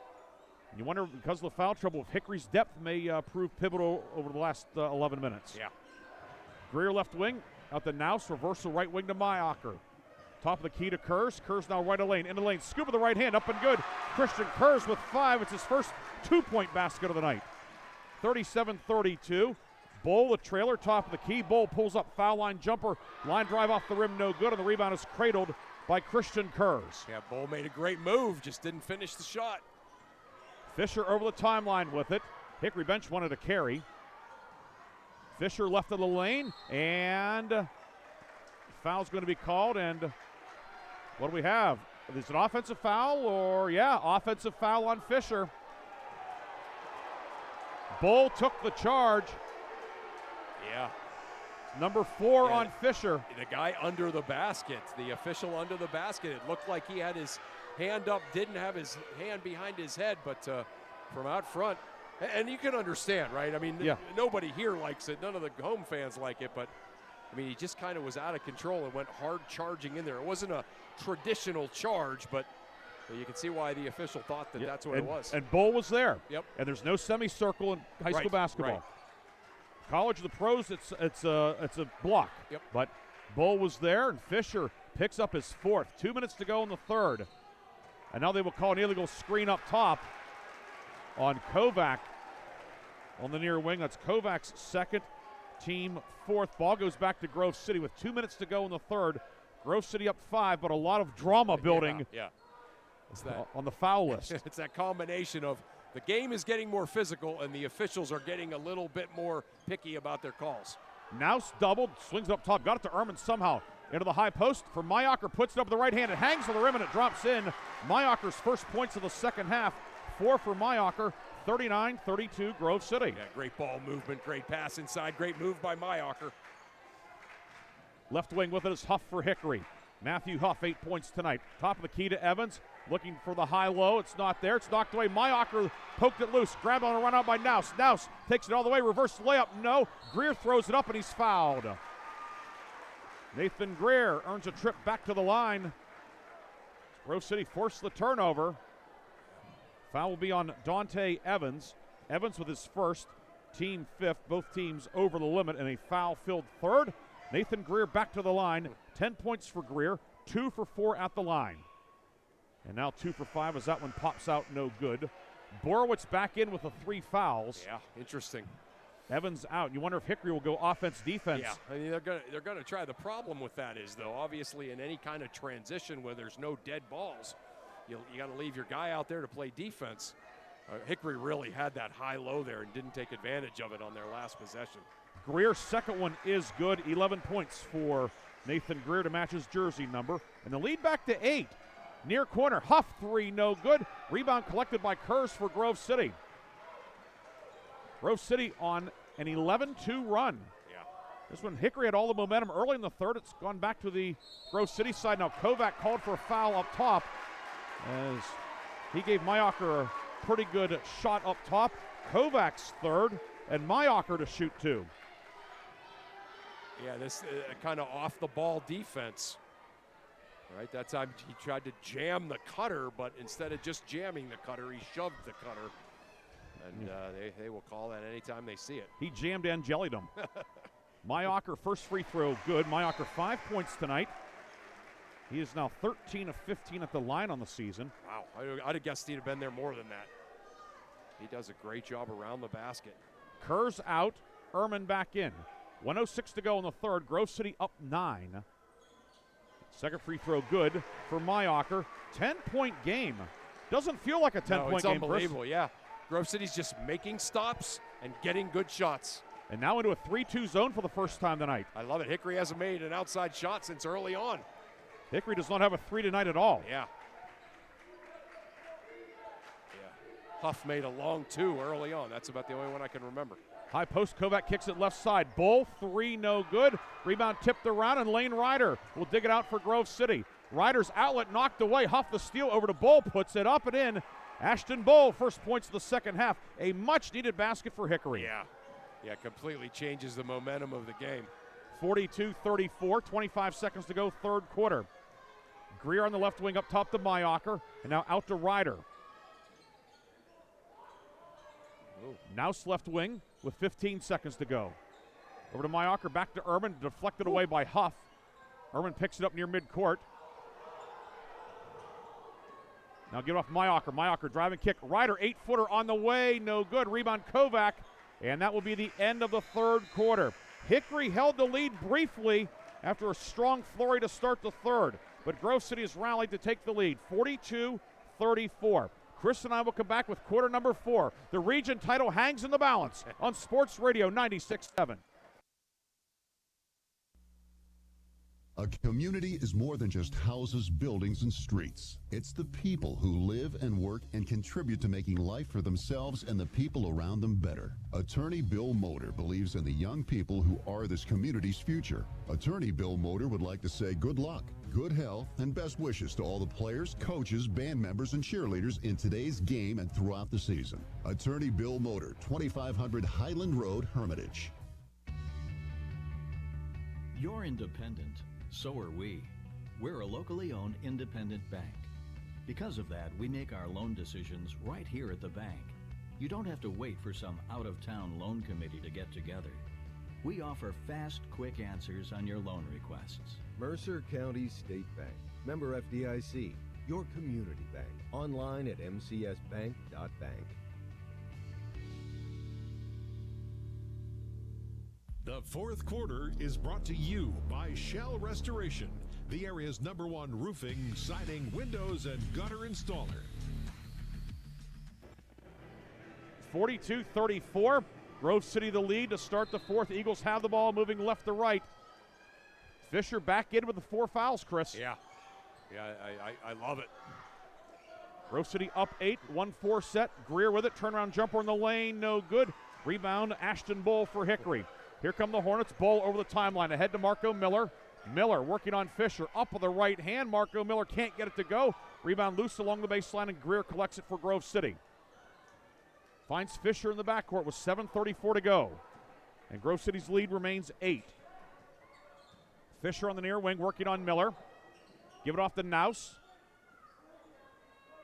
You wonder, because of the foul trouble, if Hickory's depth may prove pivotal over the last 11 minutes. Yeah. Greer left wing, out to Nouse. Reversal right wing to Mayocker. Top of the key to Kurz. Kurz now right of lane, in the lane. Scoop with the right hand, up and good. Christian Kurz with 5. It's his first 2-point basket of the night. 37-32. Bull, the trailer, top of the key. Bull pulls up, foul line jumper. Line drive off the rim, no good, and the rebound is cradled by Christian Kurz. Yeah, Bull made a great move, just didn't finish the shot. Fisher over the timeline with it. Hickory bench wanted to carry. Fisher left of the lane, and foul's going to be called, and what do we have? Is it an offensive foul, or, yeah, offensive foul on Fisher. Bull took the charge. Yeah. Number 4 on Fisher. The guy under the basket, the official under the basket. It looked like he had his hand up, didn't have his hand behind his head, but from out front. And you can understand, right? I mean, nobody here likes it. None of the home fans like it, but I mean, he just kind of was out of control and went hard charging in there. It wasn't a traditional charge, but you can see why the official thought that that's what it was. And Bull was there. Yep. And there's no semicircle in high school basketball. Right. College of the pros, it's a block. Yep. But Bull was there, and Fisher picks up his 4th. 2 minutes to go in the 3rd. And now they will call an illegal screen up top on Kovac on the near wing. That's Kovac's 2nd, team 4th. Ball goes back to Grove City with 2 minutes to go in the 3rd. Grove City up 5, but a lot of drama building on the foul list. It's that combination of the game is getting more physical and the officials are getting a little bit more picky about their calls. Now doubled, swings it up top, got it to Ehrman somehow. Into the high post for Mayacher, puts it up with the right hand. It hangs on the rim and it drops in. Mayacher's first points of the second half. 4 for Mayacher, 39-32 Grove City. Yeah, great ball movement, great pass inside, great move by Mayacher. Left wing with it is Huff for Hickory. Matthew Huff, 8 points tonight. Top of the key to Evans, looking for the high-low. It's not there. It's knocked away. Mayacher poked it loose. Grabbed on a run out by Naus. Naus takes it all the way. Reverse layup. No. Greer throws it up, and he's fouled. Nathan Greer earns a trip back to the line. Grove City forced the turnover. Foul will be on Dante Evans. Evans with his first, team 5th. Both teams over the limit in a foul-filled 3rd. Nathan Greer back to the line. 10 points for Greer. 2 for 4 at the line. And now 2 for 5 as that one pops out no good. Borowitz back in with the 3 fouls. Yeah, interesting. Evans out. You wonder if Hickory will go offense-defense. Yeah, I mean, they're gonna try. The problem with that is, though, obviously in any kind of transition where there's no dead balls, you got to leave your guy out there to play defense. Hickory really had that high-low there and didn't take advantage of it on their last possession. Greer's second one is good. 11 points for Nathan Greer to match his jersey number. And the lead back to 8. Near corner, Huff 3, no good. Rebound collected by Kurz for Grove City. Grove City on an 11-2 run. Yeah. This one, Hickory had all the momentum early in the 3rd. It's gone back to the Grove City side. Now Kovac called for a foul up top as he gave Mayacher a pretty good shot up top. Kovac's 3rd, and Mayacher to shoot 2. Yeah, this kind of off-the-ball defense. Right, that time he tried to jam the cutter, but instead of just jamming the cutter, he shoved the cutter. And they will call that anytime they see it. He jammed and jellied him. Mayacher, first free throw, good. Mayacher 5 points tonight. He is now 13 of 15 at the line on the season. Wow, I'd have guessed he'd have been there more than that. He does a great job around the basket. Kurz out, Ehrman back in. 1:06 to go in the 3rd. Grove City up 9. Second free throw good for Mayacher. 10-point game. Doesn't feel like a 10-point game. It's unbelievable, yeah. Grove City's just making stops and getting good shots. And now into a 3-2 zone for the first time tonight. I love it. Hickory hasn't made an outside shot since early on. Hickory does not have a 3 tonight at all. Yeah. Huff made a long 2 early on. That's about the only one I can remember. High post, Kovac kicks it left side. Bull, 3, no good. Rebound tipped around, and Lane Ryder will dig it out for Grove City. Ryder's outlet knocked away. Huff the steal over to Bull, puts it up and in. Ashton Bull, first points of the second half. A much-needed basket for Hickory. Yeah, completely changes the momentum of the game. 42-34, 25 seconds to go, 3rd quarter. Greer on the left wing up top to Mayacher, and now out to Ryder. Naus left wing with 15 seconds to go. Over to Mayacher, back to Ehrman, deflected away by Huff. Ehrman picks it up near midcourt. Now give it off Mayacher. Mayacher driving kick. Ryder, 8-footer on the way, no good. Rebound Kovac And that will be the end of the third quarter. Hickory held the lead briefly after a strong flurry to start the third, but Grove City has rallied to take the lead, 42-34. Chris and I will come back with quarter number 4. The region title hangs in the balance on Sports Radio 96.7. A community is more than just houses, buildings, and streets. It's the people who live and work and contribute to making life for themselves and the people around them better. Attorney Bill Motor believes in the young people who are this community's future. Attorney Bill Motor would like to say good luck, good health, and best wishes to all the players, coaches, band members, and cheerleaders in today's game and throughout the season. Attorney Bill Motor, 2500 Highland Road, Hermitage. You're independent. So are we. We're a locally owned independent bank. Because of that, we make our loan decisions right here at the bank. You don't have to wait for some out-of-town loan committee to get together. We offer fast, quick answers on your loan requests. Mercer County State Bank. Member FDIC. Your community bank. Online at mcsbank.bank. The fourth quarter is brought to you by Shell Restoration, the area's #1 roofing, siding, windows, and gutter installer. 42-34. Grove City the lead to start the fourth. Eagles have the ball moving left to right. Fisher back in with the 4 fouls, Chris. Yeah, I love it. Grove City up 8, 1-4 set. Greer with it. Turnaround jumper in the lane, no good. Rebound, Ashton Bull for Hickory. Here come the Hornets. Bull over the timeline. Ahead to Marco Miller. Miller working on Fisher. Up with the right hand. Marco Miller can't get it to go. Rebound loose along the baseline, and Greer collects it for Grove City. Finds Fisher in the backcourt with 7:34 to go. And Grove City's lead remains 8. Fisher on the near wing working on Miller. Give it off to Naus.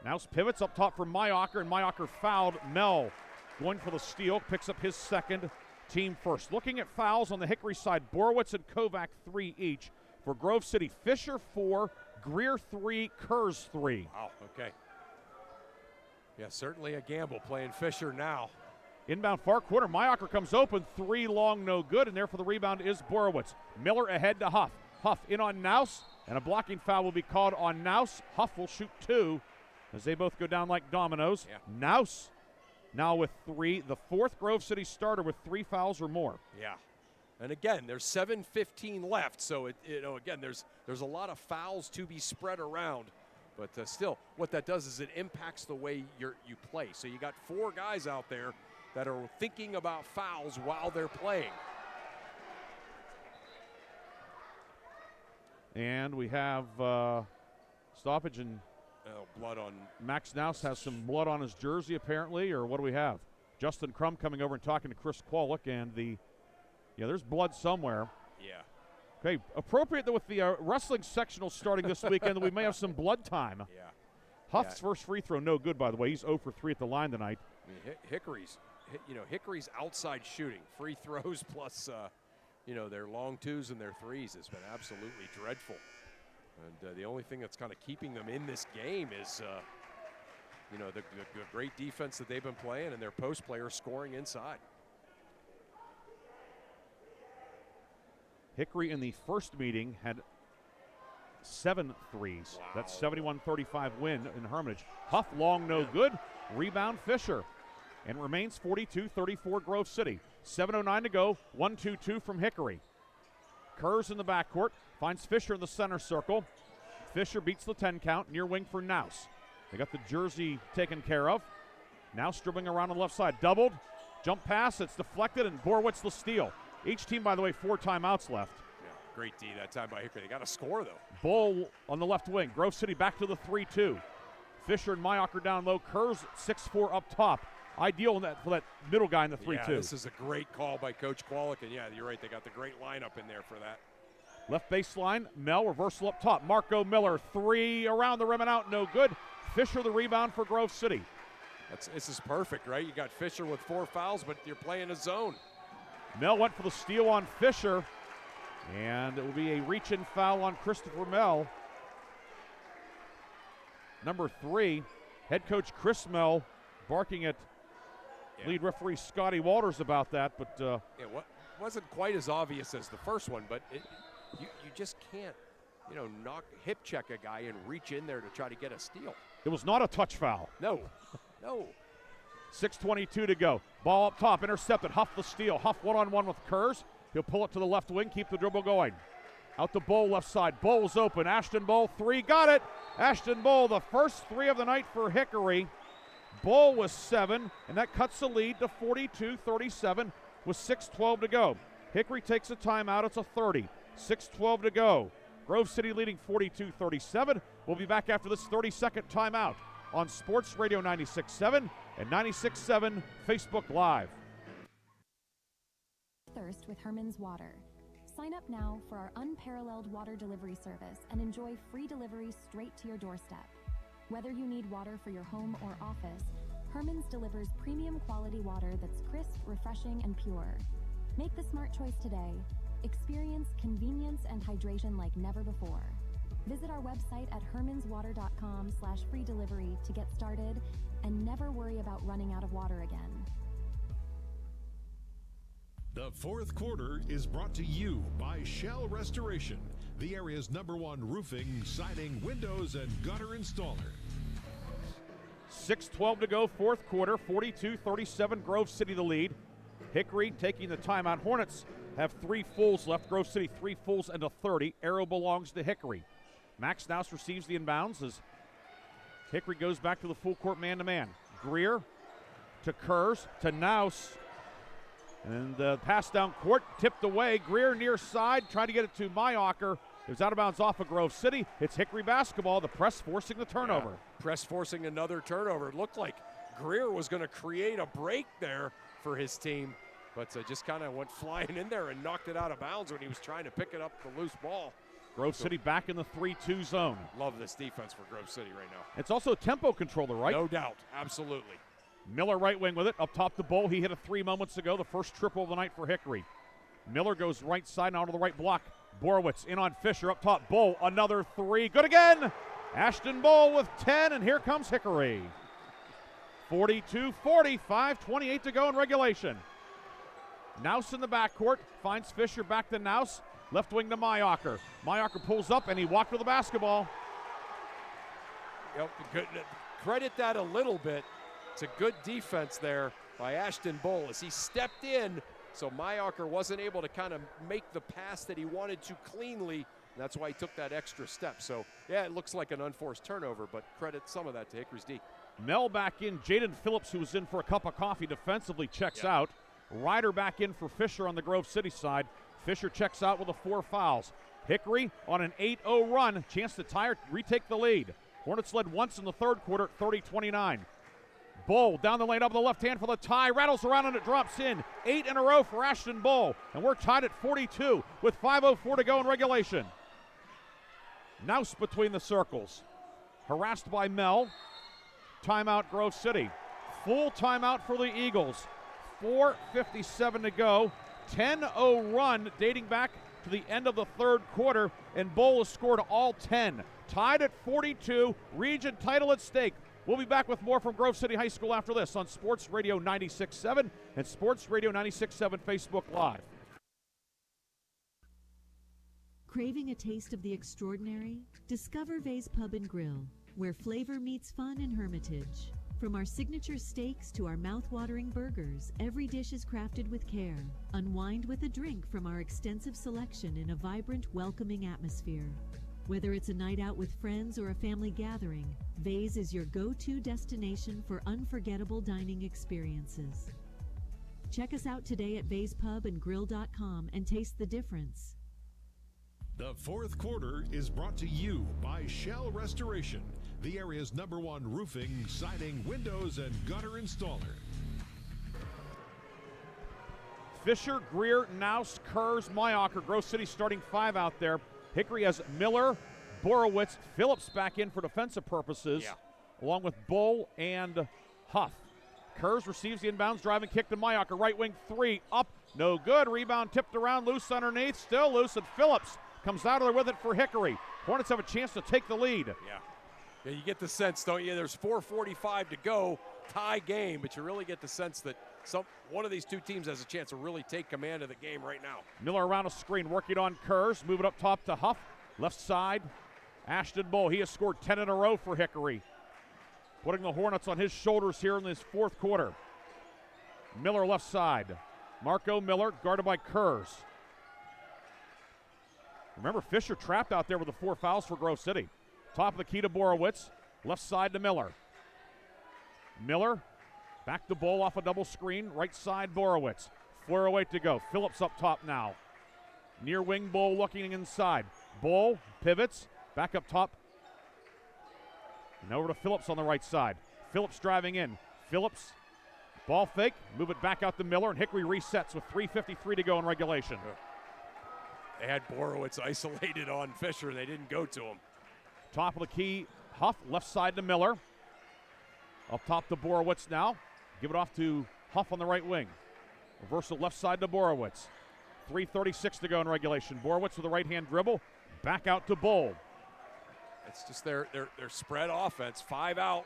Naus pivots up top for Mayocker, and Mayocker fouled. Mel going for the steal. Picks up his second. Team first. Looking at fouls on the Hickory side, Borowitz and Kovac 3 each. For Grove City, Fisher 4, Greer 3, Kurz 3. Wow, okay. Yeah, certainly a gamble playing Fisher now. Inbound far corner, Mayocker comes open, 3 long, no good, and there for the rebound is Borowitz. Miller ahead to Huff. Huff in on Naus, and a blocking foul will be called on Naus. Huff will shoot 2 as they both go down like dominoes. Yeah. Naus now with 3, the 4th Grove City starter with 3 fouls or more. Yeah, and again, there's 7:15 left, so again, there's a lot of fouls to be spread around, but still, what that does is it impacts the way you play. So you got 4 guys out there that are thinking about fouls while they're playing. And we have stoppage and. Blood on Max Naus has some blood on his jersey, apparently, or what do we have? Justin Crum coming over and talking to Chris Kwolek, and there's blood somewhere. Yeah. Okay, appropriate that with the wrestling sectional starting this weekend, that we may have some blood time. Yeah. Huff's first free throw, no good, by the way. He's 0 for 3 at the line tonight. I mean, Hickory's outside shooting, free throws plus, their long 2s and their 3s has been absolutely dreadful. And the only thing that's kind of keeping them in this game is, the great defense that they've been playing and their post players scoring inside. Hickory in the first meeting had 7 threes. Wow. That's 71-35 win in Hermitage. Huff long, no good. Rebound Fisher. And remains 42-34 Grove City. 7:09 to go. 1-2-2 from Hickory. Kurz in the backcourt. Finds Fisher in the center circle. Fisher beats the 10 count. Near wing for Naus. They got the jersey taken care of. Naus dribbling around on the left side. Doubled. Jump pass. It's deflected, and Borowitz the steal. Each team, by the way, 4 timeouts left. Yeah, great D that time by Hickory. They got to score, though. Bull on the left wing. Grove City back to the 3-2. Fisher and Mayocker down low. Kurz 6'4" up top. Ideal for that middle guy in the 3-2. Yeah, this is a great call by Coach Kwolek, and yeah, you're right. They got the great lineup in there for that. Left baseline, Mel, reversal up top. Marco Miller, 3 around the rim and out, no good. Fisher the rebound for Grove City. This is perfect, right? You got Fisher with 4 fouls, but you're playing a zone. Mel went for the steal on Fisher, and it will be a reach-in foul on Christopher Mel. Number 3, head coach Chris Mel barking at lead referee Scotty Walters about that, but it wasn't quite as obvious as the first one, but you just can't, hip check a guy and reach in there to try to get a steal. It was not a touch foul. No. 6:22 to go. Ball up top, intercepted. Huff the steal. Huff one-on-one with Kurz. He'll pull it to the left wing, keep the dribble going. Out to Bowl left side. Bowl's open. Ashton Bowl, 3. Got it. Ashton Bowl, the first 3 of the night for Hickory. Bowl was 7, and that cuts the lead to 42-37 with 6:12 to go. Hickory takes a timeout. It's a 30. 6:12 to go. Grove City leading 42-37. We'll be back after this 30-second timeout on Sports Radio 96.7 and 96.7 Facebook Live. Thirst with Herman's Water. Sign up now for our unparalleled water delivery service and enjoy free delivery straight to your doorstep. Whether you need water for your home or office, Herman's delivers premium quality water that's crisp, refreshing, and pure. Make the smart choice today. Experience convenience and hydration like never before. Visit our website at hermanswater.com/free delivery to get started and never worry about running out of water again. The fourth quarter is brought to you by Shell Restoration, the area's #1 roofing, siding, windows, and gutter installer. 6:12 to go, fourth quarter, 42-37, Grove City the lead. Hickory taking the timeout. Hornets have 3 fulls left. Grove City 3 fulls and a 30. Arrow belongs to Hickory. Max Naus receives the inbounds as Hickory goes back to the full court man-to-man. Greer to Kurz to Naus. And the pass down court, tipped away. Greer near side, trying to get it to Mayocker. It was out of bounds off of Grove City. It's Hickory basketball, the press forcing the turnover. Press forcing another turnover. It looked like Greer was going to create a break there for his team, but just kind of went flying in there and knocked it out of bounds when he was trying to pick it up the loose ball. Grove City back in the 3-2 zone. Love this defense for Grove City right now. It's also a tempo controller, right? No doubt, absolutely. Miller right wing with it, up top the Bowl. He hit a 3 moments ago, the first triple of the night for Hickory. Miller goes right side onto the right block. Borowitz in on Fisher, up top Bowl, another 3, good again! Ashton Bowl with 10, and here comes Hickory. 42-40, 5:28 to go in regulation. Naus in the backcourt, finds Fisher back to Naus, left wing to Mayocker. Mayocker pulls up, and he walked with the basketball. Yep, credit that a little bit. It's a good defense there by Ashton Bowl as he stepped in, so Mayocker wasn't able to kind of make the pass that he wanted to cleanly, and that's why he took that extra step. So, yeah, it looks like an unforced turnover, but credit some of that to Hickory's D. Mel back in. Jaden Phillips, who was in for a cup of coffee defensively, checks out. Ryder back in for Fisher on the Grove City side. Fisher checks out with the 4 fouls. Hickory on an 8-0 run, chance to tie or retake the lead. Hornets led once in the third quarter at 30-29. Bowl down the lane up the left hand for the tie, rattles around and it drops in. 8 in a row for Ashton Bowl, and we're tied at 42 with 5:04 to go in regulation. Naus between the circles, harassed by Mel. Timeout Grove City. Full timeout for the Eagles. 4:57 to go. 10-0 run dating back to the end of the third quarter, and Bowl has scored all 10. Tied at 42, region title at stake. We'll be back with more from Grove City High School after this on Sports Radio 96.7 and Sports Radio 96.7 Facebook Live. Craving a taste of the extraordinary? Discover Vay's Pub and Grill, where flavor meets fun in Hermitage. From our signature steaks to our mouth-watering burgers, every dish is crafted with care. Unwind with a drink from our extensive selection in a vibrant, welcoming atmosphere. Whether it's a night out with friends or a family gathering, Vay's is your go-to destination for unforgettable dining experiences. Check us out today at vayspubandgrill.com and taste the difference. The fourth quarter is brought to you by Shell Restoration, the area's #1 roofing, siding, windows, and gutter installer. Fisher, Greer, Naus, Kurz, Mayocker, Grove City starting 5 out there. Hickory has Miller, Borowitz, Phillips back in for defensive purposes, along with Bull and Huff. Kurz receives the inbounds, driving kick to Mayocker, right wing 3, up, no good. Rebound tipped around, loose underneath, still loose, and Phillips comes out of there with it for Hickory. Hornets have a chance to take the lead. Yeah, you get the sense, don't you? There's 4:45 to go, tie game, but you really get the sense that one of these two teams has a chance to really take command of the game right now. Miller around a screen, working on Kurz, moving up top to Huff. Left side, Ashton Bull. He has scored 10 in a row for Hickory, putting the Hornets on his shoulders here in this fourth quarter. Miller left side. Marco Miller guarded by Kurz. Remember, Fisher trapped out there with the 4 fouls for Grove City. Top of the key to Borowitz. Left side to Miller. Miller back to Bull off a double screen. Right side Borowitz. 4:08 to go. Phillips up top now. Near wing Bull looking inside. Bull pivots. Back up top. And over to Phillips on the right side. Phillips driving in. Phillips, ball fake. Move it back out to Miller, and Hickory resets with 3:53 to go in regulation. They had Borowitz isolated on Fisher. They didn't go to him. Top of the key, Huff, left side to Miller. Up top to Borowitz now. Give it off to Huff on the right wing. Reversal left side to Borowitz. 3:36 to go in regulation. Borowitz with a right-hand dribble. Back out to Bull. It's just their spread offense. 5 out.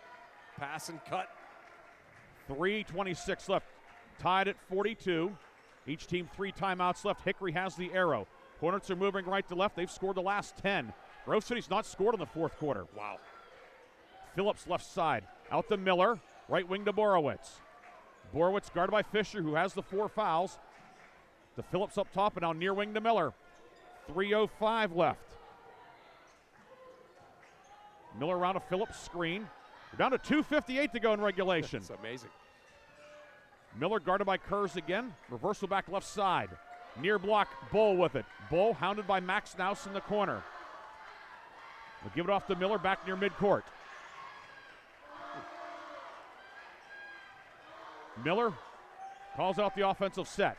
Pass and cut. 3:26 left. Tied at 42. Each team 3 timeouts left. Hickory has the arrow. Hornets are moving right to left. They've scored the last 10. Grove City's not scored in the fourth quarter. Wow. Phillips left side. Out to Miller. Right wing to Borowitz. Borowitz guarded by Fisher, who has the 4 fouls. To Phillips up top, and now near wing to Miller. 3:05 left. Miller around a Phillips screen. We're down to 2:58 to go in regulation. That's amazing. Miller guarded by Kurz again. Reversal back left side. Near block, Bull with it. Bull hounded by Max Naus in the corner. We'll give it off to Miller back near midcourt. Miller calls out the offensive set.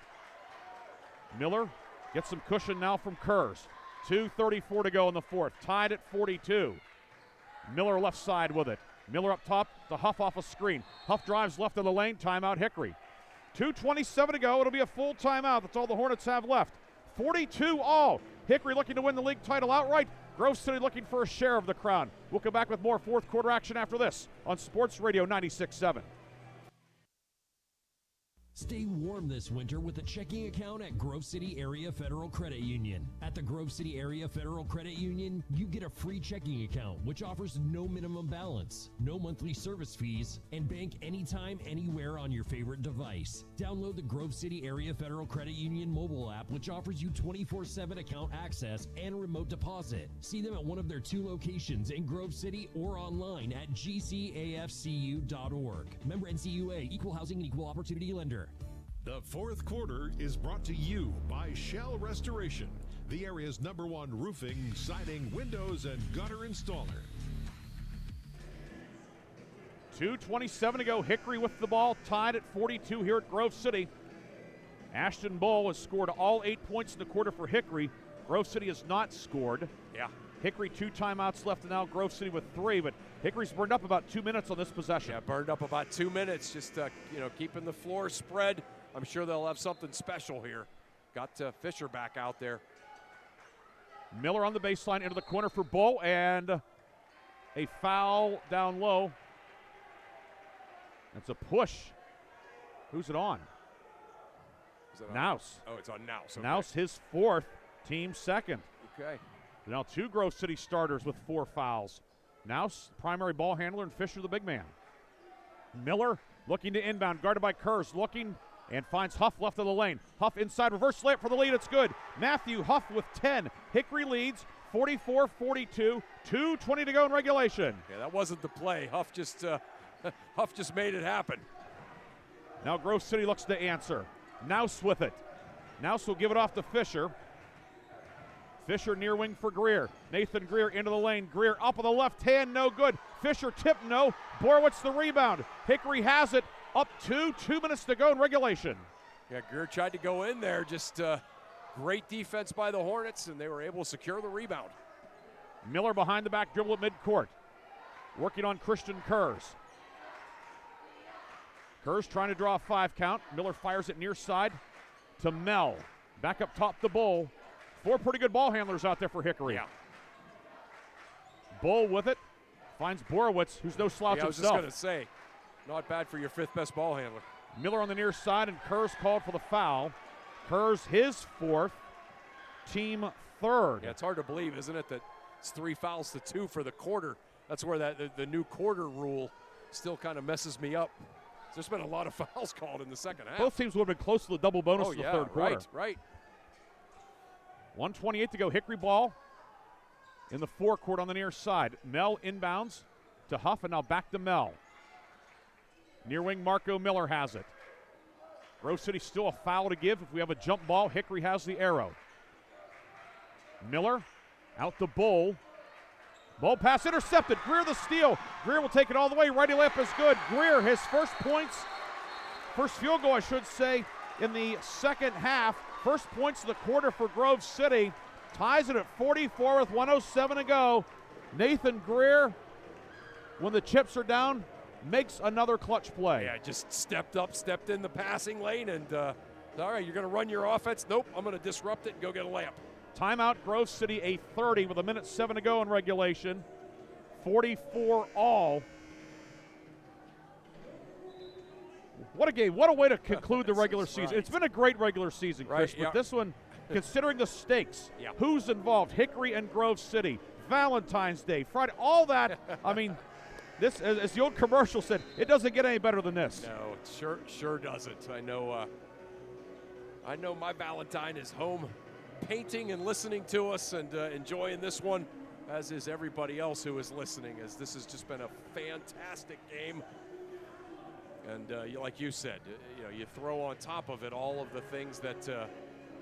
Miller gets some cushion now from Kurz. 2:34 to go in the fourth. Tied at 42. Miller left side with it. Miller up top to Huff off a screen. Huff drives left of the lane. Timeout Hickory. 2:27 to go. It'll be a full timeout. That's all the Hornets have left. 42 all. Hickory looking to win the league title outright. Grove City looking for a share of the crown. We'll come back with more fourth quarter action after this on Sports Radio 96.7. Stay warm this winter with a checking account at Grove City Area Federal Credit Union. At the Grove City Area Federal Credit Union, you get a free checking account, which offers no minimum balance, no monthly service fees, and bank anytime, anywhere on your favorite device. Download the Grove City Area Federal Credit Union mobile app, which offers you 24/7 account access and remote deposit. See them at one of their 2 locations in Grove City or online at gcafcu.org. Member NCUA, Equal Housing and Equal Opportunity Lender. The fourth quarter is brought to you by Shell Restoration, the area's #1 roofing, siding, windows, and gutter installer. 2:27 to go. Hickory with the ball, tied at 42 here at Grove City. Ashton Bull has scored all 8 points in the quarter for Hickory. Grove City has not scored. Yeah. Hickory 2 timeouts left, and now Grove City with 3, but Hickory's burned up about 2 minutes on this possession. Yeah, burned up about 2 minutes, just keeping the floor spread. I'm sure they'll have something special here. Got Fisher back out there. Miller on the baseline into the corner for Bull, and a foul down low. It's a push. Who's it on? Is it on? Naus. Oh, it's on Naus. Okay. Naus, his 4th, team 2nd. Okay. Now 2 Grove City starters with 4 fouls. Naus, primary ball handler, and Fisher, the big man. Miller looking to inbound, guarded by Kurz, looking and finds Huff left of the lane. Huff inside, reverse layup for the lead. It's good. Matthew Huff with 10. Hickory leads 44-42. 2:20 to go in regulation. Yeah, that wasn't the play. Huff just made it happen. Now Grove City looks to answer. Naus with it. Naus will give it off to Fisher. Fisher near wing for Greer. Nathan Greer into the lane. Greer up on the left hand, no good. Fisher tip, no. Borowitz the rebound. Hickory has it. Up 2 minutes to go in regulation. Yeah, Greer tried to go in there. Just great defense by the Hornets, and they were able to secure the rebound. Miller behind the back dribble at midcourt. Working on Christian Kurz. Kurz trying to draw a 5 count. Miller fires it near side to Mel. Back up top to Bull. 4 pretty good ball handlers out there for Hickory. Yeah. Bull with it. Finds Borowitz, who's no slouch I was himself. just going to say, not bad for your 5th best ball handler. Miller on the near side, and Kerr's called for the foul. Kerr's his fourth, team third. Yeah, it's hard to believe, isn't it, that it's 3 fouls to 2 for the quarter. That's where the new quarter rule still kind of messes me up. There's been a lot of fouls called in the second half. Both teams would have been close to the double bonus in the third quarter. Right. 1:28 to go. Hickory ball in the forecourt on the near side. Mel inbounds to Huff, and now back to Mel. Near wing Marco Miller has it. Grove City still a foul to give. If we have a jump ball, Hickory has the arrow. Miller out to Bull. Ball pass intercepted. Greer the steal. Greer will take it all the way. Righty layup is good. Greer, his first field goal, I should say, in the second half. First points of the quarter for Grove City. Ties it at 44 with 1:07 to go. Nathan Greer, when the chips are down, makes another clutch play. Yeah, just stepped in the passing lane, and all right, you're going to run your offense. Nope, I'm going to disrupt it and go get a layup. Timeout, Grove City, a 30 with 1:07 to go in regulation. 44 all. What a game. What a way to conclude the regular season. Right. It's been a great regular season, Chris, Right, but this one, considering the stakes, Yeah. who's involved, Hickory and Grove City, Valentine's Day, Friday, all that, I mean, this, as the old commercial said, it doesn't get any better than this. No, it sure doesn't. I know my Valentine is home painting and listening to us and enjoying this one, as is everybody else who is listening, as this has just been a fantastic game. And like you said, you throw on top of it all of the things that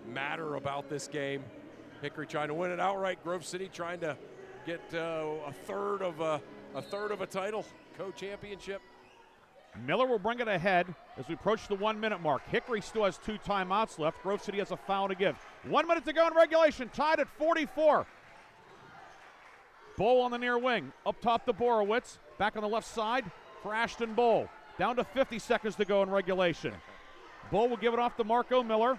matter about this game. Hickory trying to win it outright. Grove City trying to get a third of a title, co-championship. Miller will bring it ahead as we approach the 1 minute mark. Hickory still has 2 timeouts left. Grove City has a foul to give. 1 minute to go in regulation, tied at 44. Bull on the near wing, up top to Borowitz. Back on the left side for Ashton Bull. Down to 50 seconds to go in regulation. Bull will give it off to Marco Miller.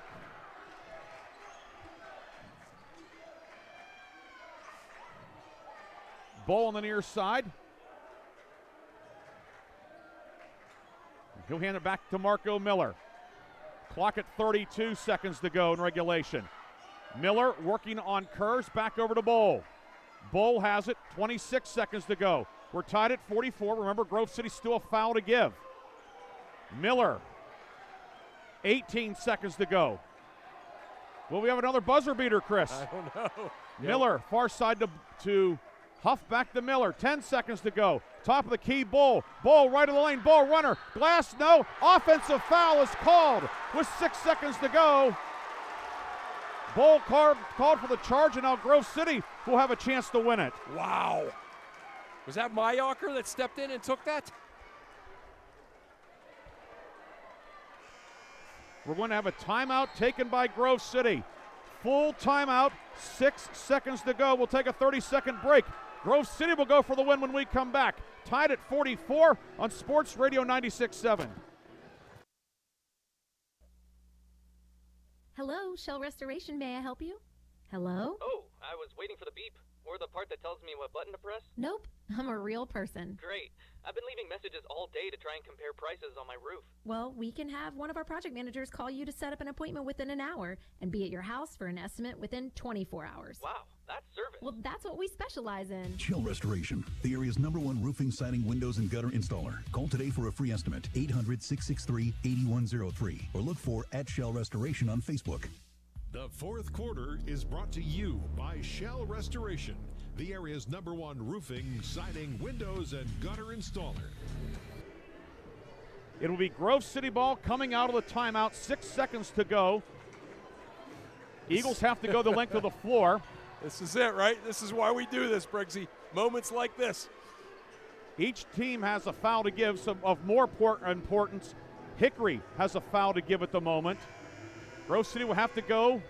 Bull on the near side. He'll hand it back to Marco Miller. Clock at 32 seconds to go in regulation. Miller working on Kurz, back over to Bull. Bull has it, 26 seconds to go. We're tied at 44. Remember, Grove City still a foul to give. Miller, 18 seconds to go. Will we have another buzzer beater, Chris? I don't know. Miller, far side to Huff, back to Miller. 10 seconds to go. Top of the key, Bull. Bull right of the lane. Bull runner. Glass, no. Offensive foul is called with 6 seconds to go. Bull called for the charge, and now Grove City will have a chance to win it. Wow. Was that Mayocker that stepped in and took that? We're going to have a timeout taken by Grove City. Full timeout, 6 seconds to go. We'll take a 30-second break. Grove City will go for the win when we come back. Tied at 44 on Sports Radio 96.7. Hello, Shell Restoration. May I help you? Hello? Oh, I was waiting for the beep. Or the part that tells me what button to press. Nope, I'm a real person. Great. I've been leaving messages all day to try and compare prices on my roof. Well, we can have one of our project managers call you to set up an appointment within an hour and be at your house for an estimate within 24 hours. Wow, that's service. Well, that's what we specialize in. Shell Restoration, the area's #1 roofing, siding, windows, and gutter installer. Call today for a free estimate, 800-663-8103, or look for @Shell Restoration on Facebook. The fourth quarter is brought to you by Shell Restoration, the area's #1 roofing, siding, windows, and gutter installer. It will be Grove City ball coming out of the timeout. 6 seconds to go. Eagles have to go the length of the floor. This is it, right? This is why we do this, Briggsy. Moments like this. Each team has a foul to give. Some of more importance, Hickory has a foul to give at the moment. Grove City will have to go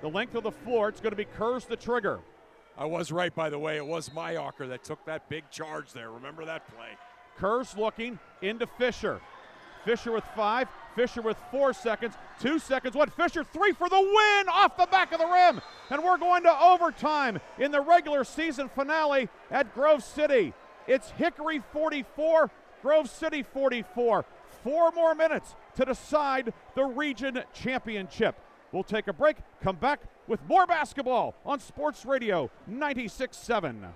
the length of the floor. It's going to be Kurz the trigger. I was right, by the way. It was Mayocker that took that big charge there. Remember that play. Kurz looking into Fisher. Fisher with 5. Fisher with 4 seconds. 2 seconds. What? Fisher 3 for the win off the back of the rim. And we're going to overtime in the regular season finale at Grove City. It's Hickory 44, Grove City 44. 4 more minutes to decide the region championship. We'll take a break, come back with more basketball on Sports Radio 96.7.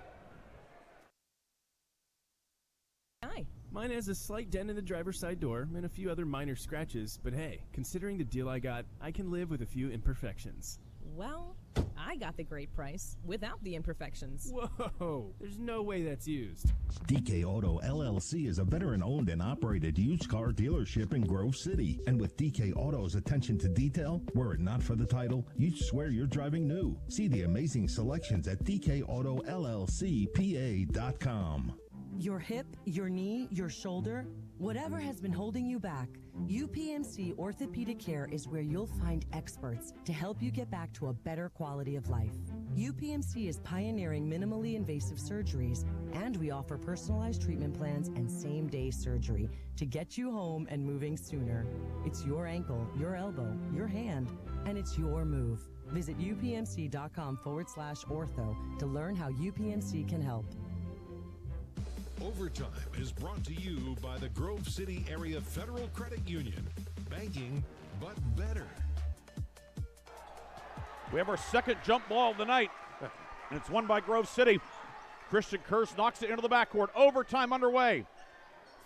Hi. Mine has a slight dent in the driver's side door and a few other minor scratches, but hey, considering the deal I got, I can live with a few imperfections. Well, I got the great price without the imperfections. Whoa, there's no way that's used. DK Auto LLC is a veteran-owned and operated used car dealership in Grove City. And with DK Auto's attention to detail, were it not for the title, you'd swear you're driving new. See the amazing selections at DKAutoLLCPA.com. Your hip, your knee, your shoulder, whatever has been holding you back, UPMC Orthopedic Care is where you'll find experts to help you get back to a better quality of life. UPMC is pioneering minimally invasive surgeries, and we offer personalized treatment plans and same-day surgery to get you home and moving sooner. It's your ankle, your elbow, your hand, and it's your move. Visit upmc.com/ortho to learn how UPMC can help. Overtime is brought to you by the Grove City Area Federal Credit Union. Banking, but better. We have our second jump ball of the night, and it's won by Grove City. Christian Kurz knocks it into the backcourt. Overtime underway.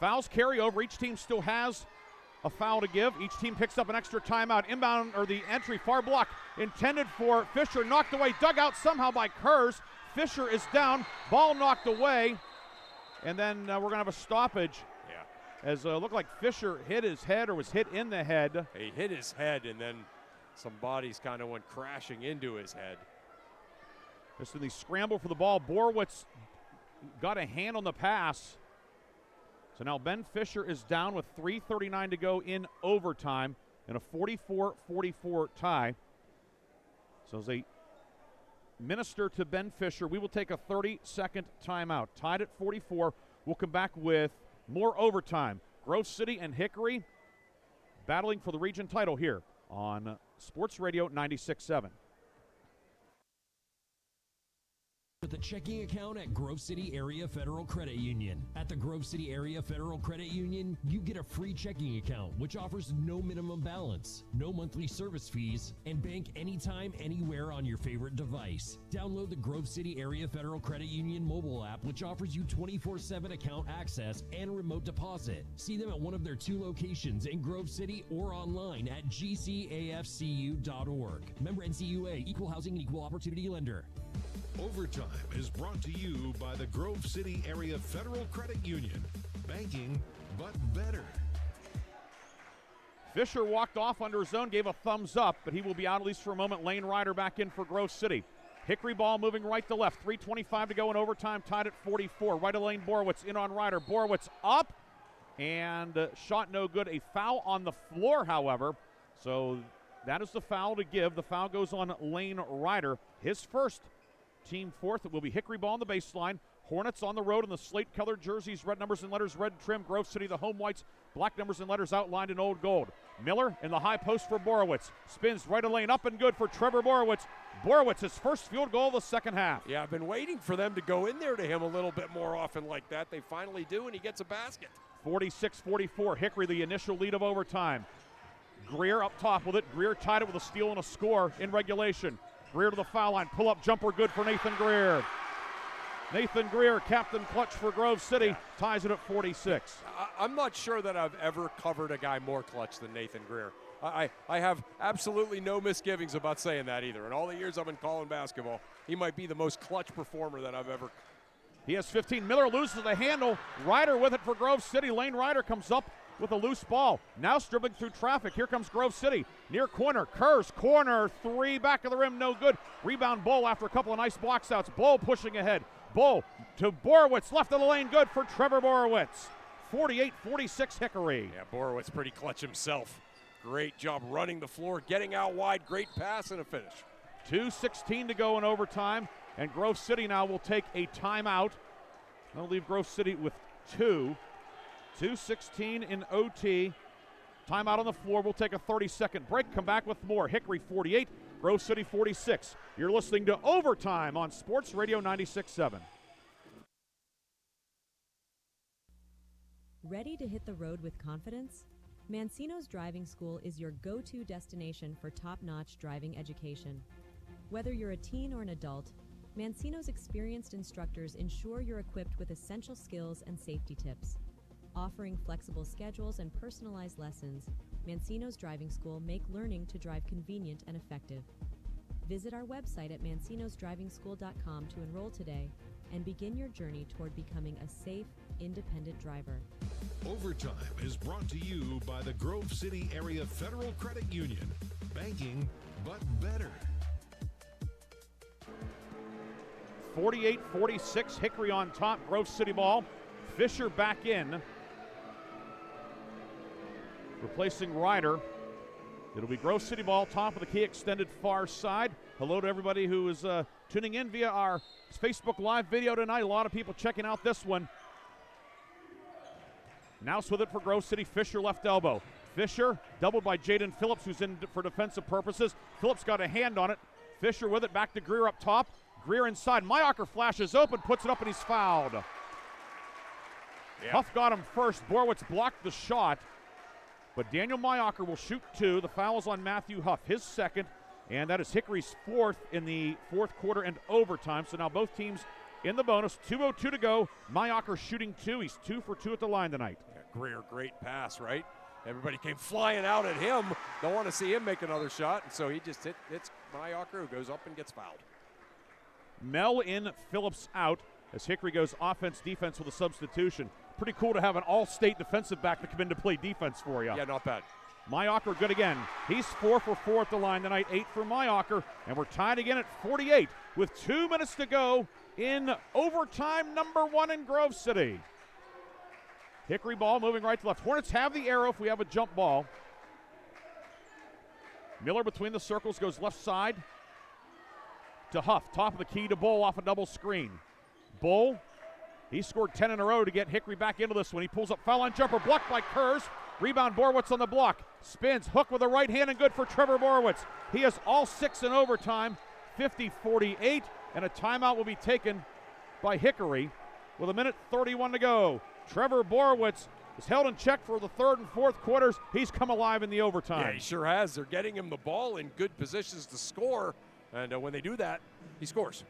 Fouls carry over. Each team still has a foul to give. Each team picks up an extra timeout. Inbound, or the entry, far block intended for Fisher. Knocked away, dug out somehow by Kurz. Fisher is down. Ball knocked away. And then we're going to have a stoppage. Yeah. As it looked like Fisher hit his head or was hit in the head. He hit his head, and then some bodies kind of went crashing into his head. Just in the scramble for the ball, Borowitz got a hand on the pass. So now Ben Fisher is down with 3:39 to go in overtime in a 44-44 tie. So as they minister to Ben Fisher, we will take a 30-second timeout. Tied at 44. We'll come back with more overtime. Grove City and Hickory battling for the region title here on Sports Radio 96.7. With a checking account at Grove City Area Federal Credit Union. At the Grove City Area Federal Credit Union, you get a free checking account, which offers no minimum balance, no monthly service fees, and bank anytime, anywhere on your favorite device. Download the Grove City Area Federal Credit Union mobile app, which offers you 24/7 account access and remote deposit. See them at one of their 2 locations in Grove City or online at gcafcu.org. Member NCUA, Equal Housing and Equal Opportunity Lender. Overtime is brought to you by the Grove City Area Federal Credit Union. Banking, but better. Fisher walked off under his own, gave a thumbs up, but he will be out at least for a moment. Lane Ryder back in for Grove City. Hickory ball moving right to left. 3:25 to go in overtime, tied at 44. Right of lane, Borowitz in on Ryder. Borowitz up, and shot no good. A foul on the floor, however. So that is the foul to give. The foul goes on Lane Ryder. His first, team fourth. It will be Hickory ball on the baseline. Hornets on the road in the slate-colored jerseys, red numbers and letters, red trim. Grove City, the home whites, black numbers and letters outlined in old gold. Miller in the high post for Borowitz. Spins right of lane, up and good for Trevor Borowitz. Borowitz, his first field goal of the second half. Yeah, I've been waiting for them to go in there to him a little bit more often like that. They finally do, and he gets a basket. 46-44, Hickory the initial lead of overtime. Greer up top with it. Greer tied it with a steal and a score in regulation. Greer to the foul line. Pull-up jumper good for Nathan Greer. Nathan Greer, captain clutch for Grove City, ties it at 46. I'm not sure that I've ever covered a guy more clutch than Nathan Greer. I have absolutely no misgivings about saying that either. In all the years I've been calling basketball, he might be the most clutch performer that I've ever. He has 15. Miller loses the handle. Ryder with it for Grove City. Lane Ryder comes up with a loose ball. Now dribbling through traffic. Here comes Grove City. Near corner. Kurz, corner, 3, back of the rim, no good. Rebound Bull after a couple of nice box outs. Bull pushing ahead. Bull to Borowitz, left of the lane, good for Trevor Borowitz. 48-46 Hickory. Yeah, Borowitz pretty clutch himself. Great job running the floor, getting out wide, great pass and a finish. 2:16 to go in overtime, and Grove City now will take a timeout. That'll leave Grove City with 2. 2:16 in OT. Timeout on the floor. We'll take a 30-second break. Come back with more. Hickory 48, Grove City 46. You're listening to Overtime on Sports Radio 96.7. Ready to hit the road with confidence? Mancino's Driving School is your go-to destination for top-notch driving education. Whether you're a teen or an adult, Mancino's experienced instructors ensure you're equipped with essential skills and safety tips. Offering flexible schedules and personalized lessons, Mancino's Driving School make learning to drive convenient and effective. Visit our website at mancinosdrivingschool.com to enroll today and begin your journey toward becoming a safe, independent driver. Overtime is brought to you by the Grove City Area Federal Credit Union. Banking, but better. 48-46, Hickory on top, Grove City ball. Fisher back in, replacing Ryder. It'll be Grove City ball, top of the key, extended far side. Hello to everybody who is tuning in via our Facebook Live video tonight. A lot of people checking out this one. Nouse with it for Grove City. Fisher left elbow. Fisher doubled by Jaden Phillips, who's in for defensive purposes. Phillips got a hand on it. Fisher with it back to Greer up top. Greer inside. Mayacher flashes open, puts it up, and he's fouled. Yeah. Huff got him first. Borwitz blocked the shot. But Daniel Mayacher will shoot two. The foul is on Matthew Huff, his second. And that is Hickory's fourth in the fourth quarter and overtime. So now both teams in the bonus. 2:02 to go. Mayacher shooting two. He's 2 for 2 at the line tonight. Yeah, Greer, great pass, right? Everybody came flying out at him. Don't want to see him make another shot. And so he just hits Mayacher, who goes up and gets fouled. Mel in, Phillips out as Hickory goes offense-defense with a substitution. Pretty cool to have an all-state defensive back to come in to play defense for you. Yeah, not bad. Mayacher good again. He's 4 for 4 at the line tonight, 8 for Mayacher, and we're tied again at 48 with 2 minutes to go in overtime number 1 in Grove City. Hickory ball moving right to left. Hornets have the arrow if we have a jump ball. Miller between the circles goes left side to Huff. Top of the key to Bull off a double screen. Bull, he scored 10 in a row to get Hickory back into this one. He pulls up foul line jumper, blocked by Kurz. Rebound, Borwitz on the block. Spins, hook with a right hand and good for Trevor Borwitz. He has all 6 in overtime, 50-48, and a timeout will be taken by Hickory with 1:31 to go. Trevor Borwitz is held in check for the third and fourth quarters. He's come alive in the overtime. Yeah, he sure has. They're getting him the ball in good positions to score, and when they do that, he scores.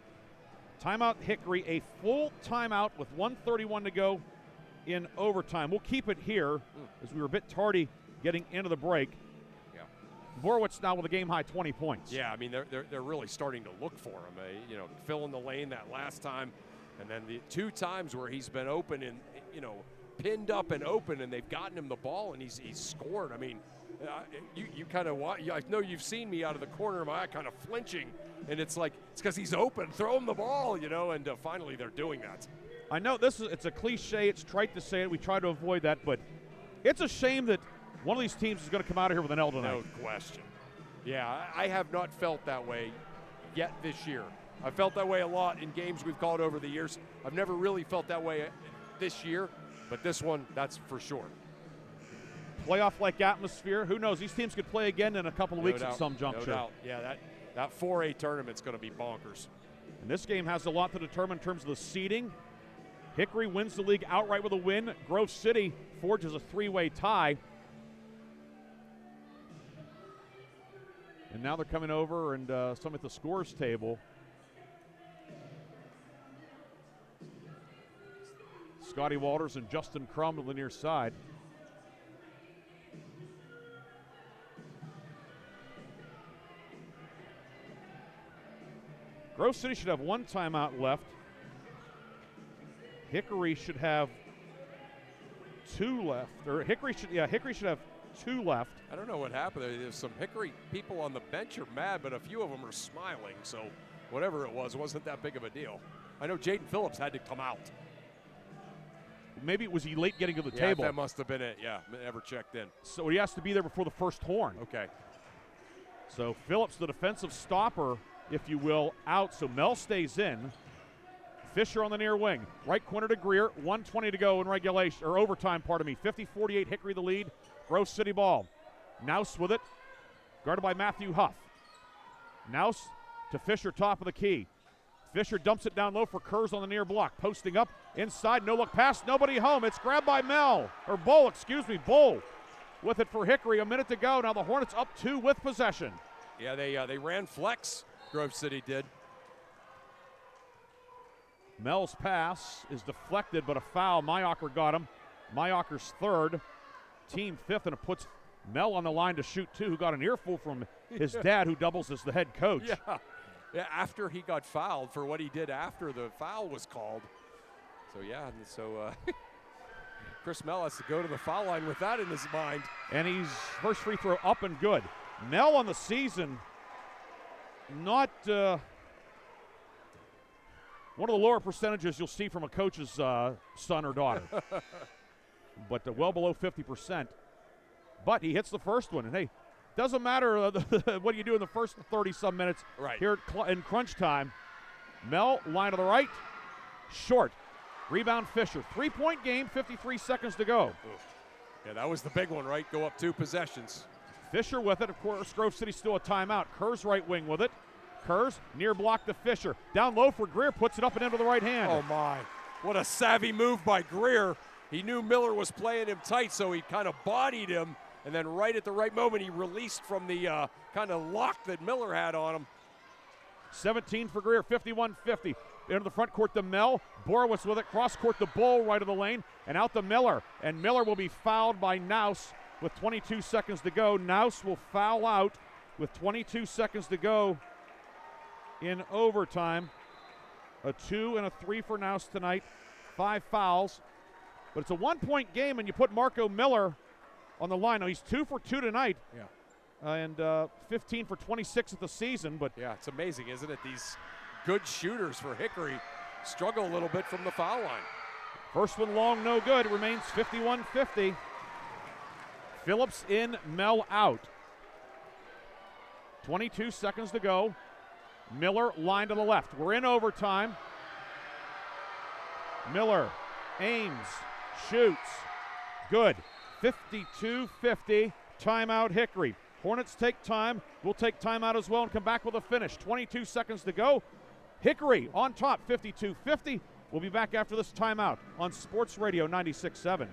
Timeout Hickory, a full timeout with 1:31 to go in overtime. We'll keep it here as we were a bit tardy getting into the break. Yeah. Borwitz now with a game-high 20 points. Yeah, I mean, they're really starting to look for him. Filling the lane that last time, and then the 2 times where he's been open and, pinned up and open, and they've gotten him the ball, and he's scored. I mean, you kind of want. I know you've seen me out of the corner of my eye kind of flinching, and it's like it's because he's open. Throw him the ball, and finally they're doing that. I know it's a cliche. It's trite to say it. We try to avoid that, but it's a shame that one of these teams is going to come out of here with an L tonight. No question. Yeah, I have not felt that way yet this year. I've felt that way a lot in games we've called over the years. I've never really felt that way this year, but this one, that's for sure. Playoff-like atmosphere. Who knows? These teams could play again in a couple of weeks at some juncture. No doubt. Yeah, that 4A tournament's going to be bonkers. And this game has a lot to determine in terms of the seeding. Hickory wins the league outright with a win. Grove City forges a 3-way tie. And now they're coming over and some at the scores table. Scotty Walters and Justin Crum to the near side. Grove City should have 1 timeout left. Hickory should have 2 left. Or Hickory should have 2 left. I don't know what happened. There's some Hickory people on the bench are mad, but a few of them are smiling. So whatever it wasn't that big of a deal. I know Jaden Phillips had to come out. Maybe was he late getting to the table? That must have been it. Yeah, never checked in. So he has to be there before the first horn. Okay. So Phillips, the defensive stopper, if you will, out. So Mel stays in. Fisher on the near wing. Right corner to Greer. 1:20 to go in regulation, or overtime, pardon me. 50-48, Hickory the lead. Grove City ball. Nouse with it. Guarded by Matthew Huff. Nouse to Fisher, top of the key. Fisher dumps it down low for Kurz on the near block. Posting up inside, no look pass, nobody home. It's grabbed by Bull. with it for Hickory. A minute to go. Now the Hornets up 2 with possession. Yeah, they ran flex, Grove City did. Mel's pass is deflected, but a foul. Mayocker got him. Mayocker's third, team fifth, and it puts Mel on the line to shoot 2, who got an earful from his dad, who doubles as the head coach. Yeah, after he got fouled for what he did after the foul was called. So, Chris Mel has to go to the foul line with that in his mind. And he's first free throw up and good. Mel on the season, not one of the lower percentages you'll see from a coach's son or daughter, but well below 50%. But he hits the first one, and hey, doesn't matter what you do in the first 30-some minutes here in crunch time. Mel, line to the right, short. Rebound Fisher. 3-point game, 53 seconds to go. Yeah, that was the big one, right? Go up 2 possessions. Fisher with it. Of course, Grove City still a timeout. Kerr's right wing with it. Kerr's near block to Fisher. Down low for Greer, puts it up and into the right hand. Oh, my. What a savvy move by Greer. He knew Miller was playing him tight, so he kind of bodied him. And then right at the right moment, he released from the kind of lock that Miller had on him. 17 for Greer, 51-50. Into the front court to Mel. Borowitz with it. Cross court to Bull, right of the lane. And out to Miller. And Miller will be fouled by Naus with 22 seconds to go. Naus will foul out with 22 seconds to go in overtime. A 2 and a 3 for Naus tonight. 5 fouls. But it's a 1-point game, and you put Marco Miller on the line. Now, he's 2 for 2 tonight. Yeah. And 15 for 26 at the season. But yeah, it's amazing, isn't it? These good shooters for Hickory struggle a little bit from the foul line. First one long, no good. It remains 51-50. Phillips in, Mel out. 22 seconds to go. Miller, line to the left. We're in overtime. Miller aims, shoots. Good. 52-50. Timeout Hickory. Hornets take time. We'll take timeout as well and come back with a finish. 22 seconds to go. Hickory on top, 52-50. We'll be back after this timeout on Sports Radio 96.7.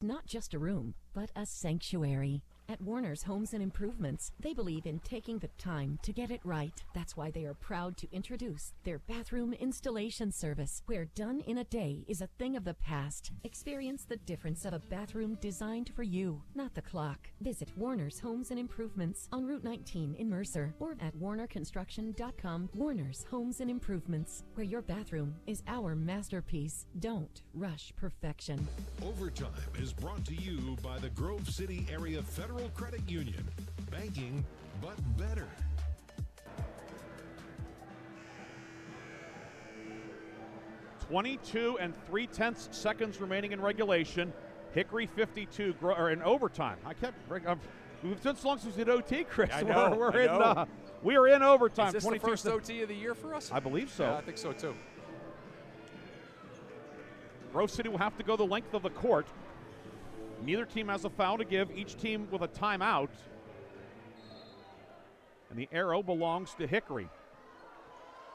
Not just a room, but a sanctuary. At Warner's Homes and Improvements, they believe in taking the time to get it right. That's why they are proud to introduce their bathroom installation service, where done in a day is a thing of the past. Experience the difference of a bathroom designed for you, not the clock. Visit Warner's Homes and Improvements on Route 19 in Mercer or at warnerconstruction.com. Warner's Homes and Improvements, where your bathroom is our masterpiece. Don't rush perfection. Overtime is brought to you by the Grove City Area Federal Credit Union. Banking, but better. .22 3/10 seconds remaining in regulation. Hickory 52, or in overtime. I can't. We've been so long since we did OT, Chris. I know. We are in overtime. Is this the first OT of the year for us? I believe so. Yeah, I think so too. Grove City will have to go the length of the court. Neither team has a foul to give, each team with a timeout. And the arrow belongs to Hickory.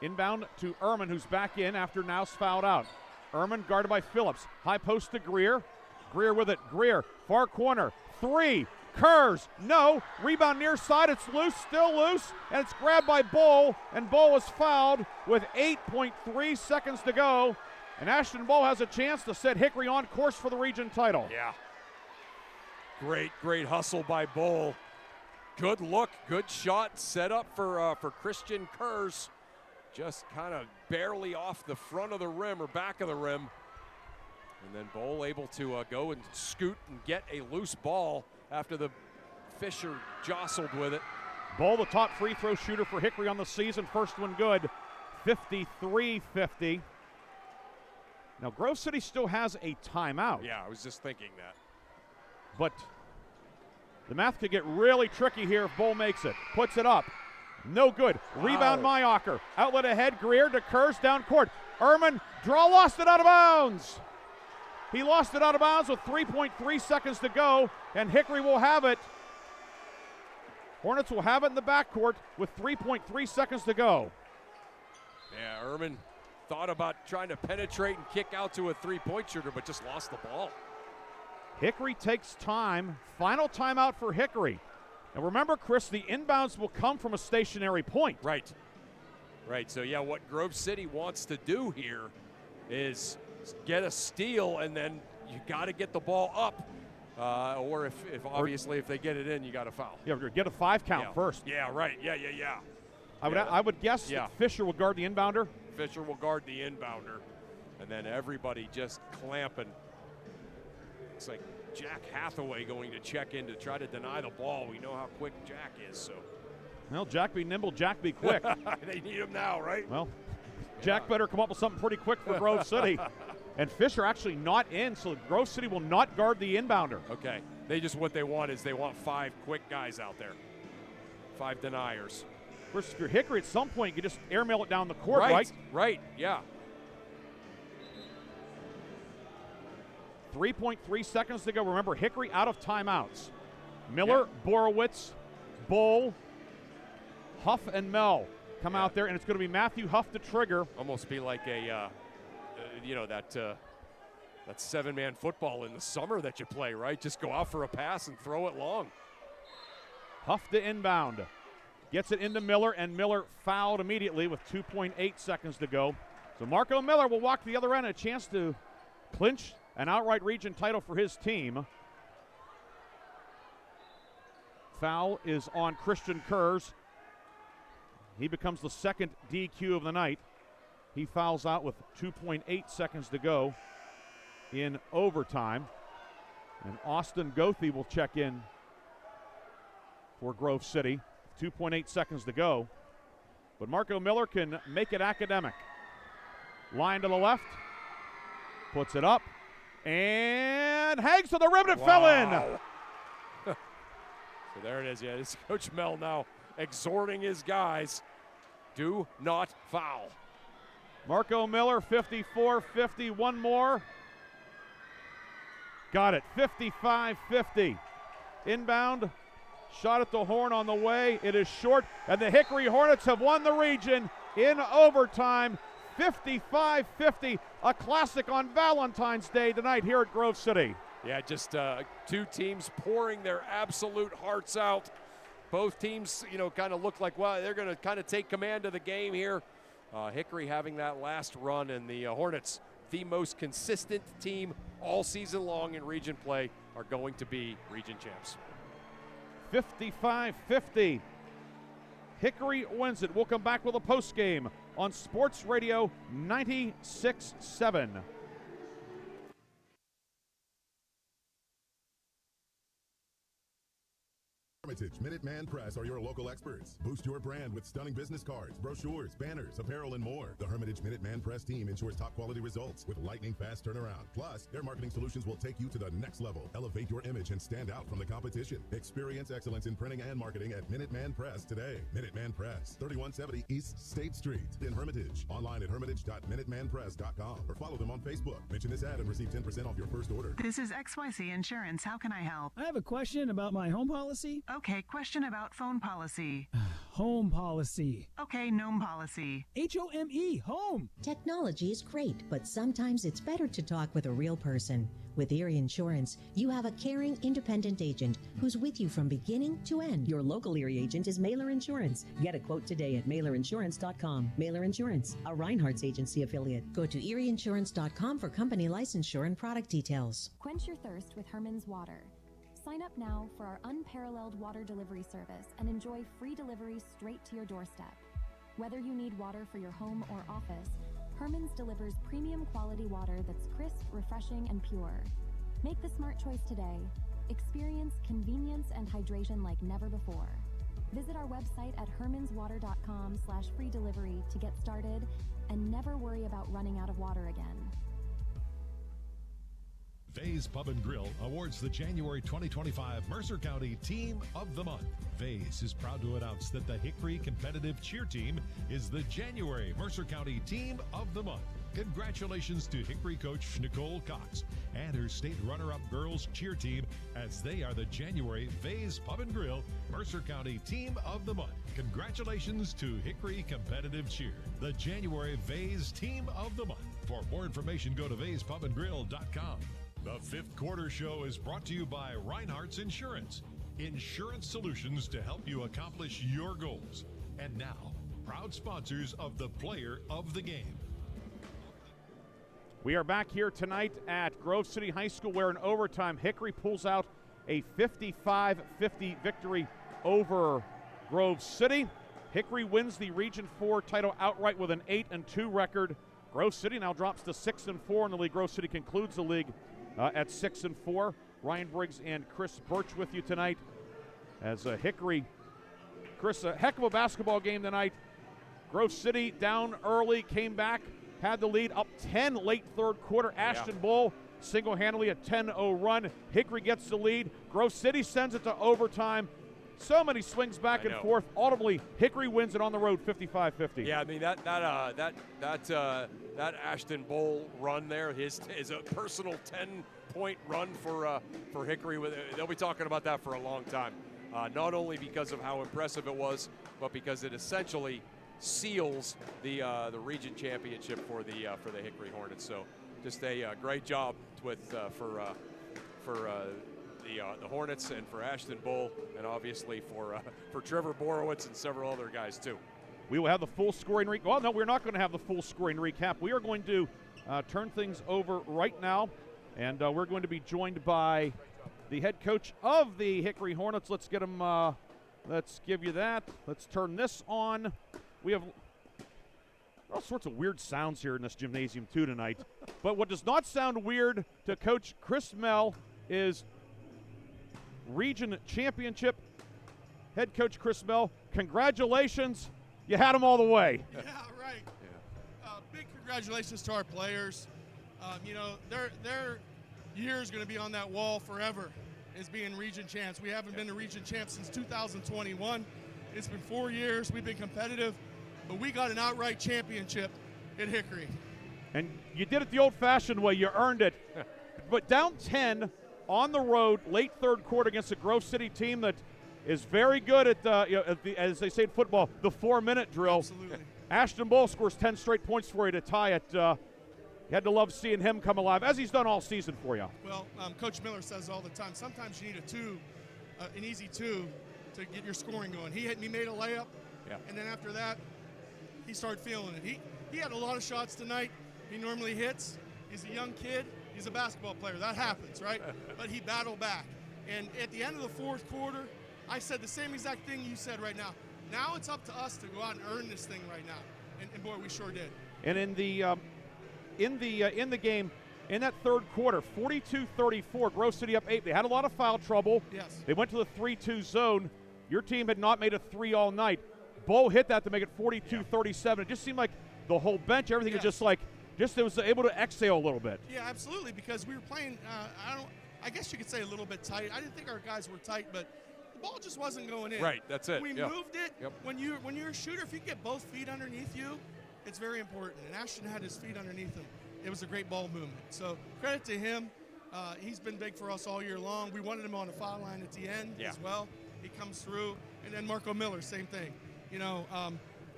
Inbound to Ehrman, who's back in after Naus fouled out. Ehrman guarded by Phillips. High post to Greer. Greer with it. Greer, far corner. 3. Kerrs, no. Rebound near side. It's loose, still loose. And it's grabbed by Bull. And Bull is fouled with 8.3 seconds to go. And Ashton Bull has a chance to set Hickory on course for the region title. Yeah. Great hustle by Bull. Good look, good shot set up for Christian Kerrs. Just kind of barely off the front of the rim or back of the rim. And then Bull able to go and scoot and get a loose ball after the Fisher jostled with it. Bull, the top free throw shooter for Hickory on the season. First one good, 53-50. Now, Grove City still has a timeout. Yeah, I was just thinking that. But the math could get really tricky here if Bull makes it. Puts it up. No good. Rebound Mayocker. Outlet ahead. Greer to Kerrs down court. Ehrman, lost it out of bounds. He lost it out of bounds with 3.3 seconds to go, and Hickory will have it. Hornets will have it in the backcourt with 3.3 seconds to go. Yeah, Ehrman thought about trying to penetrate and kick out to a three-point shooter, but just lost the ball. Hickory takes time. Final timeout for Hickory. And remember, Chris, the inbounds will come from a stationary point. Right. Right. So, yeah, what Grove City wants to do here is get a steal, and then you got to get the ball up. Or if obviously if they get it in, you got to foul. Yeah, get a 5 count first. Yeah, right. Yeah. I would guess that Fisher will guard the inbounder. Fisher will guard the inbounder, and then everybody just clamping. It's like Jack Hathaway going to check in to try to deny the ball. We know how quick Jack is, so. Well, Jack be nimble, Jack be quick. They need him now, right? Well, Jack better come up with something pretty quick for Grove City. And Fisher actually not in, so Grove City will not guard the inbounder. Okay. What they want is they want 5 quick guys out there. 5 deniers. Of course, if you're Hickory, at some point you can just airmail it down the court, right? Right, yeah. 3.3 seconds to go. Remember, Hickory out of timeouts. Miller, Borowitz, Bull, Huff, and Mel come out there, and it's going to be Matthew Huff to trigger. Almost be like a, that 7-man football in the summer that you play, right? Just go out for a pass and throw it long. Huff to inbound. Gets it into Miller, and Miller fouled immediately with 2.8 seconds to go. So Marco Miller will walk the other end, a chance to clinch an outright region title for his team. Foul is on Christian Kurz. He becomes the second DQ of the night. He fouls out with 2.8 seconds to go in overtime. And Austin Goethe will check in for Grove City. 2.8 seconds to go. But Marco Miller can make it academic. Line to the left. Puts it up. And hangs to the rim and it fell in. So there it is. Yeah, it's Coach Mel now exhorting his guys, do not foul. Marco Miller, 54-50. One more. Got it, 55-50. Inbound, shot at the horn on the way. It is short, and the Hickory Hornets have won the region in overtime, 55-50. A classic on Valentine's Day tonight here at Grove City. Yeah, just 2 teams pouring their absolute hearts out. Both teams, kind of look like, well, they're going to kind of take command of the game here. Hickory having that last run, and the Hornets, the most consistent team all season long in region play, are going to be region champs. 55-50. Hickory wins it. We'll come back with a postgame on Sports Radio 96.7. Hermitage Minuteman Press are your local experts. Boost your brand with stunning business cards, brochures, banners, apparel, and more. The Hermitage Minuteman Press team ensures top quality results with lightning fast turnaround. Plus, their marketing solutions will take you to the next level. Elevate your image and stand out from the competition. Experience excellence in printing and marketing at Minuteman Press today. Minuteman Press, 3170 East State Street in Hermitage. Online at hermitage.minutemanpress.com or follow them on Facebook. Mention this ad and receive 10% off your first order. This is XYZ Insurance. How can I help? I have a question about my home policy. Okay, question about phone policy. Home policy. Okay, gnome policy. HOME, home. Technology is great, but sometimes it's better to talk with a real person. With Erie Insurance, you have a caring, independent agent who's with you from beginning to end. Your local Erie agent is Mailer Insurance. Get a quote today at mailerinsurance.com. Mailer Insurance, a Reinhardt's agency affiliate. Go to erieinsurance.com for company licensure and product details. Quench your thirst with Herman's Water. Sign up now for our unparalleled water delivery service and enjoy free delivery straight to your doorstep. Whether you need water for your home or office, Herman's delivers premium quality water that's crisp, refreshing, and pure. Make the smart choice today. Experience convenience and hydration like never before. Visit our website at hermanswater.com/free delivery to get started and never worry about running out of water again. Vay's Pub and Grill awards the January 2025 Mercer County Team of the Month. Vay's is proud to announce that the Hickory Competitive Cheer Team is the January Mercer County Team of the Month. Congratulations to Hickory coach Nicole Cox and her state runner-up girls cheer team, as they are the January Vay's Pub and Grill Mercer County Team of the Month. Congratulations to Hickory Competitive Cheer, the January Vay's Team of the Month. For more information, go to vayspubandgrill.com. The Fifth Quarter Show is brought to you by Reinhardt's Insurance. Insurance solutions to help you accomplish your goals. And now, proud sponsors of the Player of the Game. We are back here tonight at Grove City High School, where in overtime, Hickory pulls out a 55-50 victory over Grove City. Hickory wins the Region 4 title outright with an 8-2 record. Grove City now drops to 6-4 in the league. Grove City concludes the league at 6-4. Ryan Briggs and Chris Burtch with you tonight as Hickory. Chris, a heck of a basketball game tonight. Grove City down early, came back, had the lead, up 10 late third quarter. Ashton Bull single-handedly a 10-0 run. Hickory gets the lead. Grove City sends it to overtime. So many swings back and forth. Ultimately, Hickory wins it on the road, 55-50. Yeah, I mean that Ashton Bull run there is a personal 10-point run for Hickory. They'll be talking about that for a long time. Not only because of how impressive it was, but because it essentially seals the region championship for the Hickory Hornets. So just a great job for the Hornets and for Ashton Bull, and obviously for Trevor Borowitz and several other guys too. We will have the full scoring recap. Well, no, we're not going to have the full scoring recap. We are going to turn things over right now, and we're going to be joined by the head coach of the Hickory Hornets. Let's get him. Let's give you that. Let's turn this on. We have all sorts of weird sounds here in this gymnasium too tonight. But what does not sound weird to Coach Chris Mell is Region Championship head coach Chris Mell. Congratulations. You had them all the way. Yeah, right. Big congratulations to our players. Their year is going to be on that wall forever as being region champs. We haven't been a region champ since 2021. It's been 4 years. We've been competitive, but we got an outright championship at Hickory. And you did it the old-fashioned way. You earned it. But down 10 on the road, late third quarter against a Grove City team that is very good at as they say in football, the 4-minute drill. Absolutely. Ashton Bull scores 10 straight points for you to tie it. You had to love seeing him come alive, as he's done all season for you. Well, Coach Miller says all the time, sometimes you need an easy two to get your scoring going. He made a layup, and then after that, he started feeling it. He had a lot of shots tonight. He normally hits. He's a young kid. He's a basketball player. That happens, right? But he battled back. And at the end of the fourth quarter, I said the same exact thing you said right now. Now it's up to us to go out and earn this thing right now. And boy, we sure did. And in the game, in that third quarter, 42-34, Grove City up 8. They had a lot of foul trouble. Yes. They went to the 3-2 zone. Your team had not made a 3 all night. Bo hit that to make it 42-37. It just seemed like the whole bench, everything was just it was able to exhale a little bit. Yeah, absolutely, because we were playing, I guess you could say a little bit tight. I didn't think our guys were tight, but the ball just wasn't going in. Right, that's it. We moved it. Yep. When you're a shooter, if you get both feet underneath you, it's very important. And Ashton had his feet underneath him. It was a great ball movement. So credit to him. He's been big for us all year long. We wanted him on the foul line at the end as well. He comes through. And then Marco Miller, same thing.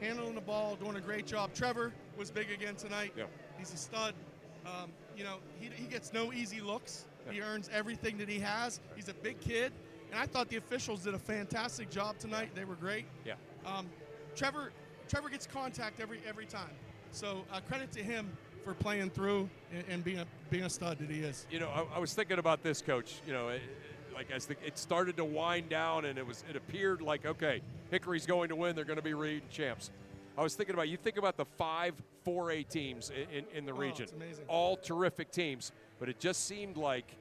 Handling the ball, doing a great job. Trevor was big again tonight. Yep. He's a stud. He gets no easy looks. He earns everything that he has. He's a big kid. And I thought the officials did a fantastic job tonight. They were great. Yeah. Trevor gets contact every time. So credit to him for playing through and being a stud that he is. I was thinking about this, Coach. As it started to wind down and it appeared like, okay, Hickory's going to win. They're going to be region champs. I was thinking about, you think about the 5 4A teams in the region. It's amazing. All terrific teams, but it just seemed like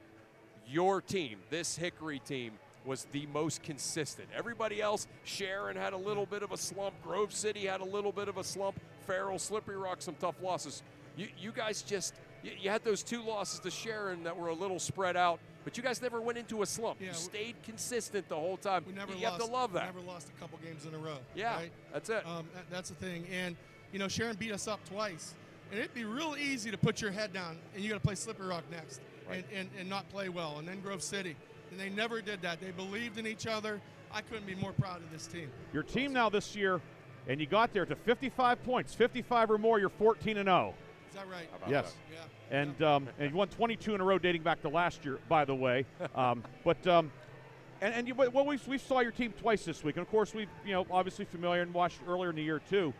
your team, this Hickory team, was the most consistent. Everybody else, Sharon had a little bit of a slump. Grove City had a little bit of a slump. Farrell, Slippery Rock, some tough losses. You guys you had those 2 losses to Sharon that were a little spread out, but you guys never went into a slump. Yeah, you stayed consistent the whole time. We never you have to love that. We never lost a couple games in a row. Yeah, right? That's it. That's the thing. And, Sharon beat us up twice. And it'd be real easy to put your head down, and you got to play Slippery Rock next and not play well, and then Grove City. And they never did that. They believed in each other. I couldn't be more proud of this team. Your team now this year, and you got there to 55 points, 55 or more, you're 14-0. Is that right? Yes. Yeah. And you won 22 in a row dating back to last year, by the way. We saw your team twice this week, and of course we've obviously familiar and watched earlier in the year too.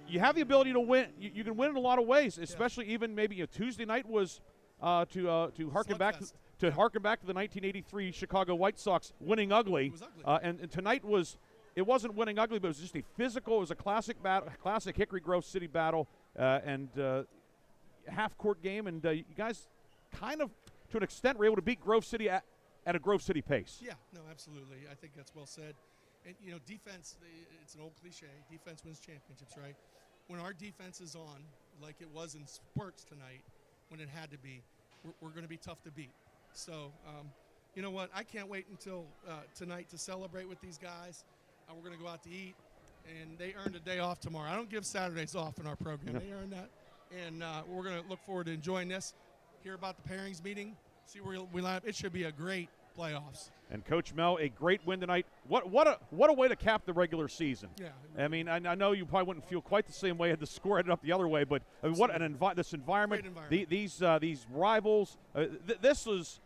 You have the ability to win. You can win in a lot of ways, especially even maybe Tuesday night was to harken back to the 1983 Chicago White Sox winning ugly. It was ugly. And tonight it wasn't winning ugly, but it was just a physical. It was a classic battle, classic Hickory Grove City battle, and half-court game. And you guys, kind of to an extent, were able to beat Grove City at a Grove City pace. Yeah, no, absolutely. I think that's well said. And defense. It's an old cliche. Defense wins championships, right? When our defense is on, like it was in spurts tonight, when it had to be, we're going to be tough to beat. So, you know what? I can't wait until tonight to celebrate with these guys. We're going to go out to eat, and they earned a day off tomorrow. I don't give Saturdays off in our program. No. They earned that. And we're going to look forward to enjoying this, hear about the pairings meeting, see where we line up. It should be a great playoffs. And Coach Mel, a great win tonight. What a way to cap the regular season. Yeah. I mean, I know you probably wouldn't feel quite the same way had the score ended up the other way, but I mean, this environment, these rivals. This is.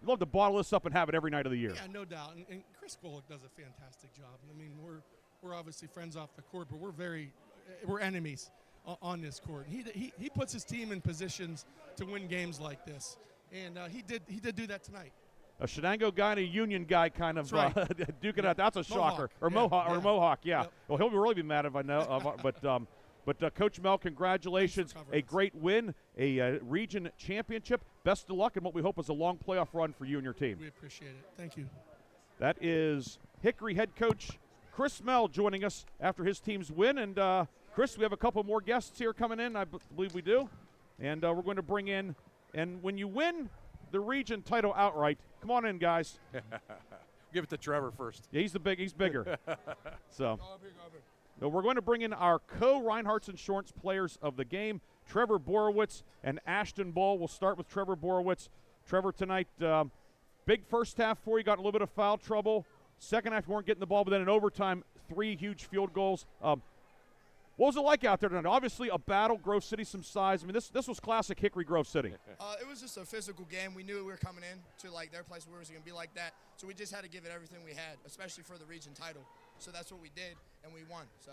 I'd love to bottle this up and have it every night of the year. Yeah, no doubt. And Chris Golick does a fantastic job. I mean, we're obviously friends off the court, but we're enemies on this court. He puts his team in positions to win games like this, and he did do that tonight. A Shenango guy and a Union guy kind of duking out. That's a shocker. Mohawk. Mohawk, yeah. Yep. Well, he'll really be mad if I know. But Coach Mel, congratulations. A great win, a region championship. Best of luck in what we hope is a long playoff run for you and your team. We appreciate it. Thank you. That is Hickory head coach Chris Mel joining us after his team's win. And, Chris, we have a couple more guests here coming in. I believe we do. And we're going to bring in, and when you win the region title outright, come on in, guys. Give it to Trevor first. Yeah, he's bigger. So. So we're going to bring in our co-Reinhardt's Insurance players of the game, Trevor Borowitz and Ashton Bull. We'll start with Trevor Borowitz. Trevor, tonight, big first half for you, got a little bit of foul trouble. Second half, you weren't getting the ball, but then in overtime, 3 huge field goals. What was it like out there tonight? Obviously a battle, Grove City some size. I mean, this was classic Hickory Grove City. It was just a physical game. We knew we were coming in to their place where it was going to be like that. So we just had to give it everything we had, especially for the region title. So that's what we did, and we won. So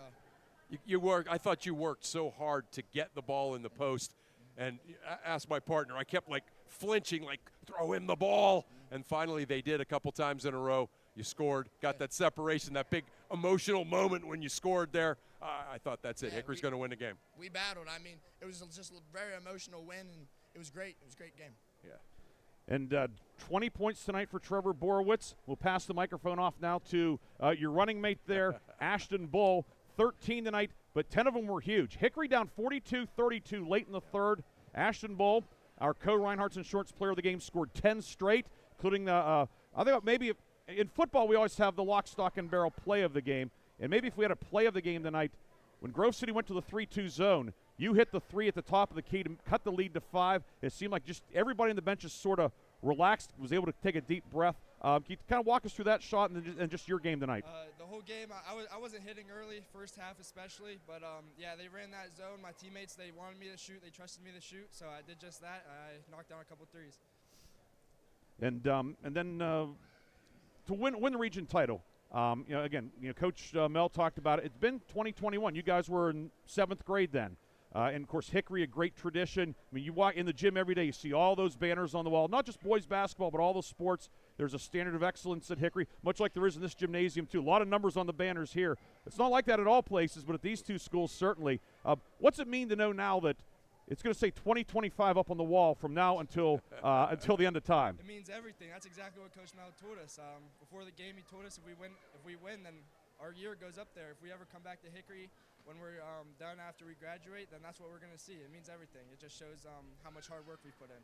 I thought you worked so hard to get the ball in the post, and I asked my partner. I kept flinching, throw him the ball, and finally they did a couple times in a row. You scored, got that separation, that big emotional moment when you scored there. I thought that's it. Hickory's going to win the game. We battled. I mean, it was just a very emotional win, and it was great. It was a great game. Yeah. And 20 points tonight for Trevor Borowitz. We'll pass the microphone off now to your running mate there, Ashton Bull. 13 tonight, but 10 of them were huge. Hickory down 42-32 late in the third. Ashton Bull, our co-Reinhardt's Insurance player of the game, scored 10 straight, including I think maybe in football we always have the lock, stock, and barrel play of the game. And maybe if we had a play of the game tonight, when Grove City went to the 3-2 zone, you hit the 3 at the top of the key to cut the lead to 5. It seemed like just everybody in the benches sort of relaxed, was able to take a deep breath. Can you kind of walk us through that shot and just your game tonight? The whole game, I wasn't hitting early, first half especially, but yeah, they ran that zone. My teammates, they wanted me to shoot. They trusted me to shoot, so I did just that. I knocked down a couple threes. And then to win the region title, again, Coach Mel talked about it. It's been 2021. You guys were in 7th grade then. And, of course, Hickory, a great tradition. I mean, you walk in the gym every day, you see all those banners on the wall, not just boys basketball, but all the sports. There's a standard of excellence at Hickory, much like there is in this gymnasium, too. A lot of numbers on the banners here. It's not like that at all places, but at these two schools, certainly. What's it mean to know now that it's going to say 2025 up on the wall from now until the end of time? It means everything. That's exactly what Coach Mel told us. Before the game, he told us if we win, then our year goes up there. If we ever come back to Hickory when we're done after we graduate, then that's what we're going to see. It means everything. It just shows how much hard work we put in.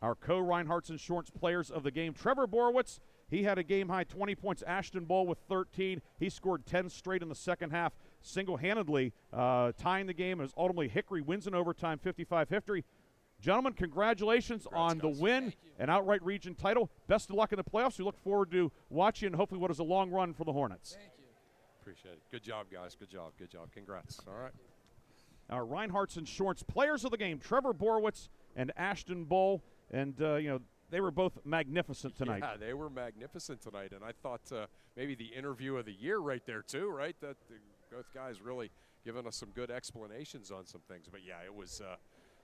Our co-Reinhardt's Insurance players of the game, Trevor Borowitz, he had a game-high 20 points. Ashton Bull with 13. He scored 10 straight in the second half, single-handedly tying the game. As ultimately Hickory wins in overtime, 55-50. Gentlemen, congratulations on the win and outright region title. Best of luck in the playoffs. We look forward to watching hopefully what is a long run for the Hornets. Thank you. Appreciate it. Good job, guys. Good job. Congrats. All right. Reinhardt's Insurance players of the game, Trevor Borowitz and Ashton Bull. And, they were both magnificent tonight. Yeah, they were magnificent tonight. And I thought maybe the interview of the year right there, too, right? That both guys really giving us some good explanations on some things. But, yeah,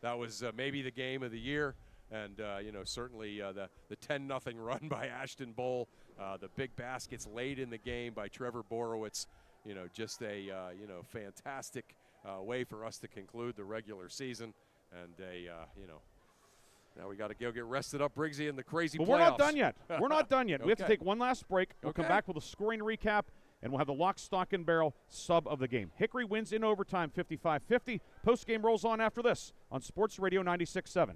that was maybe the game of the year. And, certainly the 10-0 run by Ashton Bull, the big baskets late in the game by Trevor Borowitz, just a, fantastic way for us to conclude the regular season. And, now we got to go get rested up, Briggsy, in the crazy playoffs. But we're not done yet. We're not done yet. Okay. We have to take one last break. We'll come back with a scoring recap, and we'll have the lock, stock, and barrel sub of the game. Hickory wins in overtime 55-50. Post-game rolls on after this on Sports Radio 96.7.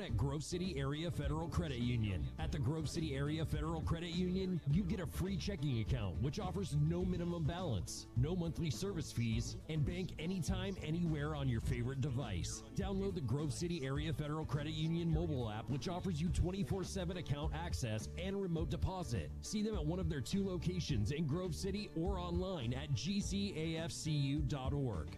At Grove City Area Federal Credit Union. At the Grove City Area Federal Credit Union, you get a free checking account, which offers no minimum balance, no monthly service fees, and bank anytime, anywhere on your favorite device. Download the Grove City Area Federal Credit Union mobile app, which offers you 24/7 account access and remote deposit. See them at one of their 2 locations in Grove City or online at gcafcu.org.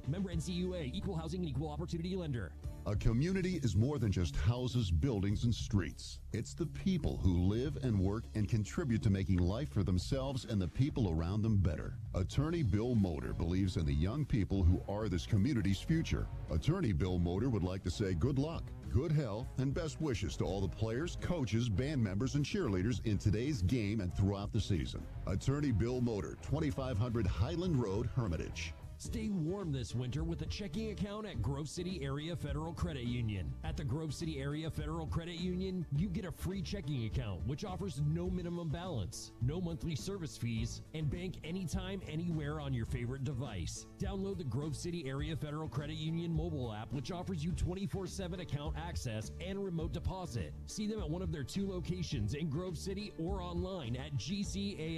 Member NCUA, Equal Housing and Equal Opportunity Lender. A community is more than just houses, buildings, and streets. It's the people who live and work and contribute to making life for themselves and the people around them better. Attorney Bill Motor believes in the young people who are this community's future. Attorney Bill Motor would like to say good luck, good health, and best wishes to all the players, coaches, band members, and cheerleaders in today's game and throughout the season. Attorney Bill Motor, 2500 Highland Road, Hermitage. Stay warm this winter with a checking account at Grove City Area Federal Credit Union. At the Grove City Area Federal Credit Union, you get a free checking account, which offers no minimum balance, no monthly service fees, and bank anytime, anywhere on your favorite device. Download the Grove City Area Federal Credit Union mobile app, which offers you 24/7 account access and remote deposit. See them at one of their 2 locations in Grove City or online at gcafcu.org.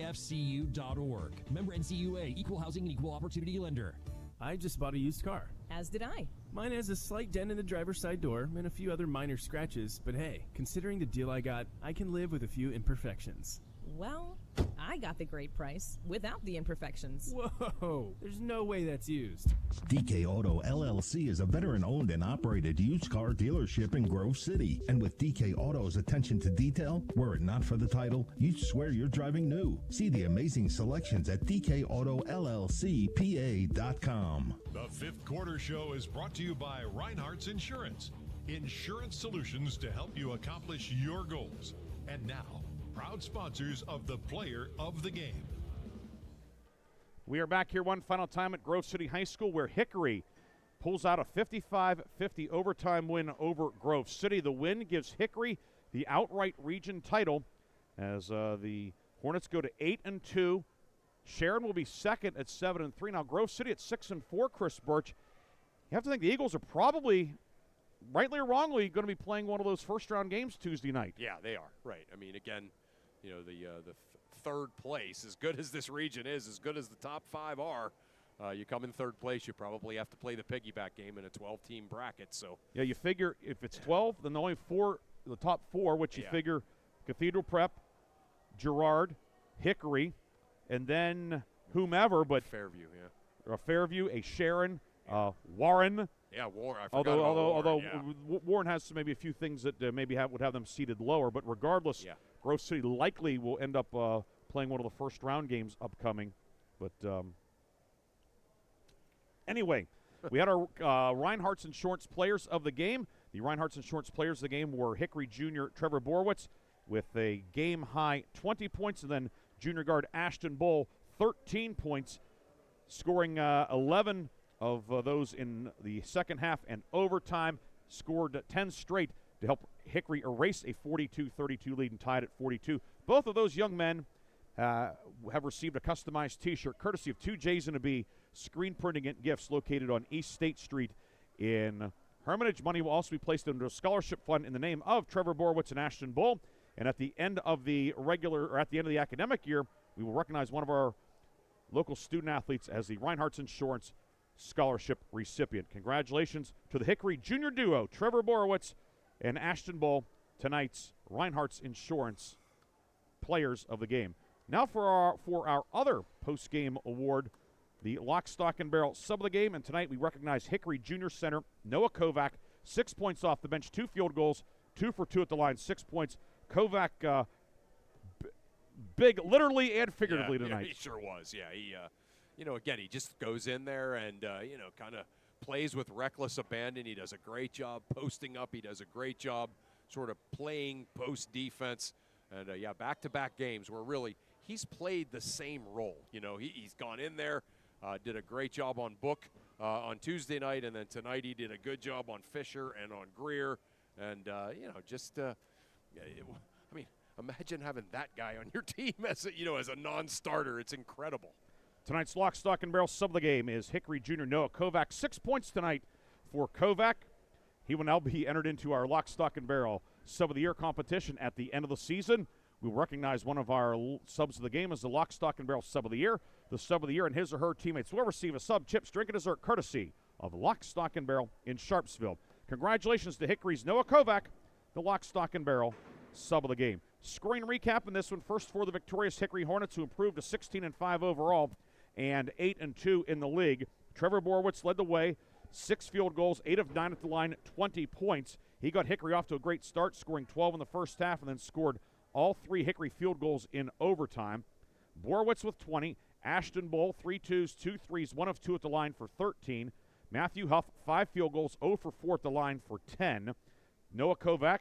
Member NCUA, Equal Housing and Equal Opportunity Lender. I just bought a used car. As did I. Mine has a slight dent in the driver's side door and a few other minor scratches, but hey, considering the deal I got, I can live with a few imperfections. Well, I got the great price without the imperfections. Whoa, there's no way that's used. DK Auto LLC is a veteran-owned and operated used car dealership in Grove City. And with DK Auto's attention to detail, were it not for the title, you'd swear you're driving new. See the amazing selections at DKAutoLLCPA.com. The Fifth Quarter Show is brought to you by Reinhardt's Insurance. Insurance solutions to help you accomplish your goals. And now, proud sponsors of the Player of the Game. We are back here one final time at Grove City High School, where Hickory pulls out a 55-50 overtime win over Grove City. The win gives Hickory the outright region title as the Hornets go to 8-2. Sharon will be second at 7-3. Now Grove City at 6-4. Chris Burtch. You have to think the Eagles are probably, rightly or wrongly, going to be playing one of those first-round games Tuesday night. Yeah, they are. Right. I mean, again, the third place, as good as this region is, as good as the top 5 are, you come in third place, you probably have to play the piggyback game in a 12-team bracket. So yeah, you figure if it's 12, then the only 4, the top 4, which you figure Cathedral Prep, Girard, Hickory, and then whomever, but Fairview, a Fairview, a Sharon, Warren. Yeah, Warren. I forgot about although Warren, Warren has maybe a few things that would have them seated lower, but regardless, Grove City likely will end up playing one of the first round games upcoming. But anyway, we had our Reinhardt's Insurance players of the game. The Reinhardt's Insurance players of the game were Hickory junior Trevor Borowitz with a game-high 20 points, and then junior guard Ashton Bull, 13 points, scoring 11 of those in the second half and overtime, scored 10 straight to help Hickory erase a 42-32 lead and tied at 42. Both of those young men have received a customized T-shirt courtesy of 2J's and a B Screen Printing and Gifts located on East State Street in Hermitage. Money will also be placed into a scholarship fund in the name of Trevor Borowitz and Ashton Bull. And at the end of the academic year, we will recognize one of our local student athletes as the Reinhardt's Insurance scholarship recipient. Congratulations to the Hickory junior duo, Trevor Borowitz and Ashton Bull, tonight's Reinhardt's Insurance players of the game. Now for our other post-game award, the Lock, Stock, and Barrel sub of the game. And tonight we recognize Hickory Junior Center Noah Kovac, 6 points off the bench, 2 field goals, 2 for 2 at the line, 6 points. Kovac, big, literally and figuratively tonight. Yeah, he sure was. Yeah, he, again, he just goes in there and, kind of plays with reckless abandon. He does a great job posting up. He does a great job sort of playing post defense. And, back-to-back games where really he's played the same role. He's gone in there, did a great job on Book on Tuesday night, and then tonight he did a good job on Fisher and on Greer. And, imagine having that guy on your team as a non-starter. It's incredible. Tonight's Lock, Stock, and Barrel sub of the game is Hickory Junior Noah Kovac. 6 points tonight for Kovac. He will now be entered into our Lock, Stock, and Barrel sub of the year competition at the end of the season. We'll recognize one of our subs of the game as the Lock, Stock, and Barrel sub of the year. The sub of the year and his or her teammates will receive a sub, chips, drink, and dessert courtesy of Lock, Stock, and Barrel in Sharpsville. Congratulations to Hickory's Noah Kovac, the Lock, Stock, and Barrel sub of the game. Scoring recap in this one, first for the victorious Hickory Hornets, who improved to 16-5 overall and 8-2 in the league. Trevor Borowitz led the way, 6 field goals, 8 of 9 at the line, 20 points. He got Hickory off to a great start, scoring 12 in the first half and then scored all 3 Hickory field goals in overtime. Borowitz with 20, Ashton Bull, 3 twos, 2 threes, 1 of 2 at the line for 13. Matthew Huff, 5 field goals, 0 for 4 at the line for 10. Noah Kovac,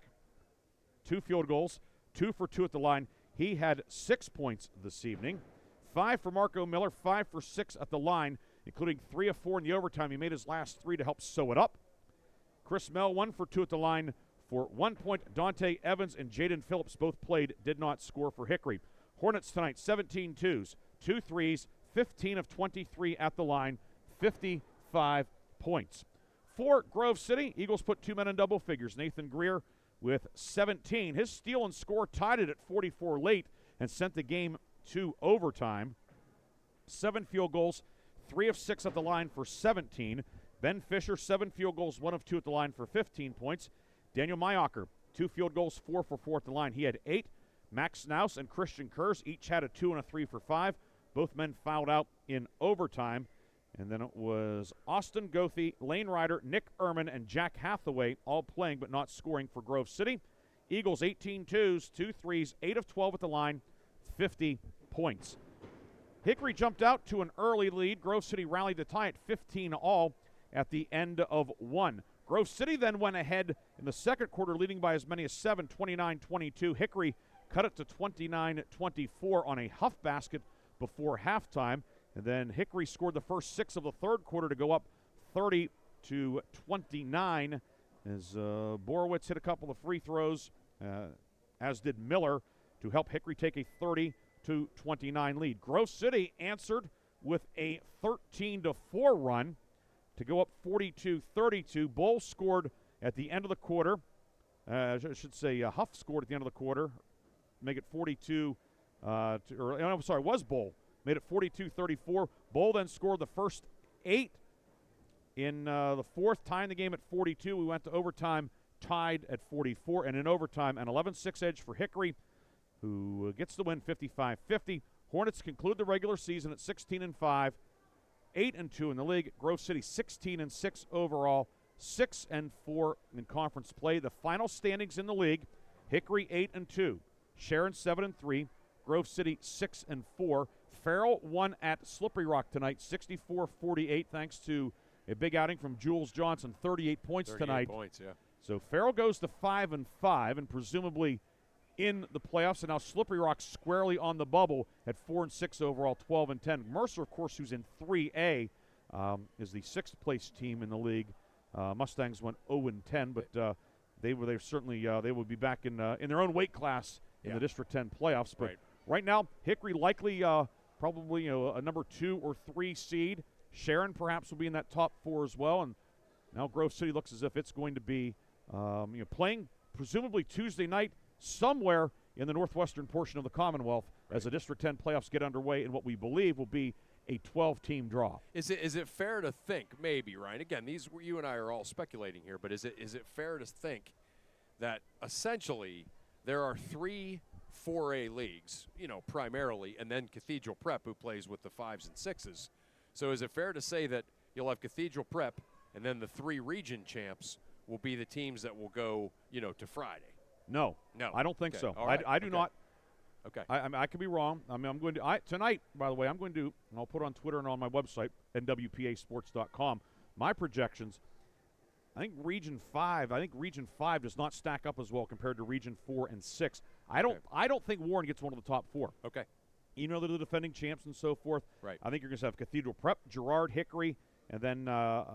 2 field goals, 2 for 2 at the line. He had 6 points this evening. 5 for Marco Miller, 5 for 6 at the line, including 3 of 4 in the overtime. He made his last 3 to help sew it up. Chris Mell, 1 for 2 at the line for 1 point. Dante Evans and Jaden Phillips both played, did not score for Hickory. Hornets tonight, 17 twos, 2 threes, 15 of 23 at the line, 55 points. For Grove City, Eagles put 2 men in double figures. Nathan Greer with 17. His steal and score tied it at 44 late and sent the game to overtime. 7 field goals, 3 of 6 at the line for 17. Ben Fisher, 7 field goals, 1 of 2 at the line for 15 points. Daniel Mayocker, 2 field goals, 4 for 4 at the line. He had 8. Max Snaus and Christian Kurz each had a 2 and a 3 for 5. Both men fouled out in overtime. And then it was Austin Goethe, Lane Ryder, Nick Ehrman, and Jack Hathaway all playing but not scoring for Grove City. Eagles 18 twos, 2 threes, 8 of 12 at the line, 50 points. Hickory jumped out to an early lead. Grove City rallied to tie it 15 all at the end of 1. Grove City then went ahead in the second quarter, leading by as many as 7, 29-22. Hickory cut it to 29-24 on a Huff basket before halftime. And then Hickory scored the first 6 of the third quarter to go up 30-29 as Borowitz hit a couple of free throws, as did Miller, to help Hickory take a 30-29 lead. Grove City answered with a 13-4 run to go up 42-32. Bull scored at the end of the quarter. I should say Huff scored at the end of the quarter, make it 42. Was Bull. Made it 42-34. Bull then scored the first 8 in the fourth, tying the game at 42. We went to overtime, tied at 44. And in overtime, an 11-6 edge for Hickory, who gets the win 55-50. Hornets conclude the regular season at 16-5, 8-2 in the league. Grove City 16-6 overall, 6-4 in conference play. The final standings in the league: Hickory 8-2, Sharon 7-3, Grove City 6-4. Farrell won at Slippery Rock tonight, 64-48, thanks to a big outing from Jules Johnson, 38 points tonight. Points, yeah. So Farrell goes to 5-5 and presumably in the playoffs. And now Slippery Rock squarely on the bubble at 4-6 overall, 12-10. Mercer, of course, who's in 3A, is the 6th place team in the league. Mustangs went 0-10, but they will be back in their own weight class in the District 10 playoffs. But right now, Hickory likely probably a number 2 or 3 seed. Sharon perhaps will be in that top 4 as well. And now Grove City looks as if it's going to be playing presumably Tuesday night somewhere in the northwestern portion of the Commonwealth as the District 10 playoffs get underway in what we believe will be a 12-team draw. Is it fair to think, maybe, Ryan, again, you and I are all speculating here, but is it fair to think that essentially there are 3 4A leagues, primarily, and then Cathedral Prep, who plays with the 5s and 6s. So is it fair to say that you'll have Cathedral Prep and then the 3 region champs will be the teams that will go, to Friday? No, I don't think so. All right. I do not. Okay. I could be wrong. I'm going to tonight. By the way, I'm going to, and I'll put it on Twitter and on my website, nwpasports.com. My projections. I think Region 5 does not stack up as well compared to Region 4 and 6. I don't think Warren gets one of the top 4. Okay. They're the defending champs and so forth. Right. I think you're going to have Cathedral Prep, Girard, Hickory, and then a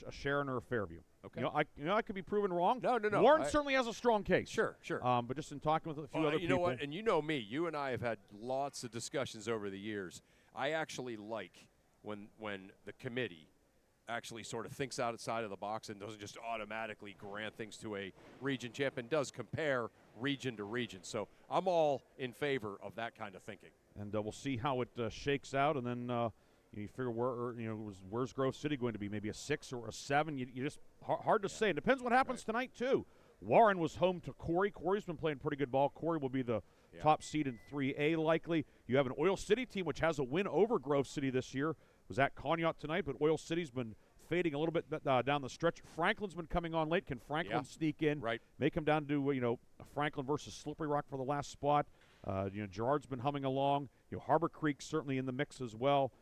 Sharon or a Fairview. Okay. I could be proven wrong. No. Warren certainly has a strong case. Sure. But just in talking with a few other people. You know what? And you know me. You and I have had lots of discussions over the years. I actually like when the committee actually sort of thinks outside of the box and doesn't just automatically grant things to a region champ and does compare region to region. So I'm all in favor of that kind of thinking. And we'll see how it shakes out, and then you figure where's Grove City going to be? Maybe a 6 or a 7? You just hard to say. It depends what happens tonight too. Warren was home to Hickory. Hickory's been playing pretty good ball. Hickory will be the top seed in 3A likely. You have an Oil City team which has a win over Grove City this year. Was at Conneaut tonight, but Oil City's been fading a little bit down the stretch. Franklin's been coming on late. Can Franklin sneak in? Right. Make him down to Franklin versus Slippery Rock for the last spot. Gerard's been humming along. Harbor Creek certainly in the mix as well.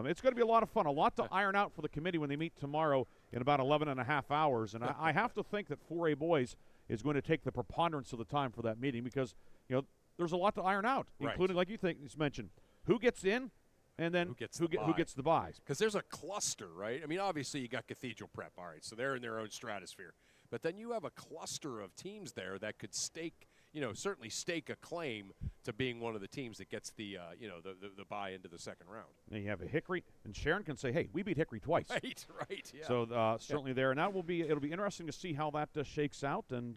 It's going to be a lot of fun. A lot to iron out for the committee when they meet tomorrow in about 11 and a half hours. And I have to think that 4A boys is going to take the preponderance of the time for that meeting because there's a lot to iron out, including like you mentioned, who gets in. And then who gets the buys? Because there's a cluster, right? I mean, obviously you got Cathedral Prep, all right, so they're in their own stratosphere. But then you have a cluster of teams there that could certainly stake a claim to being one of the teams that gets the buy into the second round. And you have a Hickory, and Sharon can say, "Hey, we beat Hickory twice." Right, yeah. So certainly there, and it'll be interesting to see how that shakes out, and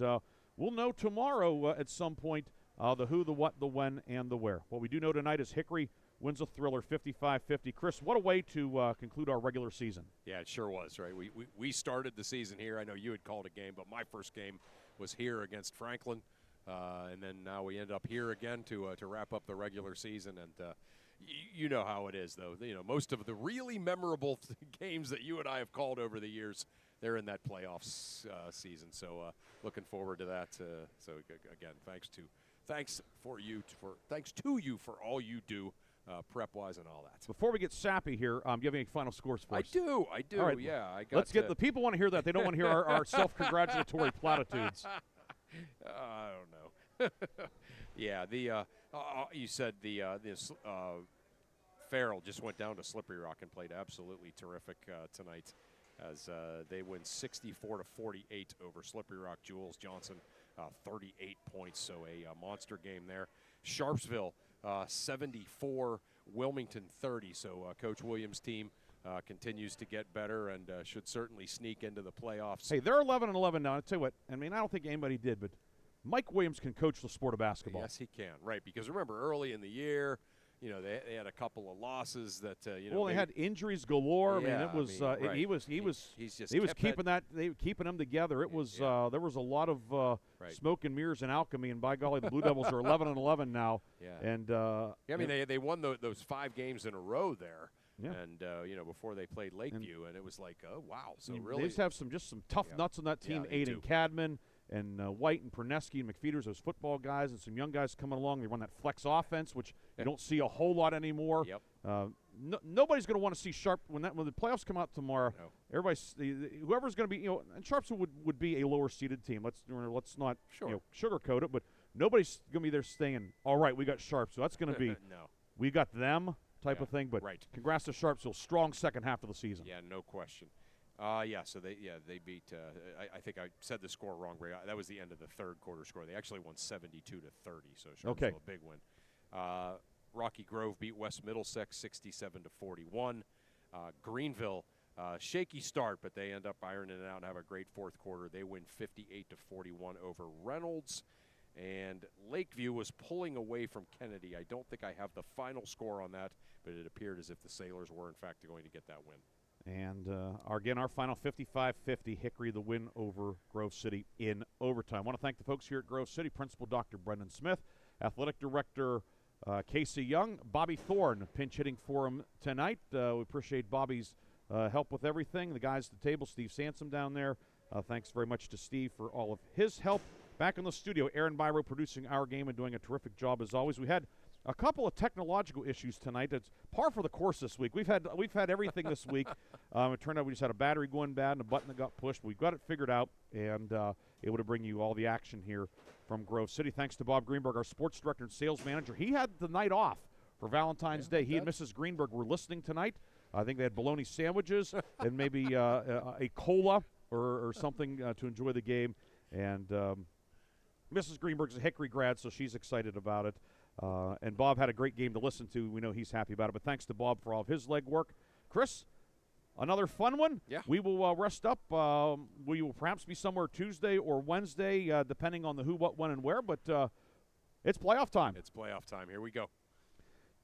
we'll know tomorrow at some point the who, the what, the when, and the where. What we do know tonight is Hickory wins a thriller 55-50. Chris, what a way to conclude our regular season. Yeah, it sure was, right? We started the season here. I know you had called a game, but my first game was here against Franklin. And then now we end up here again to wrap up the regular season. And you know how it is, though. Most of the really memorable games that you and I have called over the years, they're in that playoffs season. So looking forward to that. So again, thanks to you for all you do. Prep-wise and all that. Before we get sappy here, do you have any final scores for us? I do. All right, yeah. Let's get the people want to hear that. They don't want to hear our self-congratulatory platitudes. I don't know. Yeah, you said this Farrell just went down to Slippery Rock and played absolutely terrific tonight as they win 64-48 over Slippery Rock. Jules Johnson, 38 points, so a monster game there. Sharpsville, 74, Wilmington 30. So Coach Williams' team continues to get better and should certainly sneak into the playoffs. Hey, they're 11-11 now. I'll tell you what, I don't think anybody did, but Mike Williams can coach the sport of basketball. Yes, he can, right, because remember early in the year, they had a couple of losses that well, they had injuries galore. Yeah, it was right. he was keeping them together. It was there was a lot of smoke and mirrors and alchemy, and by golly, the Blue Devils are 11-11 now. Yeah, and they won those 5 games in a row there. Yeah. And before they played Lakeview, and it was like, oh wow! So really, they just have some tough nuts on that team. Aiden Cadman and White and Perneski and McFeeters, those football guys, and some young guys coming along. They run that flex offense, which you don't see a whole lot anymore. Yep. Nobody's going to want to see Sharp when the playoffs come out tomorrow. No. Whoever's going to be, and Sharpsville would be a lower seeded team. Let's not sugarcoat it, but nobody's going to be there saying, all right, we got Sharp, so that's going to be no. We got them type of thing. But congrats to Sharpsville, strong second half of the season. Yeah, no question. So they beat. I think I said the score wrong, Ray. That was the end of the third quarter score. They actually won 72-30, so Sharpsville a big win. Rocky Grove beat West Middlesex 67-41. Greenville, shaky start, but they end up ironing it out and have a great fourth quarter. They win 58-41 over Reynolds. And Lakeview was pulling away from Kennedy. I don't think I have the final score on that, but it appeared as if the Sailors were, in fact, going to get that win. And, our final 55-50, Hickory, the win over Grove City in overtime. I want to thank the folks here at Grove City, Principal Dr. Brendan Smith, Athletic Director Casey Young. Bobby Thorne pinch hitting for him tonight. We appreciate Bobby's help with everything. The guys at the table, Steve Sansom down there. Thanks very much to Steve for all of his help. Back in the studio, Aaron Byro producing our game and doing a terrific job as always. We had a couple of technological issues tonight. It's par for the course this week. We've had everything this week. It turned out we just had a battery going bad and a button that got pushed. We've got it figured out and able to bring you all the action here from Grove City. Thanks to Bob Greenberg, our sports director and sales manager. He had the night off for Valentine's Day. He and Mrs. Greenberg were listening tonight. I think they had bologna sandwiches and maybe a cola or something to enjoy the game. And Mrs. Greenberg's a Hickory grad, so she's excited about it. And Bob had a great game to listen to. We know he's happy about it. But thanks to Bob for all of his legwork. Chris, another fun one. Yeah. We will rest up. We will perhaps be somewhere Tuesday or Wednesday, depending on the who, what, when, and where. But it's playoff time. It's playoff time. Here we go.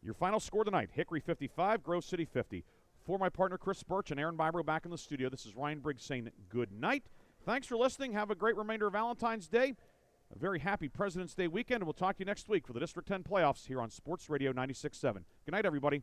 Your final score tonight, Hickory 55, Grove City 50. For my partner Chris Burtch and Aaron Bybro back in the studio, this is Ryan Briggs saying good night. Thanks for listening. Have a great remainder of Valentine's Day. A very happy President's Day weekend, and we'll talk to you next week for the District 10 playoffs here on Sports Radio 96.7. Good night, everybody.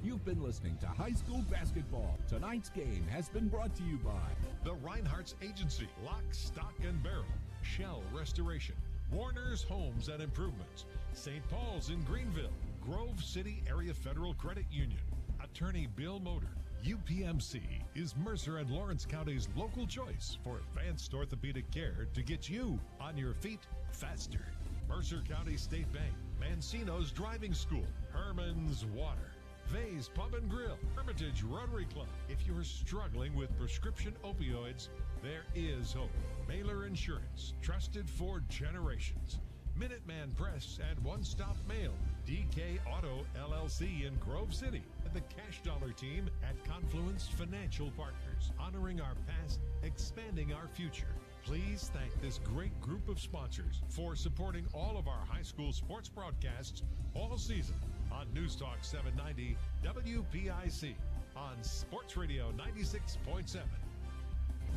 You've been listening to High School Basketball. Tonight's game has been brought to you by the Reinhardt's Agency, Lock, Stock, and Barrel, Shell Restoration, Warner's Homes and Improvements, St. Paul's in Greenville, Grove City Area Federal Credit Union, Attorney Bill Motor. UPMC is Mercer and Lawrence County's local choice for advanced orthopedic care to get you on your feet faster. Mercer County State Bank, Mancino's Driving School, Herman's Water, Vay's Pub and Grill, Hermitage Rotary Club. If you're struggling with prescription opioids, there is hope. Mailer Insurance, trusted for generations. Minuteman Press and One Stop Mail, DK Auto LLC in Grove City, and the Cash Dollar team at Confluence Financial Partners, honoring our past, expanding our future. Please thank this great group of sponsors for supporting all of our high school sports broadcasts all season on News Talk 790 WPIC on Sports Radio 96.7.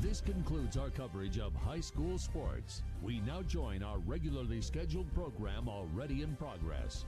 This concludes our coverage of high school sports. We now join our regularly scheduled program already in progress.